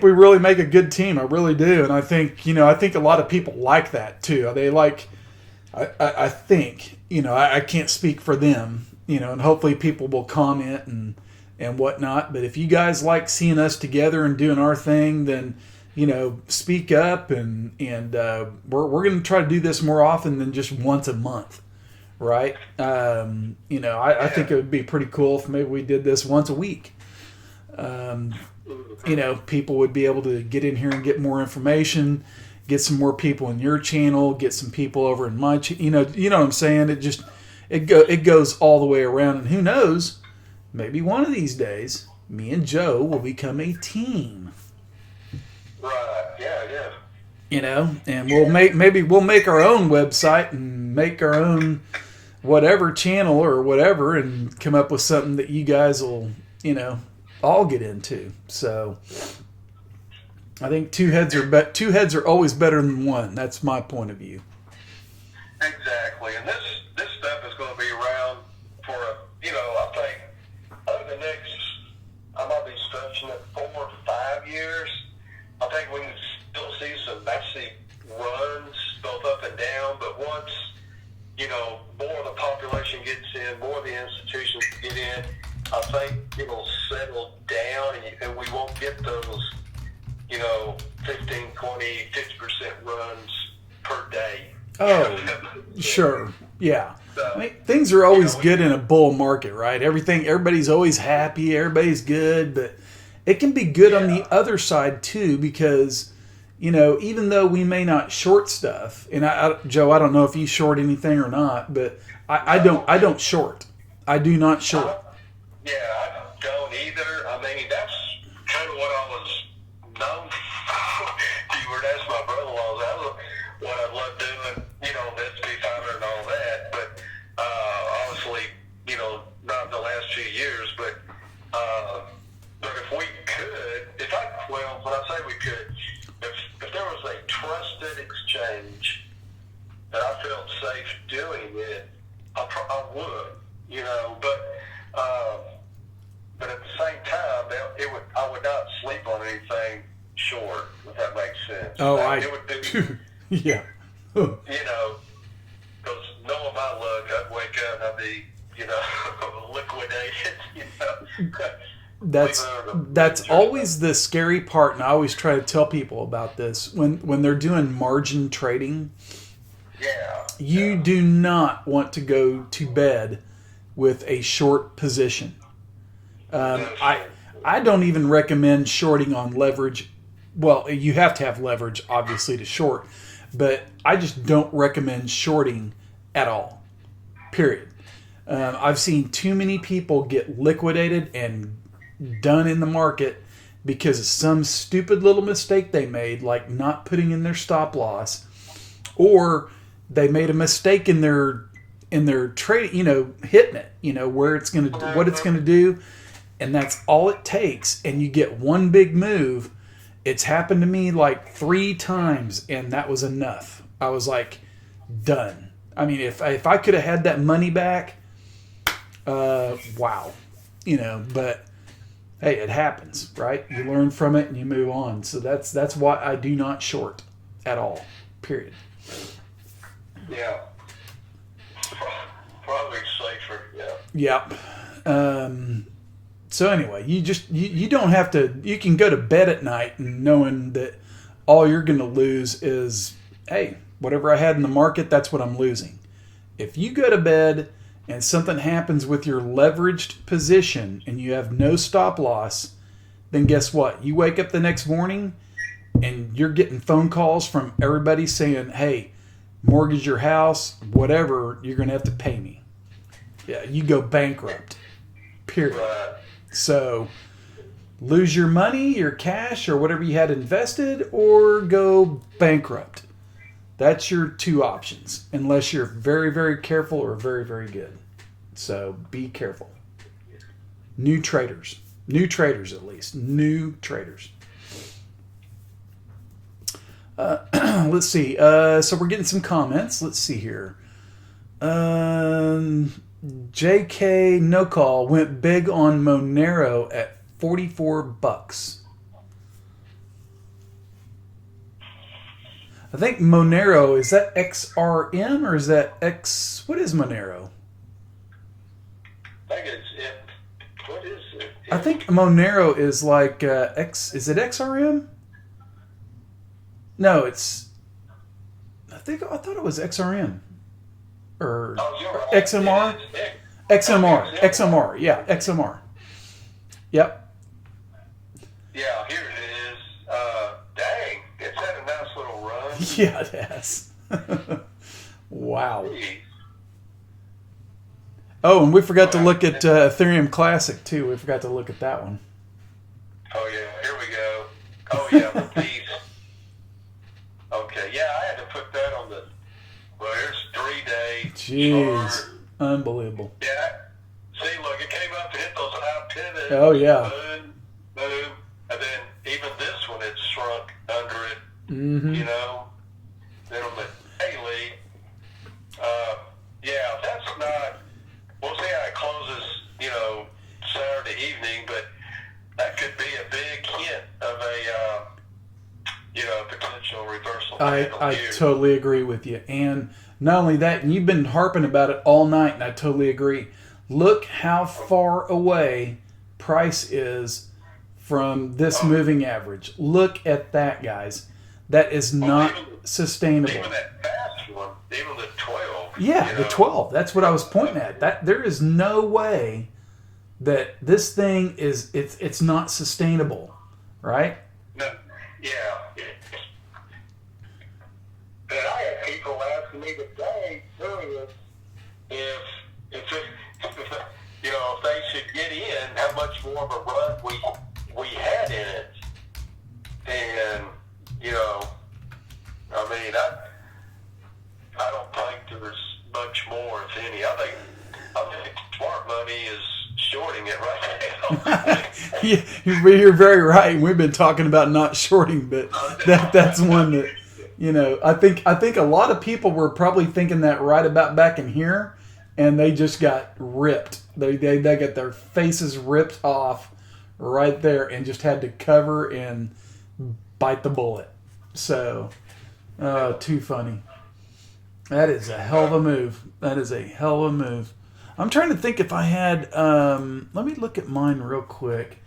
we really make a good team. I really do, and I think a lot of people like that too. They like. I think I can't speak for them, and hopefully people will comment and whatnot. But if you guys like seeing us together and doing our thing, then speak up and we're going to try to do this more often than just once a month, right? I think it would be pretty cool if maybe we did this once a week. People would be able to get in here and get more information, get some more people in your channel, get some people over in my channel. You know what I'm saying? It goes all the way around, and who knows? Maybe one of these days, me and Joe will become a team. right, yeah. And we'll make our own website and make our own whatever channel or whatever, and come up with something that you guys will all get into. So I think two heads are always better than one. That's my point of view. Exactly, and this stuff is going to be around for I think over the next, I might be stretching it 4 or 5 years. I think we can still see some massive runs both up and down, but once more of the population gets in, more of the institutions get in, I think it'll settle down, and we won't get those 15, 20, 50% runs per day. Oh, sure. Yeah. I mean, things are always good in a bull market, right? Everybody's always happy, everybody's good, but it can be good on the other side too, because even though we may not short stuff, and Joe, I don't know if you short anything or not, but I don't short. I do not short. Yeah, I don't either. I mean, that's kind of what I was known for. You were asking my brother-in-law, that was what I loved doing, BSV fighter and all that. But obviously, not the last few years. But if we could, when I say we could, if there was a trusted exchange that I felt safe doing it, I would, but at the same time, I would not sleep on anything short, if that makes sense. Oh, it would be, yeah. because knowing my luck, I'd wake up and I'd be, liquidated, That's always the scary part, and I always try to tell people about this. When they're doing margin trading, you do not want to go to bed with a short position. I don't even recommend shorting on leverage. Well, you have to have leverage, obviously, to short, but I just don't recommend shorting at all, period. I've seen too many people get liquidated and done in the market because of some stupid little mistake they made, like not putting in their stop loss, or they made a mistake in their trade, hitting it, where it's going to, what it's going to do, and that's all it takes, and you get one big move. It's happened to me like 3 times, and that was enough. I was like, done. I mean, if I could have had that money back, wow, but hey, it happens, right? You learn from it and you move on. So that's why I do not short at all, period. Yeah. Probably safer, yeah. Yep. So anyway, you don't have to, you can go to bed at night and knowing that all you're going to lose is, hey, whatever I had in the market, that's what I'm losing. If you go to bed and something happens with your leveraged position and you have no stop loss, then guess what? You wake up the next morning and you're getting phone calls from everybody saying, hey, mortgage your house, whatever, you're going to have to pay me. Yeah, you go bankrupt, period. Right. So lose your money, your cash, or whatever you had invested, or go bankrupt. That's your 2 options, unless you're very, very careful or very, very good. So be careful. New traders at least. New traders. Let's see. So we're getting some comments. Let's see here. JK No Call went big on Monero at $44. I think Monero, is that XRM or is that X? What is Monero? I think it's it. What is it? I think Monero is like X. Is it XRM? No, it's. I thought it was XRM or right. XMR. XMR. Yeah, XMR. Yep. Yeah, here it is. Dang, it's had a nice little run. Yeah, it has. Wow. Oh, and we forgot to look at Ethereum Classic too. We forgot to look at that one. Oh yeah, here we go. Oh yeah, the piece. Okay, yeah, I had to put that on the. Well, here's 3-day. Jeez, chart. unbelievable. Yeah. See, look, it came up to hit those high pivots. Oh yeah. Boom, boom, and then even this one, it shrunk under it. Mm-hmm. You know, then on the daily. Yeah, that's not. We'll see how it closes. You know, Saturday evening, but that could be a big hint of a. Potential reversal. I totally agree with you. And not only that, and you've been harping about it all night, and I totally agree. Look how far away price is from this moving average. Look at that, guys. That is not sustainable. Even that fast one, even the 12. Yeah, the 12. That's what I was pointing at. That there is no way that this thing is it's not sustainable, right? No. Yeah. But I had people asking me today, serious, if they should get in, how much more of a run we had in it, and I don't think there's much more, if any. I think smart money is shorting it right now. Yeah, you're very right. We've been talking about not shorting, but that's one that. I think a lot of people were probably thinking that right about back in here, and they just got ripped. They got their faces ripped off right there, and just had to cover and bite the bullet. So, too funny. That is a hell of a move. That is a hell of a move. I'm trying to think if I had. Let me look at mine real quick.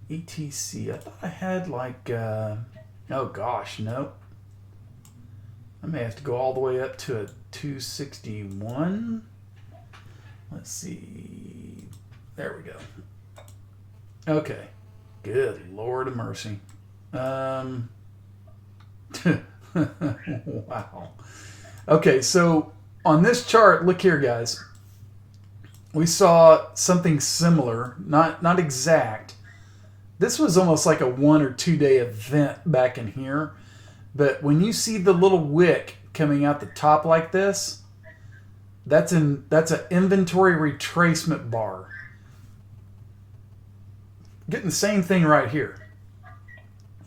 ETC. I thought I had like. Oh gosh, no. I may have to go all the way up to a 261. Let's see. There we go. Okay. Good Lord of mercy. Wow. Okay, so on this chart, look here, guys. We saw something similar, not exact. This was almost like a 1 or 2 day event back in here. But when you see the little wick coming out the top like this, that's an inventory retracement bar. Getting the same thing right here.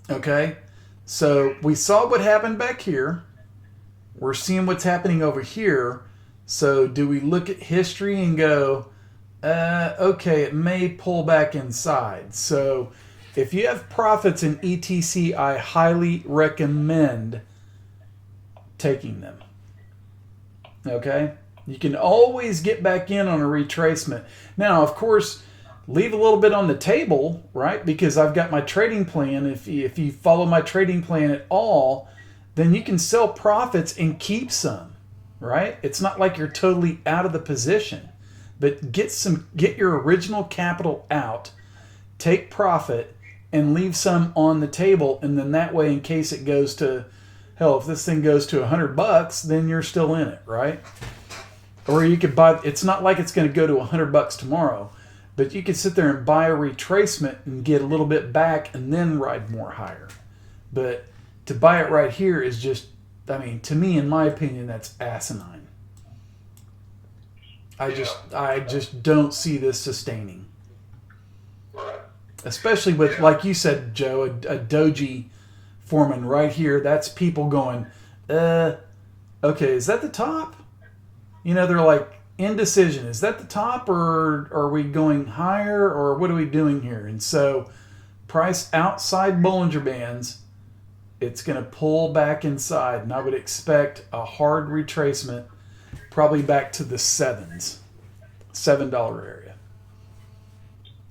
Okay? So we saw what happened back here. We're seeing what's happening over here. So do we look at history and go, okay, it may pull back inside. So if you have profits in ETC, I highly recommend taking them. Okay? You can always get back in on a retracement. Now, of course, leave a little bit on the table, right? Because I've got my trading plan. If you follow my trading plan at all, then you can sell profits and keep some, right? It's not like you're totally out of the position. But get your original capital out, take profit, and leave some on the table, and then that way, in case it goes to, hell, if this thing goes to $100, then you're still in it, right? Or you could buy, it's not like it's going to go to $100 tomorrow, but you could sit there and buy a retracement and get a little bit back and then ride more higher. But to buy it right here is just, to me, in my opinion, that's asinine. I just don't see this sustaining. Especially with, like you said, Joe, a doji forming right here. That's people going, okay, is that the top? You know, they're like, indecision. Is that the top, or are we going higher, or what are we doing here? And so price outside Bollinger Bands, it's going to pull back inside, and I would expect a hard retracement probably back to the $7 area.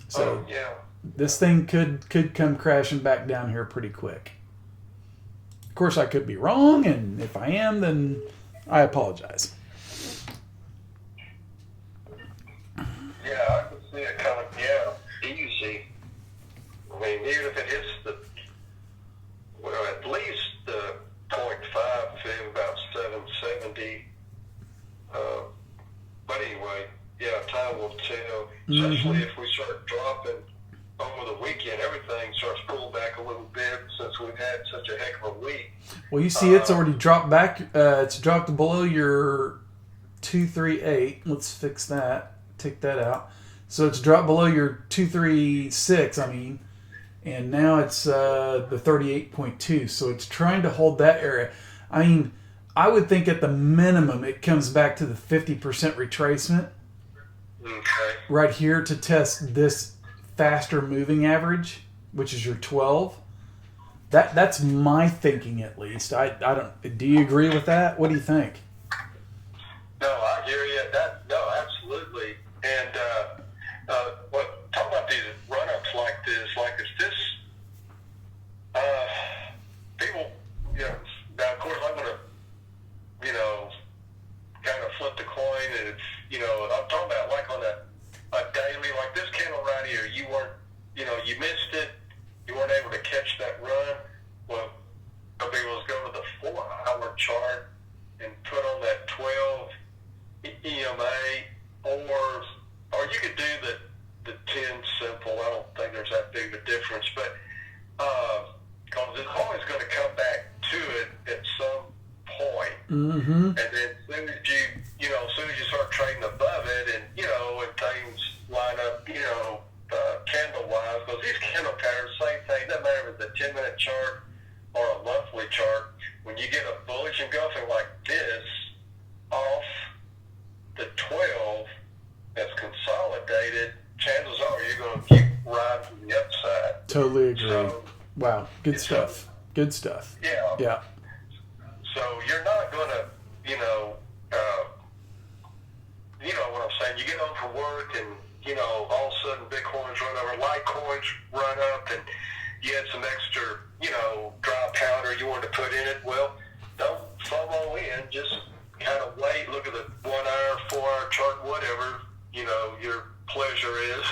So this thing could come crashing back down here pretty quick. Of course, I could be wrong, and if I am, then I apologize. Yeah, I can see it coming. Easy. I mean, even if it hits at least the 0.5 to about 770. But anyway, time will tell. Especially if we start dropping over the weekend, everything starts pulling back a little bit since we've had such a heck of a week. Well, you see, it's already dropped back. It's dropped below your 238. Let's fix that. Take that out. So it's dropped below your 236. And now it's the 38.2. So it's trying to hold that area. I mean, I would think at the minimum it comes back to the 50% retracement. Okay. Right here to test this faster moving average, which is your 12. That's my thinking, at least. I don't. Do you agree with that? What do you think? No, I hear you. No, absolutely. And talk about these run-ups like this. Like, is this people? Now, of course, I'm gonna kind of flip the coin, and it's I'm talking about like on a daily, like this candle right here. You weren't, you missed it. You weren't able to catch that run. Well, I'll be able to go to the 4-hour chart and put on that 12 EMA, or you could do the 10 simple. I don't think there's that big of a difference, but because it's always going to come back to it at some point. Mm-hmm. And then as soon as you start trading above it, and and things line up, candle-wise, because these candle patterns, same thing. Doesn't matter if it's a 10-minute chart or a monthly chart. When you get a bullish engulfing like this off the 12 that's consolidated, chances are you're going to keep riding from the upside. Totally agree. So, wow, good stuff. Good stuff. Yeah. Yeah. So you're not going to, what I'm saying. You get home from work, and all of a sudden Bitcoin's run over, Litecoin's run up, and you had some extra, dry powder you wanted to put in it. Well, don't FOMO in. Just kind of wait. Look at the 1 hour, 4 hour chart, whatever your pleasure is.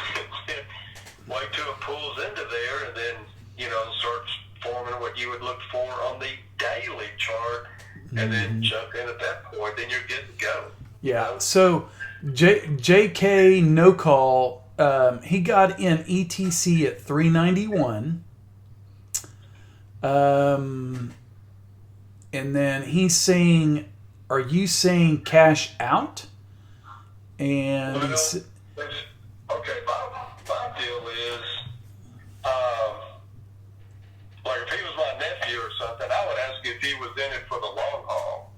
Wait till it pulls into there, and then starts forming what you would look for on the daily chart, and then jump in at that point. Then you're good to go. Yeah. So JK No Call, he got in ETC at 391. And then he's saying, are you saying cash out? And okay, my deal is, like if he was my nephew or something, I would ask if he was in it for the long haul.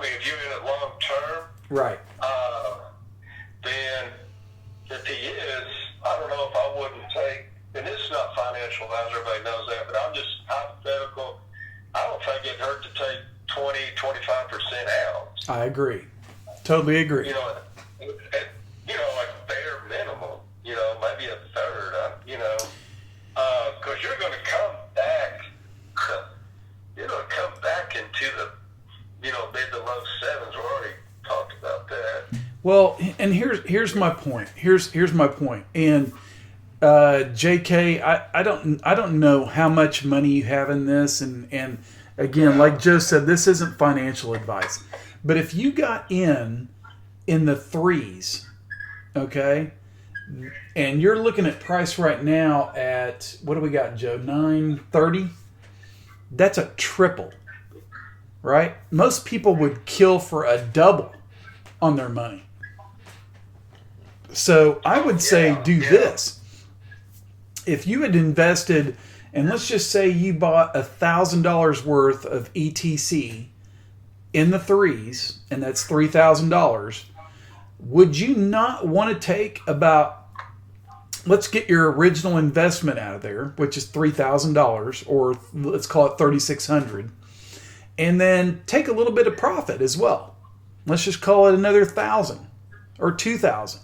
If you're in it long term, right. Then if he is, I don't know if I wouldn't take, and this is not financial advisor, everybody knows that, but I'm just hypothetical. I don't think it'd hurt to take 20-25% out. I agree. Totally agree. Like bare minimum, maybe a third, because you're going to come back, into the, mid to low sevens. We already talked about that. Well, and here's my point. Here's my point. And JK, I don't know how much money you have in this, and again, like Joe said, this isn't financial advice. But if you got in the threes, okay, and you're looking at price right now at, what do we got, Joe? 930. That's a triple, right? Most people would kill for a double on their money. So I would say do this. If you had invested and let's just say you bought $1,000 worth of ETC in the threes, and that's $3,000, would you not want to take about, let's get your original investment out of there, which is $3,000, or let's call it $3,600, and then take a little bit of profit as well. Let's just call it another $1,000 or $2,000.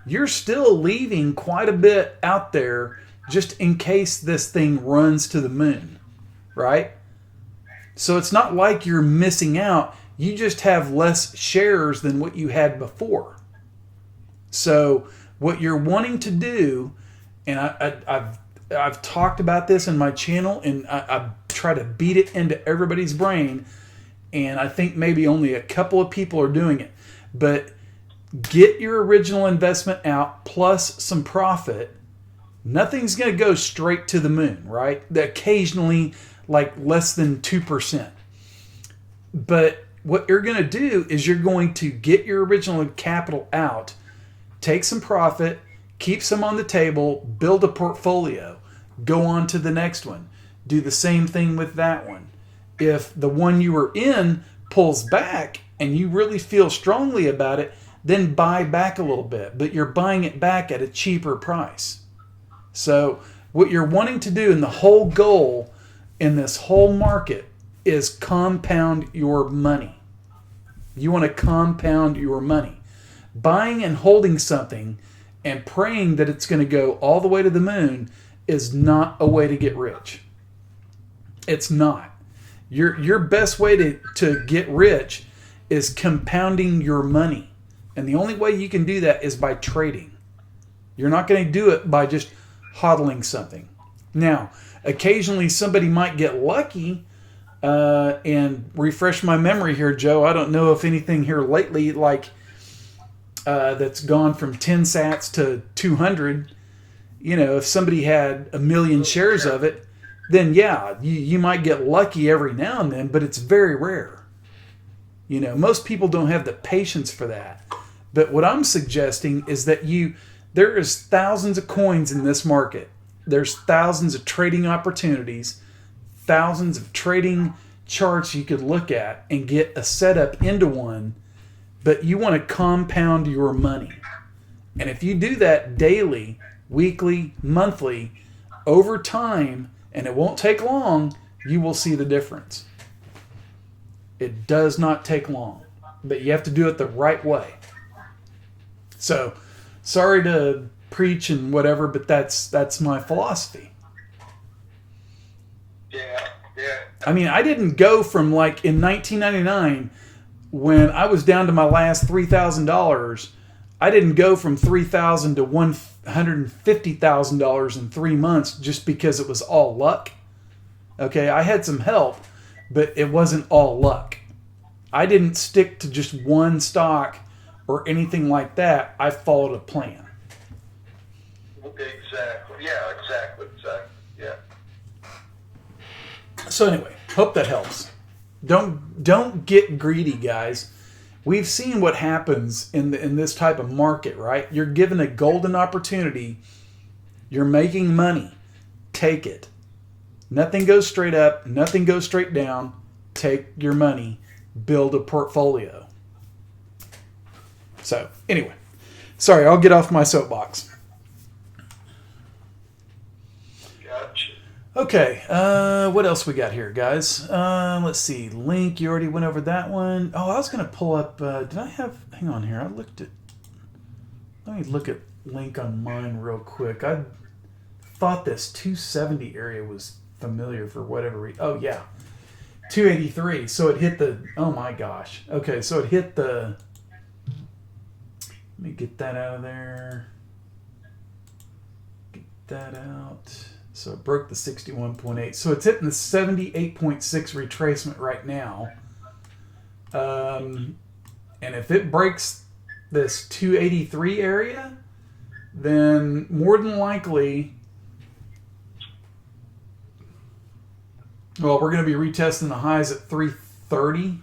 You're still leaving quite a bit out there just in case this thing runs to the moon, right? So it's not like you're missing out. You just have less shares than what you had before. So what you're wanting to do, and I've talked about this in my channel, and I try to beat it into everybody's brain, and I think maybe only a couple of people are doing it. But get your original investment out plus some profit. Nothing's going to go straight to the moon, right? Occasionally, like less than 2%. But what you're going to do is you're going to get your original capital out, take some profit, keep some on the table, build a portfolio, go on to the next one. Do the same thing with that one. If the one you were in pulls back and you really feel strongly about it, then buy back a little bit, but you're buying it back at a cheaper price. So what you're wanting to do, and the whole goal in this whole market, is compound your money. You want to compound your money. Buying and holding something and praying that it's going to go all the way to the moon is not a way to get rich. It's not. Your best way to get rich is compounding your money. And the only way you can do that is by trading. You're not going to do it by just hodling something. Now, occasionally somebody might get lucky, and refresh my memory here, Joe. I don't know if anything here lately, like that's gone from 10 sats to 200. You know, if somebody had 1 million shares of it, then yeah, you might get lucky every now and then, but it's very rare. You know, most people don't have the patience for that. But what I'm suggesting is that there is thousands of coins in this market. There's thousands of trading opportunities, thousands of trading charts you could look at and get a setup into one, but you want to compound your money. And if you do that daily, weekly, monthly, over time, and it won't take long, you will see the difference. It does not take long, but you have to do it the right way. So, sorry to preach and whatever, but that's my philosophy. Yeah. I mean, I didn't go from, like, in 1999, when I was down to my last $3,000, I didn't go from $3,000 to $150,000 in 3 months just because it was all luck. Okay, I had some help, but it wasn't all luck. I didn't stick to just one stock or anything like that. I followed a plan. Exactly. Yeah, exactly. Yeah. So anyway, hope that helps. Don't get greedy, guys. We've seen what happens in this type of market, right? You're given a golden opportunity. You're making money. Take it. Nothing goes straight up. Nothing goes straight down. Take your money. Build a portfolio. So, anyway. Sorry, I'll get off my soapbox. Gotcha. Okay, what else we got here, guys? Let's see. Link, you already went over that one. Oh, I was going to pull up... did I have... Hang on here. I looked at... Let me look at Link on mine real quick. I thought this 270 area was familiar for whatever reason. Oh, yeah. 283. So it hit the... Oh, my gosh. Okay, so it hit the... Let me get that out of there. Get that out. So it broke the 61.8. So it's hitting the 78.6 retracement right now. And if it breaks this 283 area, then more than likely, well, we're going to be retesting the highs at 330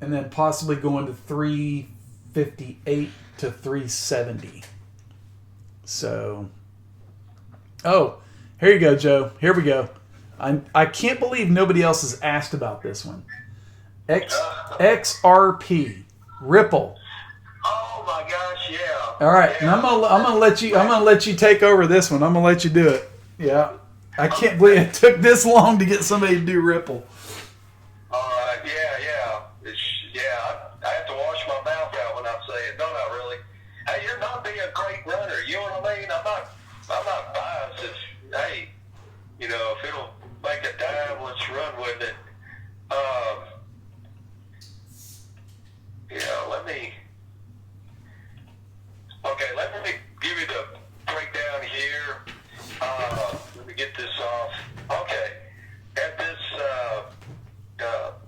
and then possibly going to 358 to 370. So, oh, Here you go, Joe. Here we go. I can't believe nobody else has asked about this one. XRP Ripple. Oh my gosh, yeah. All right, yeah. and I'm gonna let you take over this one. I'm gonna let you do it. Yeah, I can't believe it took this long to get somebody to do Ripple. All right, I have to wash my mouth out when I say it. No, not really. Hey, you're not being a great runner. You know what I mean? I'm not biased. Hey, if it'll make a dime, let's run with it. Let me give you the breakdown here. Let me get this off. Okay, at this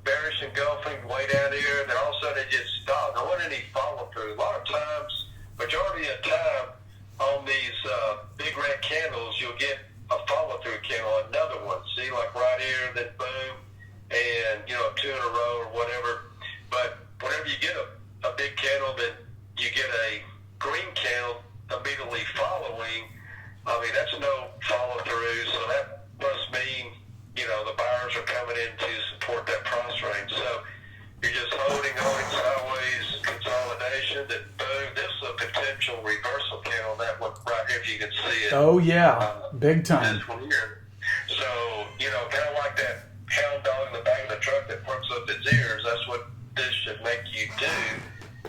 bearish engulfing way down here, then all of a sudden it just stopped. There wasn't any follow through. A lot of times, majority of the time, on these big red candles, you'll get a follow through candle, another one. See, like right here, then boom, and two in a row or whatever. But whenever you get a big candle, then you get a green candle immediately following. I mean, that's no follow through, so that must mean the buyers are coming in to support that price range. So you're just holding sideways consolidation. Then boom, this is a potential reversal candle. That one right here, if you can see it. Oh yeah, big time. This one here. So kind of like that hound dog in the back of the truck that perks up its ears. That's what this should make you do.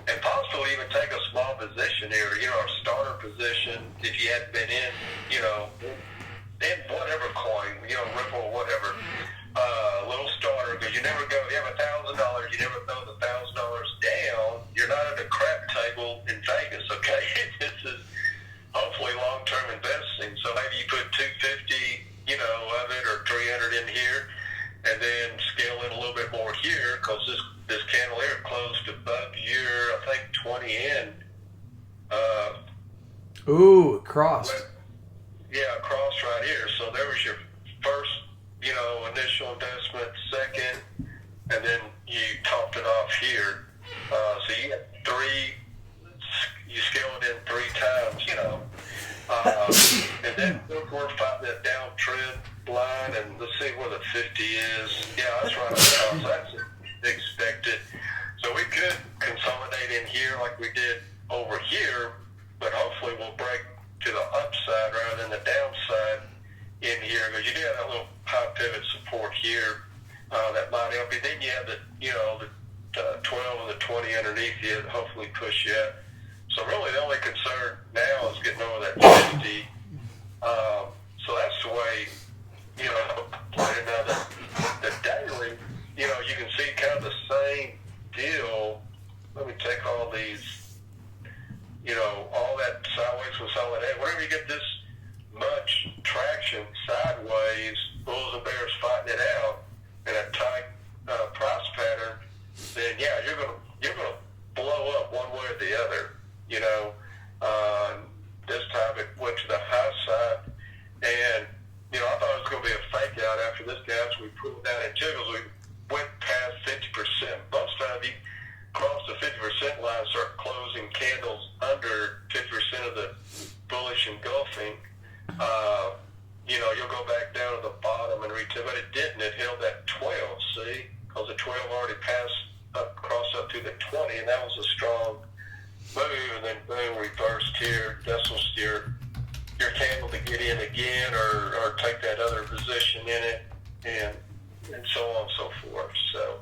And possibly even take a small position here, a starter position if you hadn't been in, in whatever coin, Ripple or whatever, little starter, because you never go, you have $1,000, you never throw the $1,000 down. You're not at a crap table in Vegas, okay? This is hopefully long-term investing. So maybe you put 250, of it or 300 in here, and then scale in a little bit more here, because this candle here closed above your, I think, 20 in. Ooh, it crossed. Crossed right here. So there was your first, initial investment, second, and then you topped it off here. So you had you scaled in 3 times, and then we're fighting that downtrend line, and let's see where the 50 is. Yeah, that's right across. That's expected. So we could consolidate in here like we did over here, but hopefully we'll break to the upside rather than the downside in here, because you do have that little high pivot support here that might help you. Then you have the 12 and the 20 underneath you that hopefully push you up. So really the only concern now is getting over that 50. So that's the way, playing now the daily, you can see kind of the same deal. Let me take all these, all that sideways consolidation. Whenever you get this much traction sideways, bulls and bears fighting it out in a tight price pattern, then you're gonna blow up one way or the other. This time it went to the high side, and I thought it was going to be a fake out after this gap, so we pulled down in jiggles. We went past 50%. Most times you cross the 50% line, start closing candles under 50% of the bullish engulfing. You'll go back down to the bottom and retest, but it didn't. It held that 12, see? Because the 12 already crossed up to the 20, and that was a strong move, and then boom, reversed here. This was your candle to get in again, or take that other position in it, and so on and so forth. So,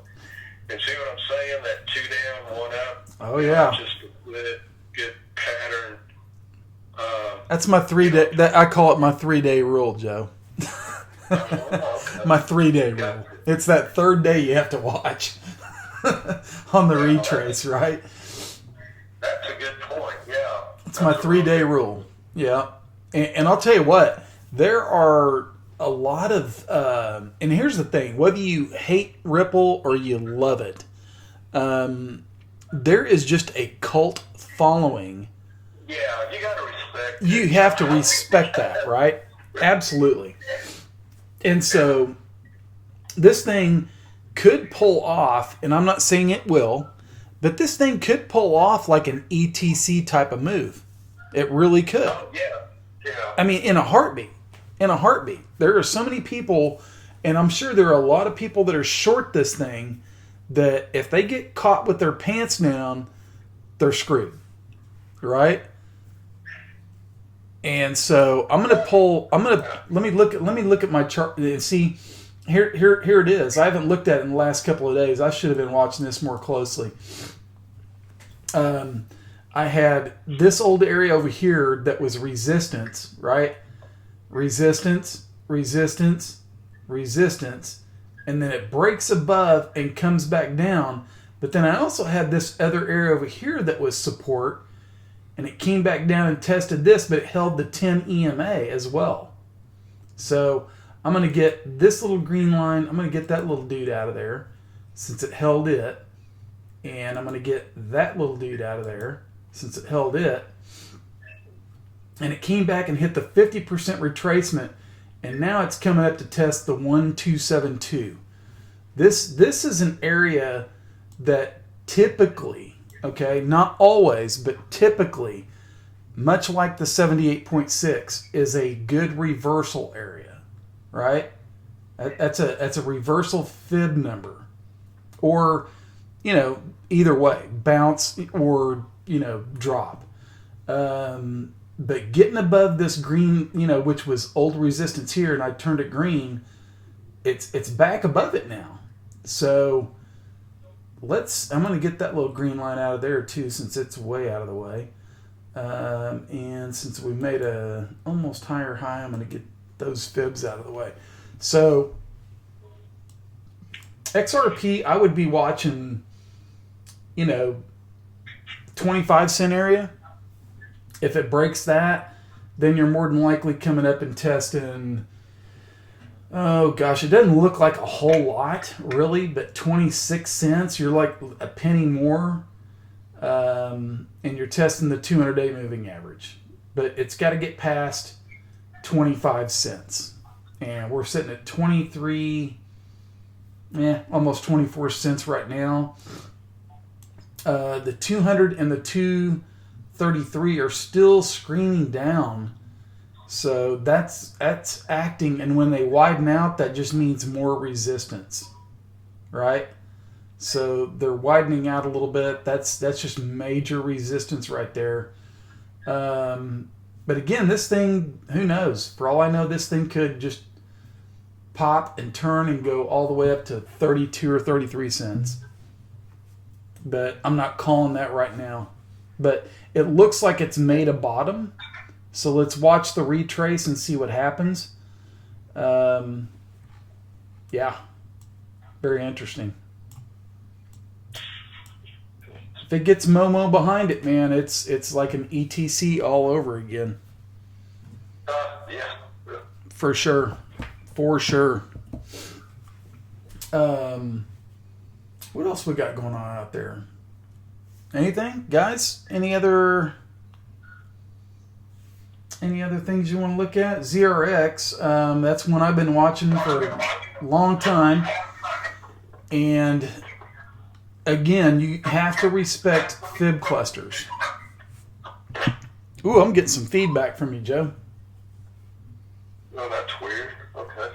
and see what I'm saying? That 2 down, 1 up. Oh yeah. Just a good pattern. That's my 3 day. I call it my 3-day rule, Joe. My 3-day rule. It's that 3rd day you have to watch on the retrace, right? That's a good point. Yeah. It's my 3-day rule. Yeah. And I'll tell you what, there are a lot of, and here's the thing, whether you hate Ripple or you love it, there is just a cult following. Yeah, you got to respect. You have to respect that, right? Absolutely. And so this thing could pull off, and I'm not saying it will, but this thing could pull off like an ETC type of move. It really could. Oh, yeah. I mean, in a heartbeat. in a heartbeat. There are so many people, and I'm sure there are a lot of people that are short this thing, that if they get caught with their pants down, they're screwed, right? And so let me look at my chart and see. Here it is. I haven't looked at it in the last couple of days. I should have been watching this more closely. I had this old area over here that was resistance, right? Resistance, resistance, resistance, and then it breaks above and comes back down. But then I also had this other area over here that was support, and it came back down and tested this, but it held the 10 EMA as well. So I'm going to get this little green line. I'm going to get that little dude out of there since it held it. And I'm going to get that little dude out of there since it held it. And it came back and hit the 50% retracement. And now it's coming up to test the 1272. This is an area that typically, okay, not always, but typically, much like the 78.6, is a good reversal area. Right? That's a reversal fib number. Or, either way, bounce or, drop. But getting above this green, which was old resistance here, and I turned it green, it's back above it now. So I'm going to get that little green line out of there too, since it's way out of the way. And since we made a almost higher high, I'm going to get those fibs out of the way. So XRP, I would be watching, 25 cent area. If it breaks that, then you're more than likely coming up and testing, oh gosh, it doesn't look like a whole lot really, but 26 cents, you're like a penny more. And you're testing the 200-day moving average. But it's got to get past 25 cents. And we're sitting at 23, almost 24 cents right now. The 200 and the 233 are still screaming down. So that's acting. And when they widen out, that just means more resistance, right? So they're widening out a little bit. That's just major resistance right there. But again, this thing, who knows? For all I know, this thing could just pop and turn and go all the way up to 32 or 33 cents. But I'm not calling that right now. But it looks like it's made a bottom. So let's watch the retrace and see what happens. Yeah, very interesting. If it gets Momo behind it, man, it's like an ETC all over again. Yeah. For sure. For sure. What else we got going on out there? Anything, guys? Any other things you want to look at? ZRX, that's one I've been watching for a long time. And again, you have to respect fib clusters. Ooh, I'm getting some feedback from you, Joe. Oh, that's weird. Okay.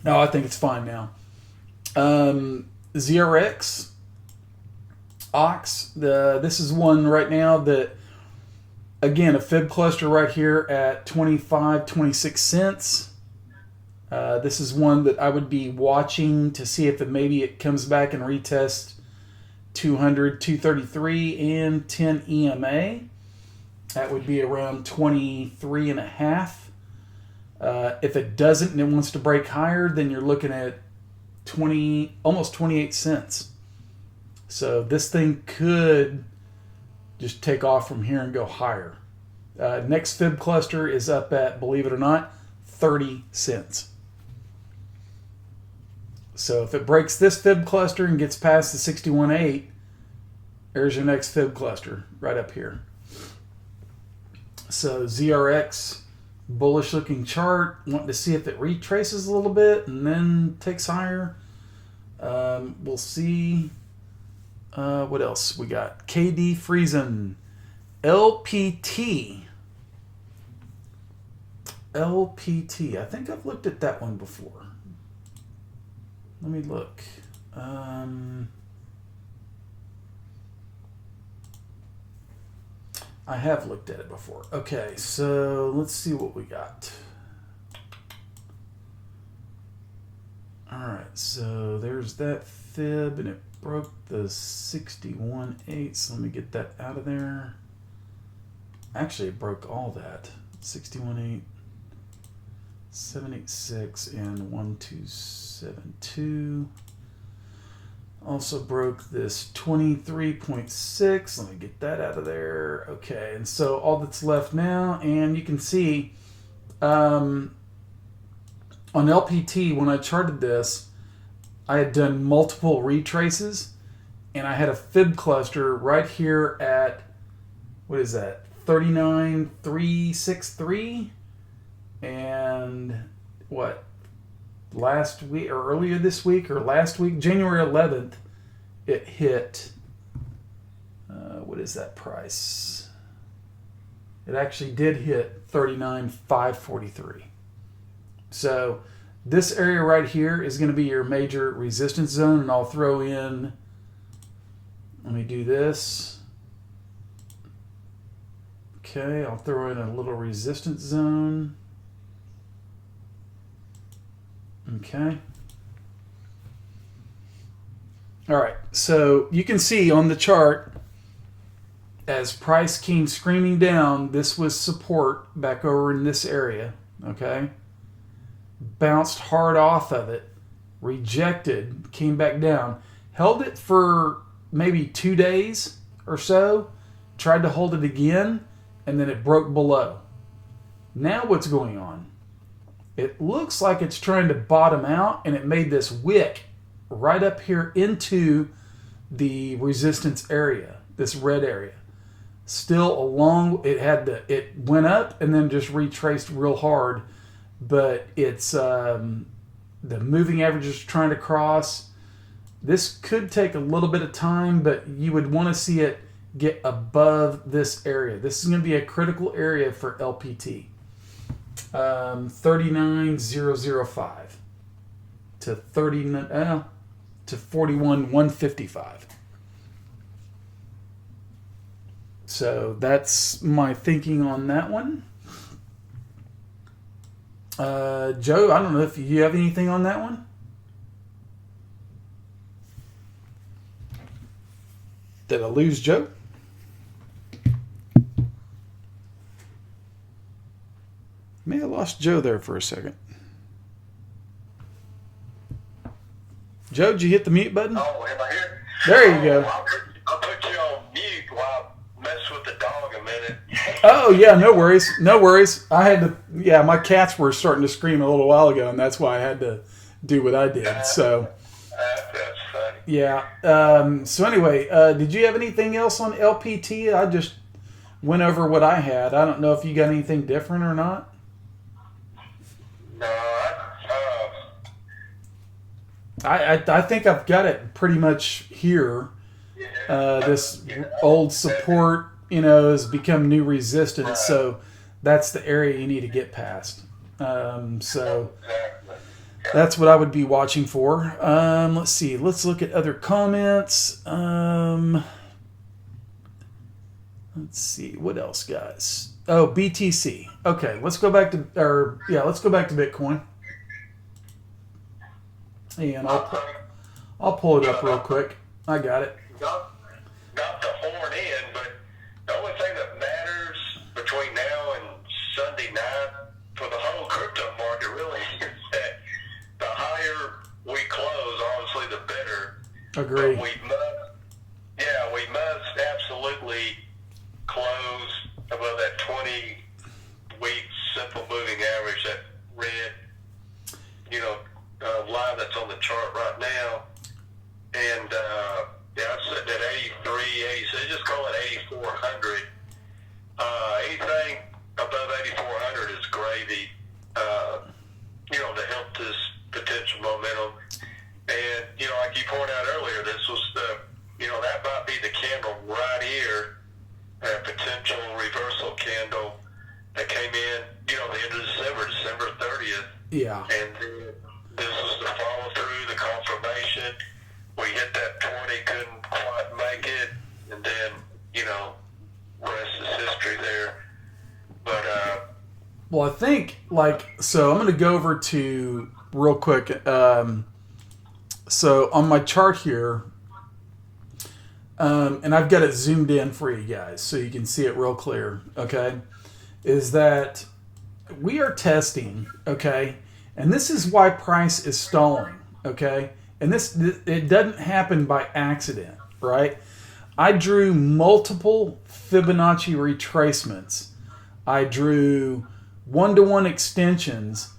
No, I think it's fine now. ZRX, Ox, this is one right now that, again, a fib cluster right here at 25, 26 cents. This is one that I would be watching to see if maybe it comes back and retests 200, 233, and 10 EMA. That would be around 23 and a half. If it doesn't and it wants to break higher, then you're looking at almost 28 cents. So this thing could just take off from here and go higher. Next fib cluster is up at, believe it or not, 30 cents. So if it breaks this fib cluster and gets past the 61.8, there's your next fib cluster right up here. So ZRX, bullish looking chart, wanting to see if it retraces a little bit and then takes higher. We'll see. What else we got? KD Friesen, LPT. LPT. I think I've looked at that one before. Let me look. I have looked at it before. Okay, so let's see what we got. Alright, so there's that fib, and it broke the 61.8, so let me get that out of there. Actually, it broke all that. 61.8, 786, and 1272. Also broke this 23.6. Let me get that out of there. Okay, and so all that's left now, and you can see on LPT, when I charted this, I had done multiple retraces, and I had a fib cluster right here at, what is that, 39,363, and what, last week or earlier this week or last week, January 11th, it hit, what is that price? It actually did hit 39,543. So this area right here is going to be your major resistance zone, and I'll throw in, let me do this. Okay, I'll throw in a little resistance zone. Okay. All right, so you can see on the chart, as price came screaming down, this was support back over in this area, okay? Bounced hard off of it, rejected, came back down, held it for maybe 2 days or so, tried to hold it again, and then it broke below. Now what's going on? It looks like it's trying to bottom out, and it made this wick right up here into the resistance area, this red area. Still along, it went up and then just retraced real hard, but it's the moving average is trying to cross. This could take a little bit of time, but you would want to see it get above this area. This is going to be a critical area for LPT. 39,005 to 41,155. So that's my thinking on that one. Joe, I don't know if you have anything on that one. Did I lose Joe? May have lost Joe there for a second. Joe, did you hit the mute button? Oh, am I here? There you go. I'll put you on mute while I mess with the dog a minute. Oh, yeah, no worries. No worries. I had to, yeah, my cats were starting to scream a little while ago, and that's why I had to do what I did. So, That's funny. yeah. So anyway, did you have anything else on LPT? I just went over what I had. I don't know if you got anything different or not. No, I think I've got it pretty much here. This old support, has become new resistance, so that's the area you need to get past. So that's what I would be watching for. Let's see. Let's look at other comments. Let's see. What else, guys? Oh, BTC. Okay, let's go back to Bitcoin. And I'll pull it up real quick. I got it. not to horn in, but the only thing that matters between now and Sunday night for the whole crypto market really is that the higher we close, obviously the better. Agree. But we must absolutely close above that 20-week simple moving average, that red, line that's on the chart right now. And I'm sitting at 83, 86, just call it 8,400. Anything above 8,400 is gravy, to help this potential momentum. And, like you pointed out earlier, this was that might be the candle right here, a potential reversal candle that came in, the end of December, Yeah. And then this was the follow through, the confirmation. We hit that 20, couldn't quite make it, and then, rest is history there. But, well, I think, so I'm going to go over to, real quick, so on my chart here, and I've got it zoomed in for you guys so you can see it real clear, okay, is that we are testing, okay, and this is why price is stalling, okay, and it doesn't happen by accident, right? I drew multiple Fibonacci retracements. I drew one-to-one extensions,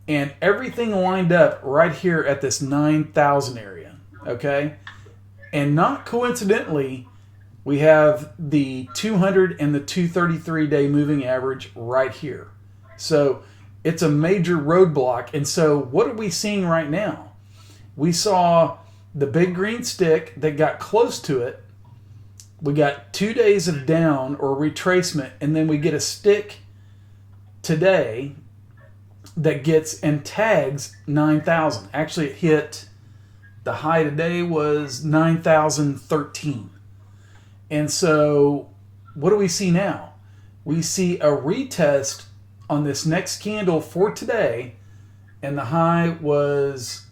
and everything lined up right here at this 9,000 area, okay? And not coincidentally, we have the 200 and the 233-day moving average right here. So it's a major roadblock. And so what are we seeing right now? We saw the big green stick that got close to it. We got 2 days of down or retracement, and then we get a stick today that gets and tags 9,000. Actually, it hit, the high today was 9,013. And so what do we see now? We see a retest on this next candle for today, and the high was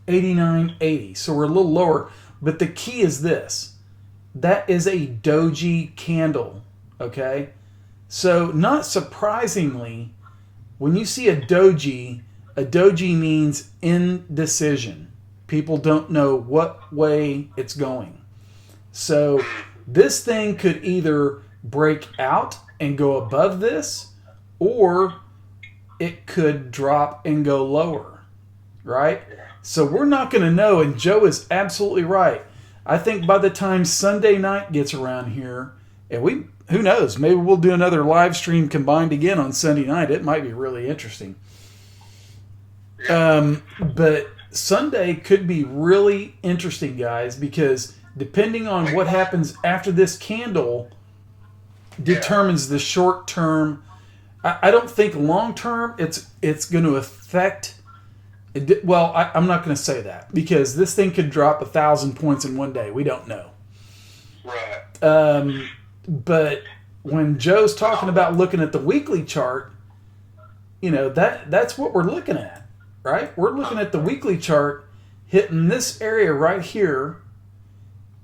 89.80. So we're a little lower, but the key is this. That is a doji candle, okay? So not surprisingly, when you see a doji means indecision. People don't know what way it's going. So this thing could either break out and go above this, or it could drop and go lower, right? So we're not going to know, and Joe is absolutely right. I think by the time Sunday night gets around here, and who knows, maybe we'll do another live stream combined again on Sunday night. It might be really interesting. But Sunday could be really interesting, guys, because depending on what happens after this candle determines the short term. I don't think long term it's going to affect. Well, I'm not going to say that because this thing could drop 1,000 points in one day. We don't know. Right. But when Joe's talking about looking at the weekly chart, that's what we're looking at, right? We're looking at the weekly chart hitting this area right here,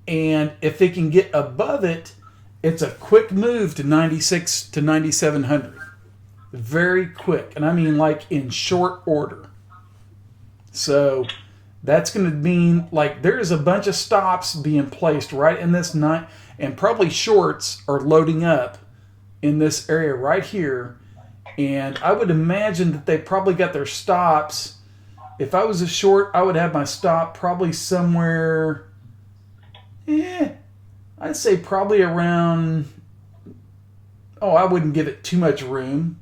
and if it can get above it, it's a quick move to 96 to 9,700. Very quick, and I mean like in short order. So that's going to mean like there's a bunch of stops being placed right in this night, and probably shorts are loading up in this area right here. And I would imagine that they probably got their stops. If I was a short, I would have my stop probably somewhere, I'd say probably around, I wouldn't give it too much room.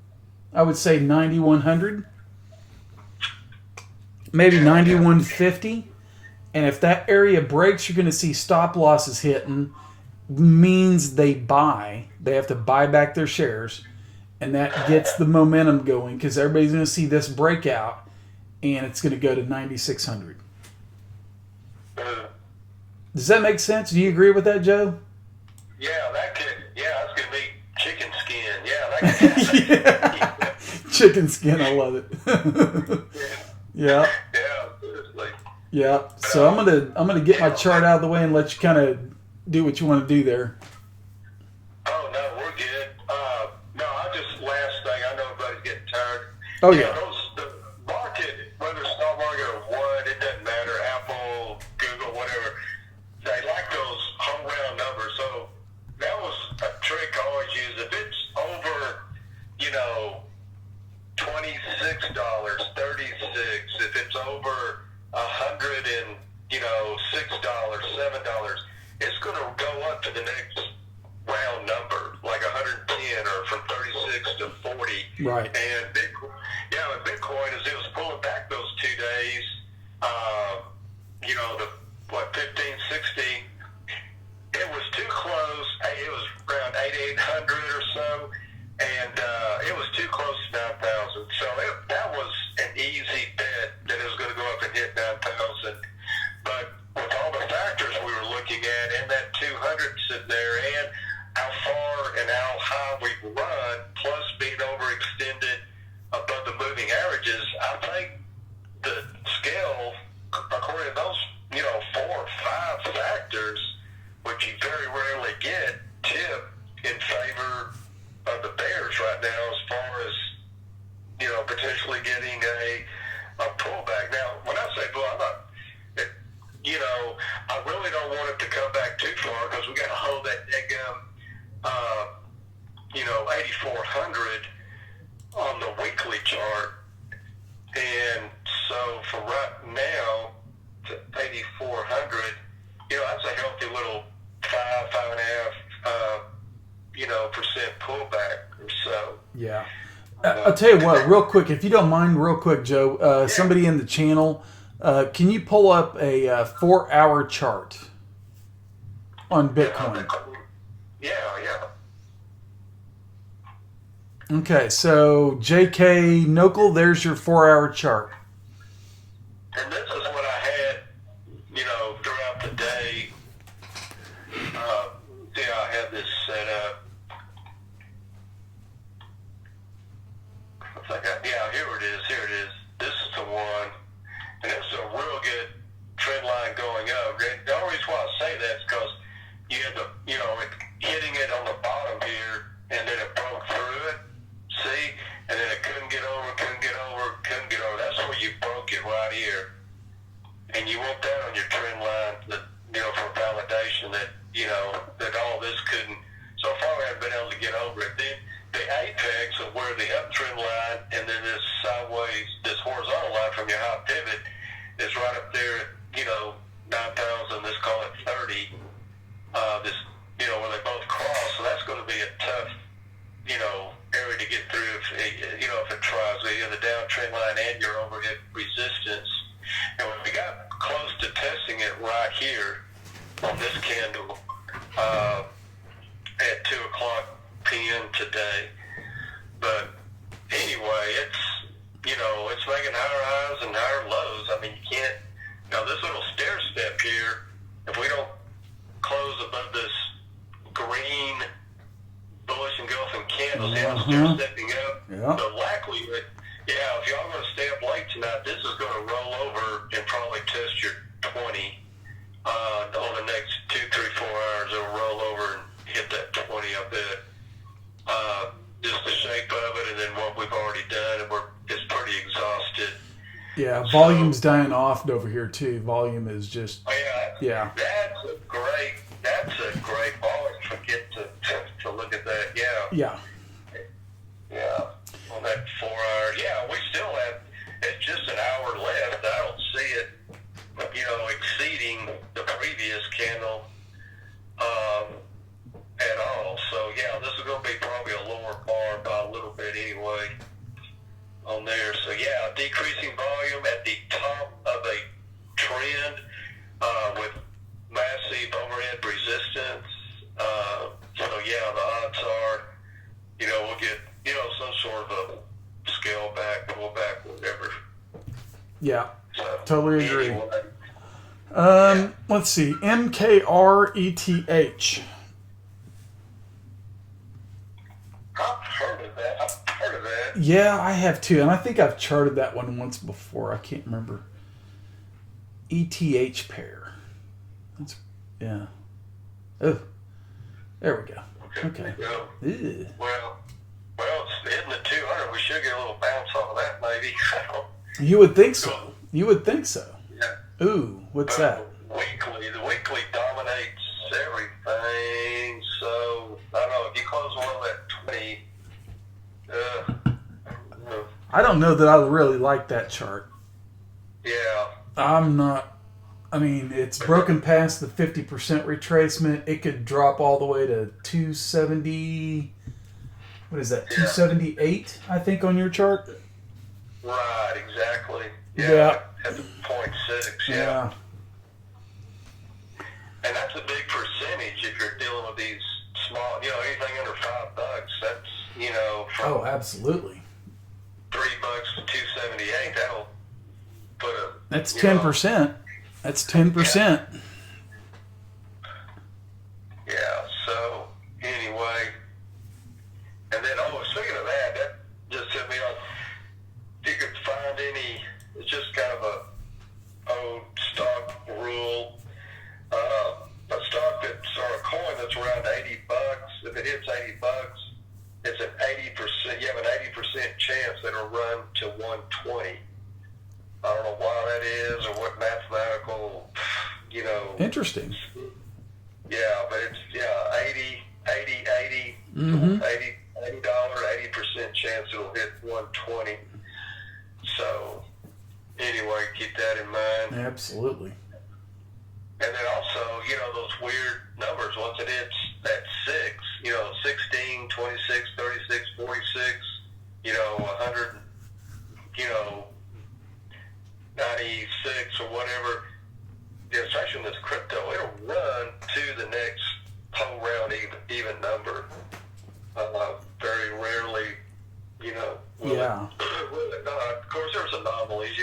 I would say 9,100. Maybe 9,150. And if that area breaks, you're going to see stop losses hitting. Means they buy. They have to buy back their shares. And that gets the momentum going because everybody's going to see this breakout. And it's going to go to 9,600. Does that make sense? Do you agree with that, Joe? That's going to be chicken skin. Chicken skin. I love it. Yeah. Seriously. Yeah. So I'm gonna get my chart out of the way and let you kind of do what you want to do there. Oh no, we're good. Last thing. I know everybody's getting tired. Oh yeah. The market, whether it's stock market or what, it doesn't matter. Apple, Google, whatever. They like those whole round numbers. So that was a trick I always use. If it's over, $26, 36. If it's over $106, $7, it's going to go up to the next round number, like 110 or from 36 to 40. Right. And Bitcoin, as it was pulling back those 2 days, the 15, 16, it was too close. It was around 8,800 or so. And it was too close to 9,000. So that was an easy run, plus being overextended above the moving averages, I think the scale, according to those, 4 or 5 factors, which you very rarely get, tip in favor of the Bears right now as far as, potentially getting a pullback. Now, when I say pull, I'm not, I really don't want it to come back too far because we got to hold that daggum, 8,400 on the weekly chart. And so for right now, to 8,400, that's a healthy little 5.5%, percent pullback or so. Yeah. I'll tell you what, real quick, if you don't mind, real quick, Joe, somebody in the channel, can you pull up a 4-hour chart on Bitcoin? Yeah. Okay, so JK Nokel, there's your 4-hour chart. And this is what I had, throughout the day. I had this set up. Here it is. This is the one. And it's a real good trend line going up. The only reason why I say that is because you had hitting it on the bottom here, and then it broke through it. See? And then it couldn't get over. That's where you broke it right here. And you want that on your trend line, for validation that, that all this couldn't. So far, we haven't been able to get over it. Then the apex of where the uptrend line and then this sideways, this horizontal line from your high pivot is right up there at, 9,000, let's call it 30. Where they both cross. So that's going to be a tough, area to get through if it tries the downtrend line and your overhead resistance. And when we got close to testing it right here on this candle at 2 o'clock p.m. today. But anyway, it's making higher highs and higher lows. I mean, you can't, this little stair step here, if we don't close above this green bullish engulfing candles, stair stepping up, the likelihood, if y'all are going to stay up late tonight, this is going to roll over and probably test your 20 on the next 2, 3, 4 hours. It'll roll over and hit that 20, I bet. Just the shape of it, and then what we've already done, and it's pretty exhausted. Yeah, volume's dying off over here too. Volume is just. Yeah. That's a great volume. Forget to look at that. Yeah. On that 4 hours. Yeah, we still have. It's just an hour left. I don't see it, exceeding the previous candle. At all. So this is going to be probably a lower bar by a little bit anyway on there. So decreasing volume at the top of a trend with massive overhead resistance. So the odds are, we'll get some sort of a scale back, pull back, whatever. Yeah, so, totally agree. Anyway. Let's see, MKRETH. I've heard of that. Yeah, I have too, and I think I've charted that one once before. I can't remember. ETH pair. Oh, there we go. Okay. Ew. Well, it's hitting the 200. We should get a little bounce off of that, maybe. You would think so. Yeah. Ooh, what's that? The weekly dominates everything. So I don't know if you close one at 20. I don't know that I really like that chart. Yeah. I'm not. I mean, it's broken past the 50% retracement. It could drop all the way to 270. What is that? 278, I think, on your chart. Right. Exactly. Yeah. At the 0.6. Yeah. And that's a big percentage if you're dealing with these small, anything under $5. That's, from absolutely. $3 to 278. That'll put a. That's 10%. That's 10%. Yeah. So anyway, and then chance that it'll run to 120. I don't know why that is or what mathematical, Interesting. Yeah, but it's, 80, Mm-hmm. $80, 80% chance it'll hit 120. So, anyway, keep that in mind. Absolutely. And then also, those weird numbers, once it hits that 6, 16, 26, 36, 46, 100, 96 or whatever, especially in this crypto, it'll run to the next whole round even number. Very rarely, will Yeah. will it not. Of course, there's anomalies,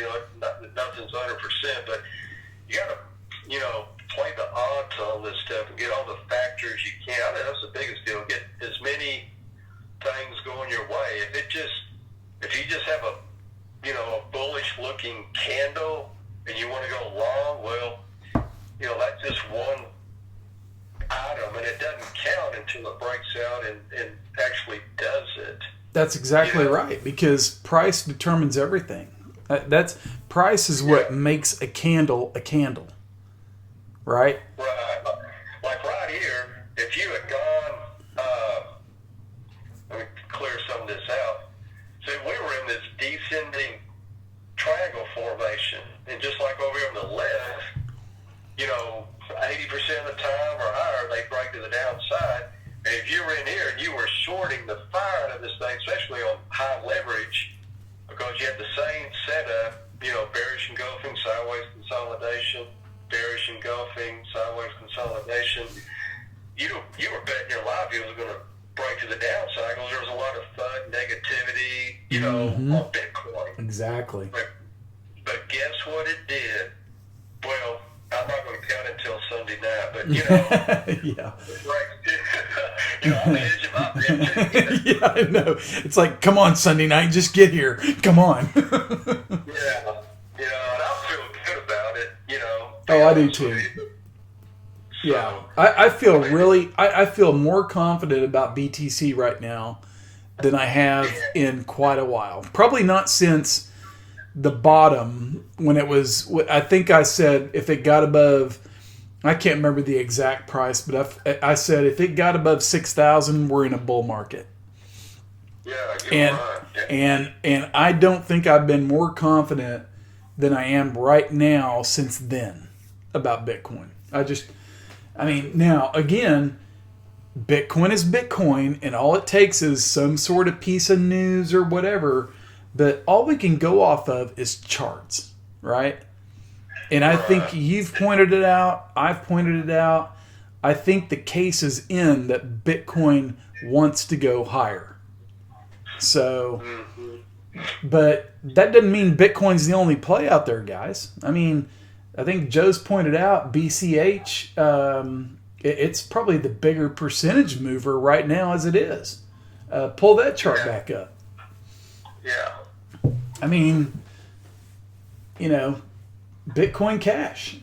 nothing's 100%, but you got to, play the odds on this stuff and get all the factors you can. I think that's the biggest deal. Get as many things going your way. If you just have a bullish looking candle and you want to go long, well, that's just one item and it doesn't count until it breaks out and actually does it. That's exactly right, because price determines everything. That's price is what makes a candle, right? Right. Like right here, if you had gone, let me clear some of this out. So we were in this descending triangle formation, and just like over here on the left, 80% of the time or higher, they break to the downside. And if you were in here and you were shorting the fire of this thing, especially on high leverage, because you had the same setup, bearish engulfing, sideways consolidation, bearish engulfing, sideways consolidation, you were betting your life it was going to break to the downside because there was a lot of FUD, negativity, on Bitcoin. Exactly. But guess what it did? Well, I'm not going to count until Sunday night, but yeah. On the edge of my bed. Yeah, I know. It's like, come on, Sunday night, just get here. Come on. Yeah. And I feel good about it, Oh, I do too. Yeah. I feel more confident about BTC right now than I have in quite a while. Probably not since the bottom when it was, I think I said if it got above, I can't remember the exact price, but I said if it got above 6,000, we're in a bull market. Yeah, you're right. Yeah. And I don't think I've been more confident than I am right now since then about Bitcoin. Now again, Bitcoin is Bitcoin, and all it takes is some sort of piece of news or whatever. But all we can go off of is charts, right? And I think you've pointed it out. I've pointed it out. I think the case is in that Bitcoin wants to go higher. So, but that doesn't mean Bitcoin's the only play out there, guys. I think Joe's pointed out BCH, it's probably the bigger percentage mover right now as it is. Pull that chart back up. Yeah. Bitcoin Cash.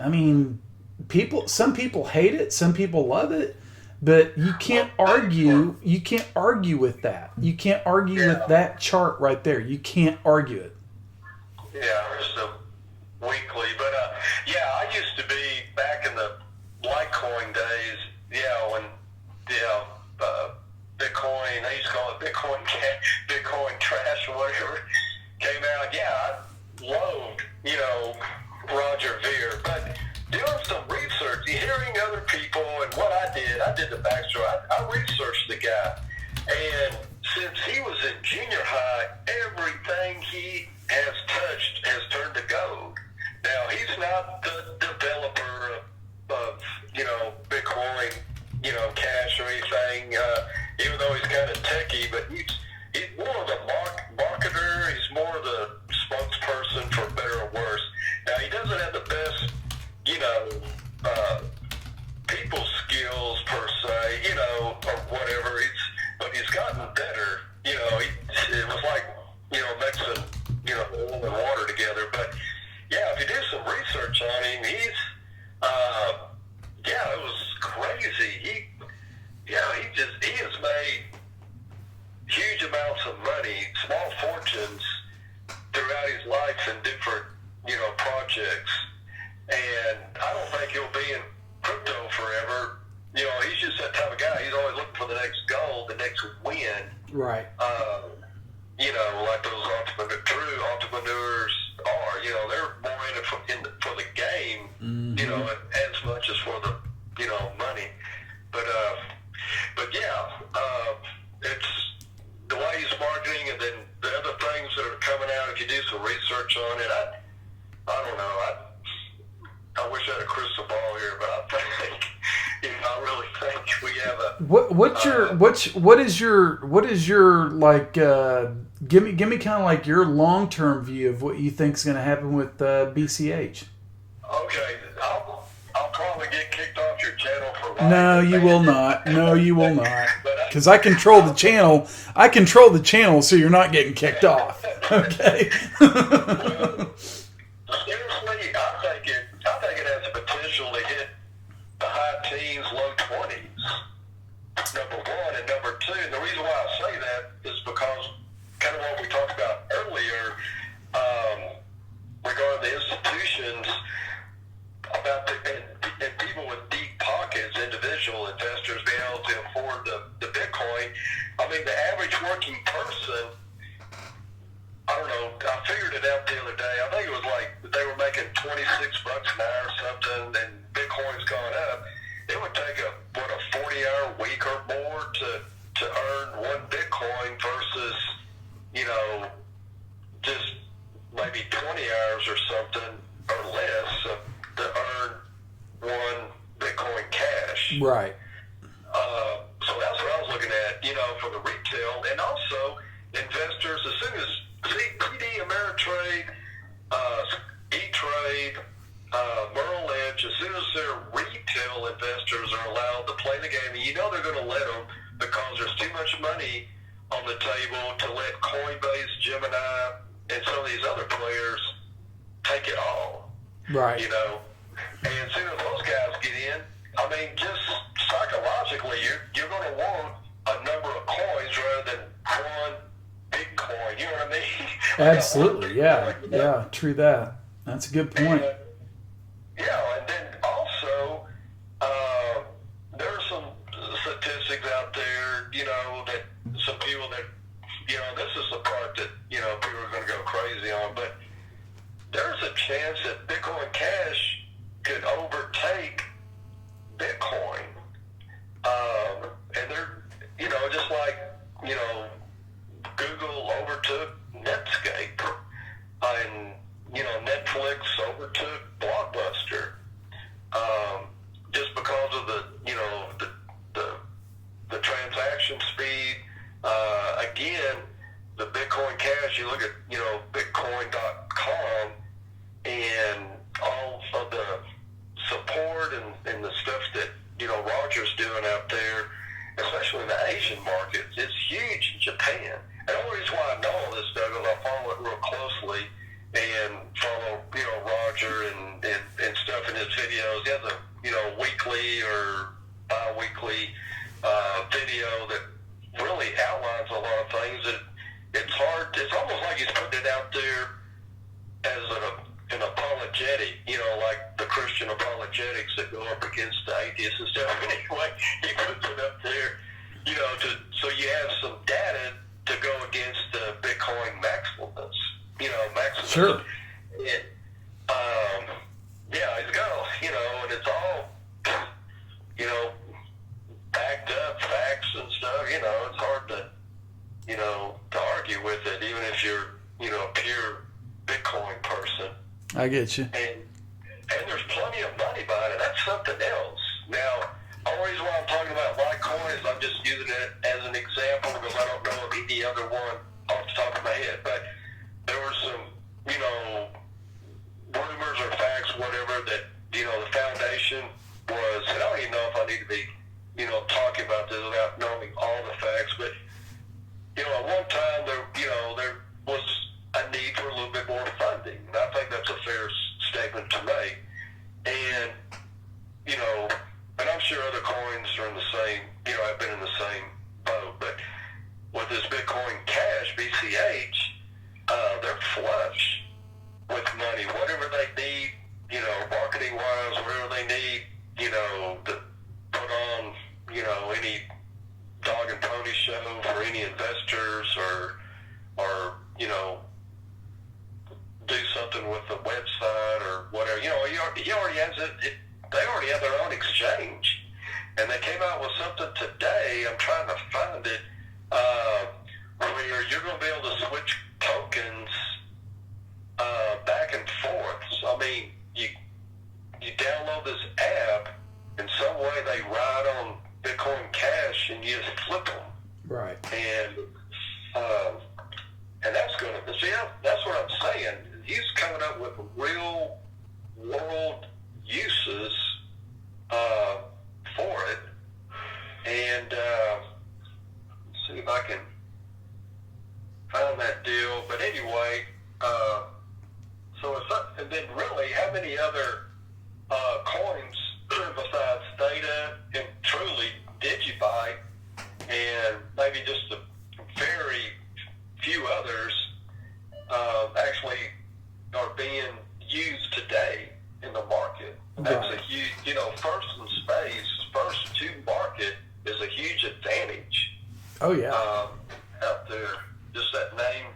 Some people hate it, some people love it, but you can't argue. You can't argue with that. You can't argue with that chart right there. You can't argue it. Yeah, it's a weekly, but I used to be back in the Litecoin days. Yeah, when Bitcoin, I used to call it Bitcoin trash or whatever, came out. Yeah, I loved, Roger Ver, but doing some research, hearing other people, and what I did the backstory. I researched the guy, and since he was in junior high, everything he has touched has turned to gold. Now, he's not the developer of Bitcoin, Cash or anything, even though he's kind of techie, but he's more of the marketer. He's more of the spokesperson, for better or worse. Now, he doesn't have the best, people skills per se, or whatever. But he's gotten better. for the game, you know, as much as for the, you know, money. But yeah, it's the way he's marketing, and then the other things that are coming out. If you do some research on it, I don't know. I wish I had a crystal ball here, but I think, you know, I really think we have a. What is your like? Give me kind of like your long-term view of what you think is going to happen with BCH. Okay, I'll probably get kicked off your channel for life. No, you will not. No, you will not. Because I control the channel. I control the channel, so you're not getting kicked off. Okay. Seriously, I think it has the potential to hit the high teens, low 20s. Number one, and number two, and the reason why I say that is because kind of what we talked about earlier regarding the institutions about and people with deep pockets, individual investors being able to afford the Bitcoin. I mean, the average working person, I don't know, I figured it out the other day. I think it was like they were making $26 an hour or something, and Bitcoin's gone up. It would take a 40-hour week or more to earn one Bitcoin versus, you know, just maybe 20 hours or something or less to earn one Bitcoin cash. Right. So that's what I was looking at, you know, for the retail, and also investors. As soon as TD, Ameritrade, E-Trade, Merrill Lynch, as soon as their retail investors are allowed to play the game, and you know they're going to let them because there's too much money on the table to let Coinbase, Gemini, and some of these other players take it all. Right. You know, and as soon as those guys get in, I mean, just psychologically, you're going to want a number of coins rather than one big coin. You know what I mean? Absolutely. Yeah. Yeah. True that. That's a good point. Yeah, and then also, there are some statistics out there, you know, that some people that, you know, this is the part that, you know, people are going to go crazy on, but there's a chance that Bitcoin Cash could overtake Bitcoin. And they're, you know, just like, you know, Google overtook Netscape, and, you know, Netflix overtook Blockbuster, just because of the, you know, the transaction speed. Again, the Bitcoin Cash, you look at, you know, Bitcoin.com and all of the support and the stuff that, you know, Roger's doing out there, especially in the Asian markets. It's huge in Japan. And the only reason why I know all this, Doug, is I follow it real closely and follow, you know, Roger and stuff in his videos. He has a, you know, weekly or bi-weekly video that really outlines a lot of things. It's hard. It's almost like he's putting it out there as an apologetic, you know, like the Christian apologetics that go up against the atheists and stuff. Anyway, he puts it up there, you know, so you have some data to go against the Bitcoin maximalness, you know, maximalness. Sure. Yeah, he's got, you know, and it's all, you know, backed up facts and stuff. You know, it's hard to, you know, to argue with it, even if you're, you know, a pure Bitcoin person. I get you. And there's plenty of money behind it. That's something else. Now, the only reason why I'm talking about Litecoin is I'm just using it as an example because I don't know of any other one off the top of my head. But there were some, you know, rumors or facts, whatever, that, you know, the foundation was, and I don't even know if I need to be, you know, talking about this without knowing all the facts, but, you know, at one time there was a need for a little bit more funding. And I think that's a fair statement to make. And, you know, and I'm sure other coins are in the same, you know, have been in the same boat, but with this Bitcoin Cash exchange. And they came out with something today, I'm trying to find it, where you're going to be able to switch tokens back and forth. So, I mean, you download this app, in some way they ride on Bitcoin Cash, and you just flip them. Right. And that's going to, see, that's what I'm saying. He's coming up with real world uses for it. And let's see if I can find that deal. But anyway, so it's not, and then really, how many other coins besides Theta and Truly did you buy? And maybe just a very few others actually are being used today in the market. And that's a huge, first in space, first to market is a huge advantage. Oh, yeah. Out there. Just that name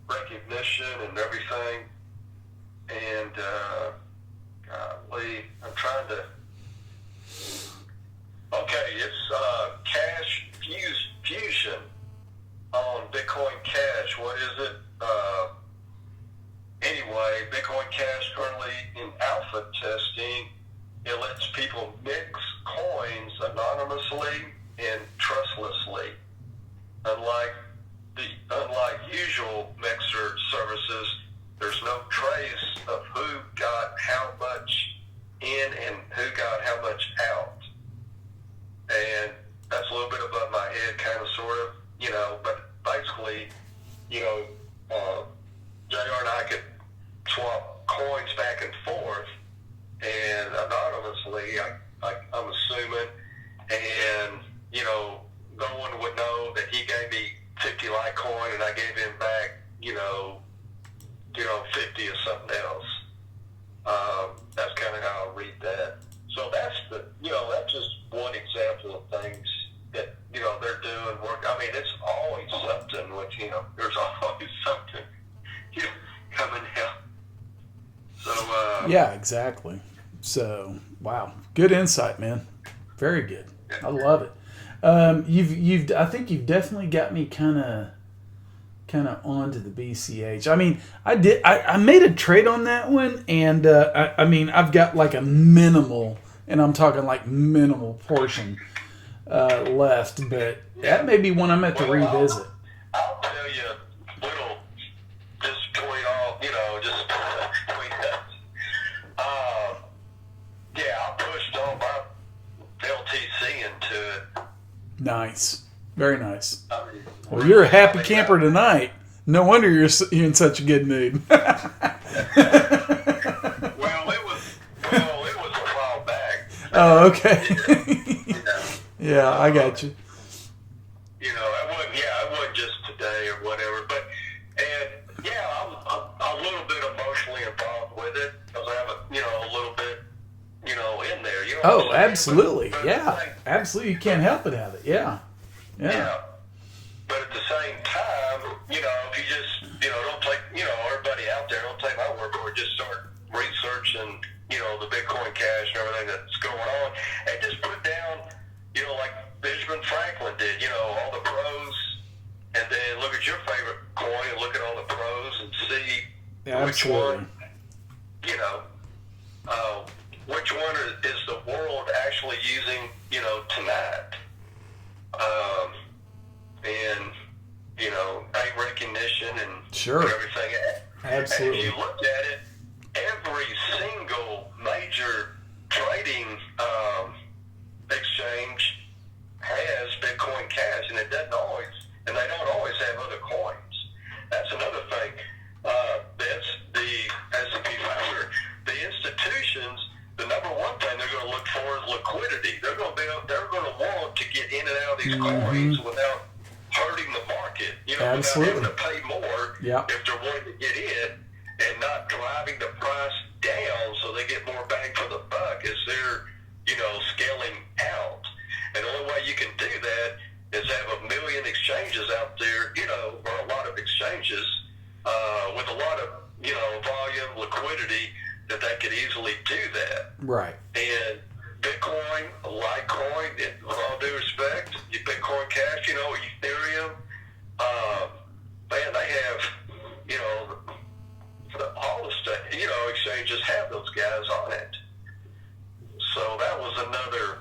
recognition and everything. And, golly, I'm trying to, okay, it's Cash Fusion on Bitcoin Cash. What is it? Anyway, Bitcoin Cash currently in alpha testing. It lets people mix coins anonymously and trustlessly. Unlike usual mixer services, there's no trace of who got how much in and who got how much out. And that's a little bit above my head, kind of, sort of, but basically, JR and I could swap coins back and forth, and anonymously, I'm assuming, and, no one would know that he gave me 50 Litecoin and I gave him back, 50 or something else. That's kind of how I read that. So that's that's just one example of things that, they're doing work. I mean, it's always something with, there's always something, coming out. So, yeah, exactly. So, wow. Good insight, man. Very good. I love it. I think you've definitely got me kind of onto the BCH. I mean, I made a trade on that one, and I mean, I've got like a minimal, and I'm talking like minimal portion left, but that may be one I'm at to revisit. I'll tell you a little, just point off, just point that. I pushed all my LTC into it. Nice. Very nice. Well, you're a happy camper tonight. No wonder you're in such a good mood. Well, it was a while back. Oh, okay. Yeah, I got you. It wasn't just today or whatever, but, I'm a little bit emotionally involved with it, because I have a little bit, in there. Oh, absolutely. Yeah, absolutely. You can't help but have it. Yeah. But at the same time, if you just, don't take, everybody out there, don't take my word for it, just start researching, the Bitcoin Cash and everything that's going on, and just put down, like Benjamin Franklin did, all the pros, and then look at your favorite coin and look at all the pros and see which one, which one is the world actually using, tonight. And, name recognition and everything. Absolutely. And if you look at it, every single major trading exchange has Bitcoin Cash, and it doesn't always, and they don't always have other coins. That's another thing. That's the S&P 500. The institutions, the number one thing they're going to look for is liquidity. They're going to want to get in and out of these coins without hurting the market. Absolutely. Without having to pay more if they're wanting to get in, and not driving the price down so they get more bang for the buck as they're, scaling out. And the only way you can do that is have a million exchanges out there, or a lot of exchanges with a lot of, volume, liquidity, that they could easily do that. Right. And Bitcoin, Litecoin, with all due respect, your Bitcoin Cash, Ethereum, man, they have, all the stuff, exchanges have those guys on it. So that was another,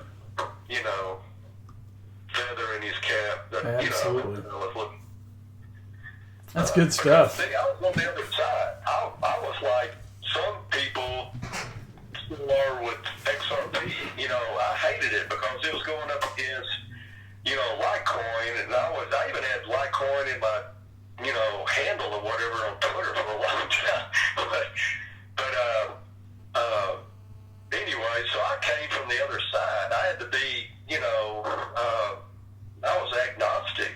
feather in his cap that, Absolutely. was looking. That's good stuff. See, I was on the other side. I was like, some people are with XRP. I hated it because it was going up against, Litecoin, and I even had Litecoin in my, handle or whatever on Twitter for a long time. but anyway, so I came from the other side. I had to be, I was agnostic,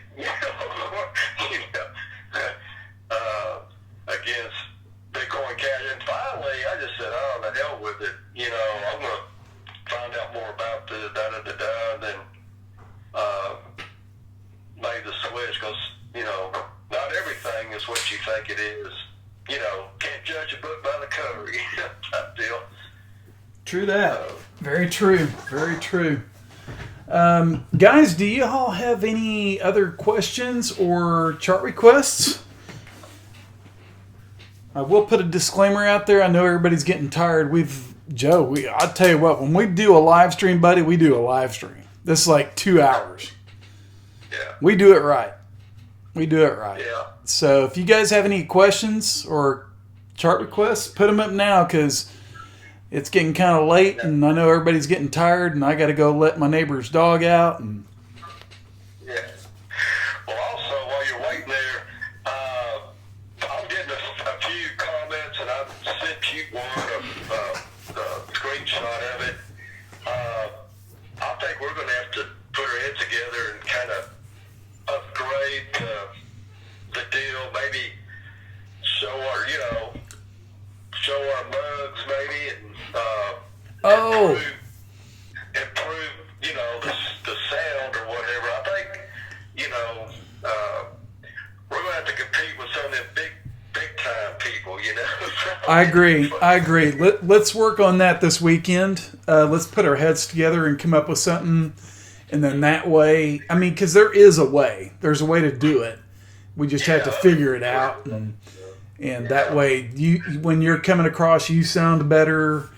against Bitcoin Cash. And finally, I just said, oh, the hell with it. I'm going to find out more about the da-da-da-da, and then made the switch because, not everything is what you think it is. Can't judge a book by the cover, type deal. True that. Very true. Very true. Guys, do you all have any other questions or chart requests? I will put a disclaimer out there. I know everybody's getting tired. I'll tell you what, when we do a live stream, buddy, we do a live stream. This is like 2 hours. Yeah. We do it right. Yeah. So if you guys have any questions or chart requests, put them up now because it's getting kind of late and I know everybody's getting tired and I got to go let my neighbor's dog out. And yeah. Well, also, while you're waiting there, I'm getting a few comments, and I've sent you one of the screenshot of it. I think we're going to have to put our heads together and kind of upgrade the deal. Maybe show our mugs, maybe, and improve, the sound or whatever. I think, we're going to have to compete with some of them big time people, I agree. Let's work on that this weekend. Let's put our heads together and come up with something. And then that way, because there is a way. There's a way to do it. We just have to figure it out. And that way, when you're coming across, you sound better,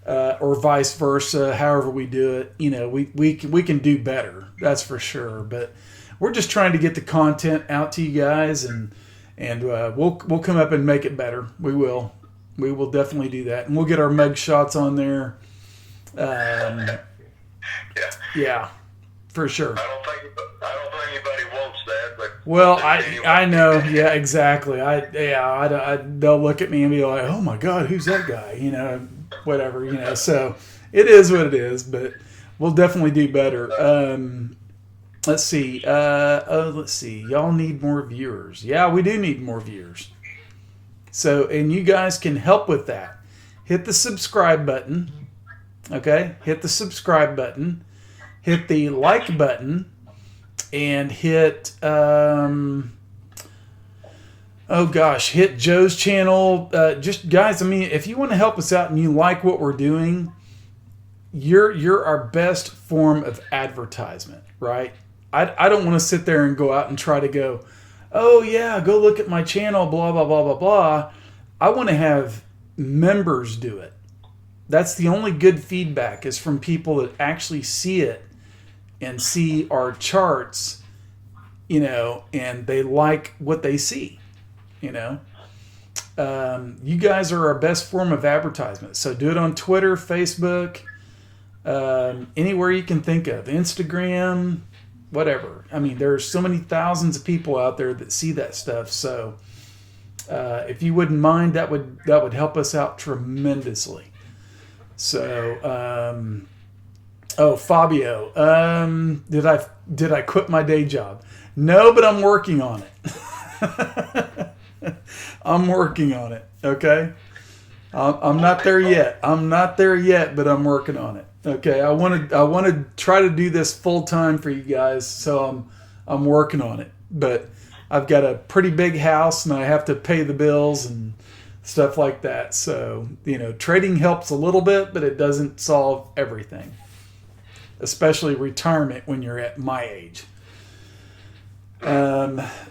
or vice versa. However we do it, we can do better. That's for sure. But we're just trying to get the content out to you guys, and we'll come up and make it better. We will definitely do that, and we'll get our mug shots on there. Yeah, for sure. I don't think anybody wants that, but well, I know, yeah, exactly. They'll look at me and be like, "Oh my God, who's that guy?" Whatever. So it is what it is, but we'll definitely do better. Let's see. Y'all need more viewers. Yeah, we do need more viewers. So, and you guys can help with that. Hit the subscribe button. Okay? Hit the subscribe button. Hit the like button. And hit, hit Joe's channel. Just, guys, if you want to help us out and you like what we're doing, you're our best form of advertisement, right? I don't want to sit there and go out and try to go, oh yeah, go look at my channel, blah, blah, blah, blah, blah. I want to have members do it. That's the only good feedback is from people that actually see it and see our charts, and they like what they see, You guys are our best form of advertisement. So do it on Twitter, Facebook, anywhere you can think of, Instagram, whatever. There's so many thousands of people out there that see that stuff. So if you wouldn't mind, that would help us out tremendously. So, Fabio, did I quit my day job? No, but I'm working on it. I'm working on it. Okay. I'm not there yet. But I'm working on it. Okay. I want to try to do this full time for you guys. So I'm working on it, but I've got a pretty big house and I have to pay the bills and stuff like that. So, trading helps a little bit, but it doesn't solve everything. especially retirement when you're at my age.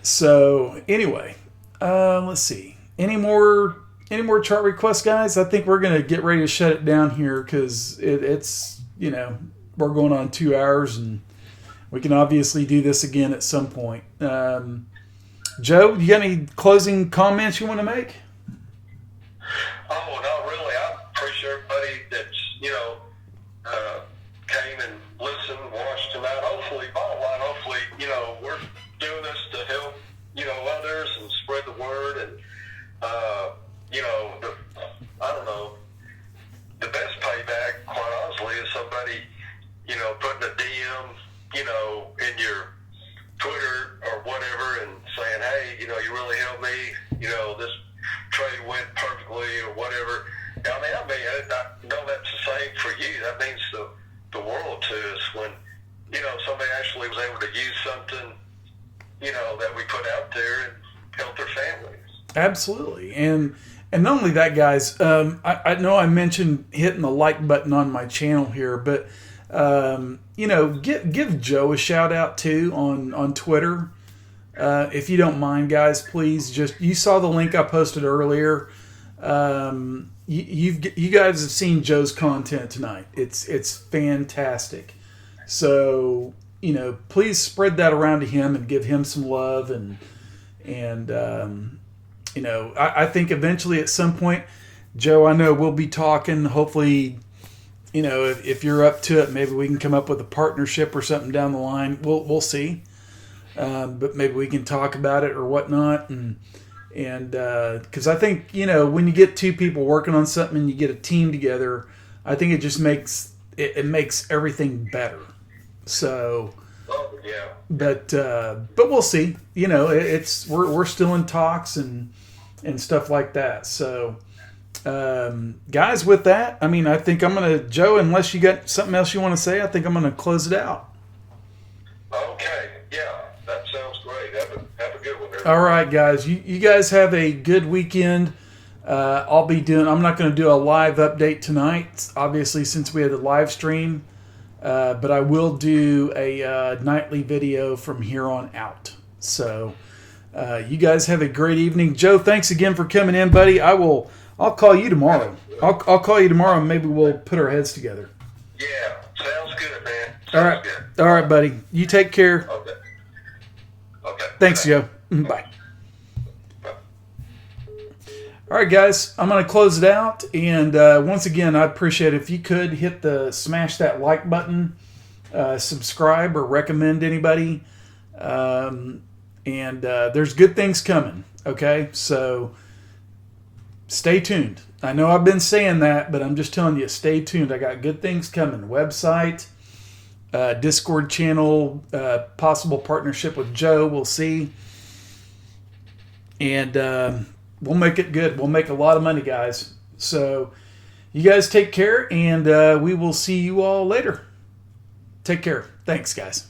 So anyway, let's see. Any more chart requests, guys? I think we're gonna get ready to shut it down here because it's we're going on 2 hours, and we can obviously do this again at some point. Joe, you got any closing comments you want to make? Oh, not really. I appreciate everybody that's came and listened, watched tonight. Hopefully, bottom line, we're doing this to help others and spread the word. And I don't know, the best payback, quite honestly, is somebody putting a DM in your Twitter or whatever and saying, hey, you really helped me, this trade went perfectly or whatever. I know that's the same for you. That means the world to us when, somebody actually was able to use something, that we put out there and help their families. Absolutely. And not only that, guys, I know I mentioned hitting the like button on my channel here, but give Joe a shout out too on Twitter. If you don't mind, guys, please. You saw the link I posted earlier. You guys have seen Joe's content tonight. It's fantastic. So please spread that around to him and give him some love. And I think eventually at some point, Joe, I know we'll be talking. Hopefully, if you're up to it, maybe we can come up with a partnership or something down the line. We'll see. But maybe we can talk about it or whatnot. And because I think, when you get two people working on something and you get a team together, I think it just makes everything better. So, yeah. But we'll see. We're still in talks and stuff like that. So, guys, with that, I think I'm gonna, Joe, unless you got something else you want to say, I think I'm gonna close it out. Okay. Yeah, that sounds great. Have a good one there. All right, guys. You guys have a good weekend. I'm not going to do a live update tonight, obviously, since we had the live stream. But I will do a nightly video from here on out. So you guys have a great evening. Joe, thanks again for coming in, buddy. I'll call you tomorrow. I'll call you tomorrow, and maybe we'll put our heads together. Yeah, sounds good, man. All right. Good. All right, buddy. You take care. Okay. Thanks, Joe. Bye. All right, guys, I'm going to close it out. And once again, I'd appreciate it if you could smash that like button, subscribe, or recommend anybody. And there's good things coming, okay? So stay tuned. I know I've been saying that, but I'm just telling you, stay tuned. I got good things coming. Website, Discord channel, possible partnership with Joe. We'll see. And we'll make it good. We'll make a lot of money, guys. So you guys take care, and we will see you all later. Take care. Thanks, guys.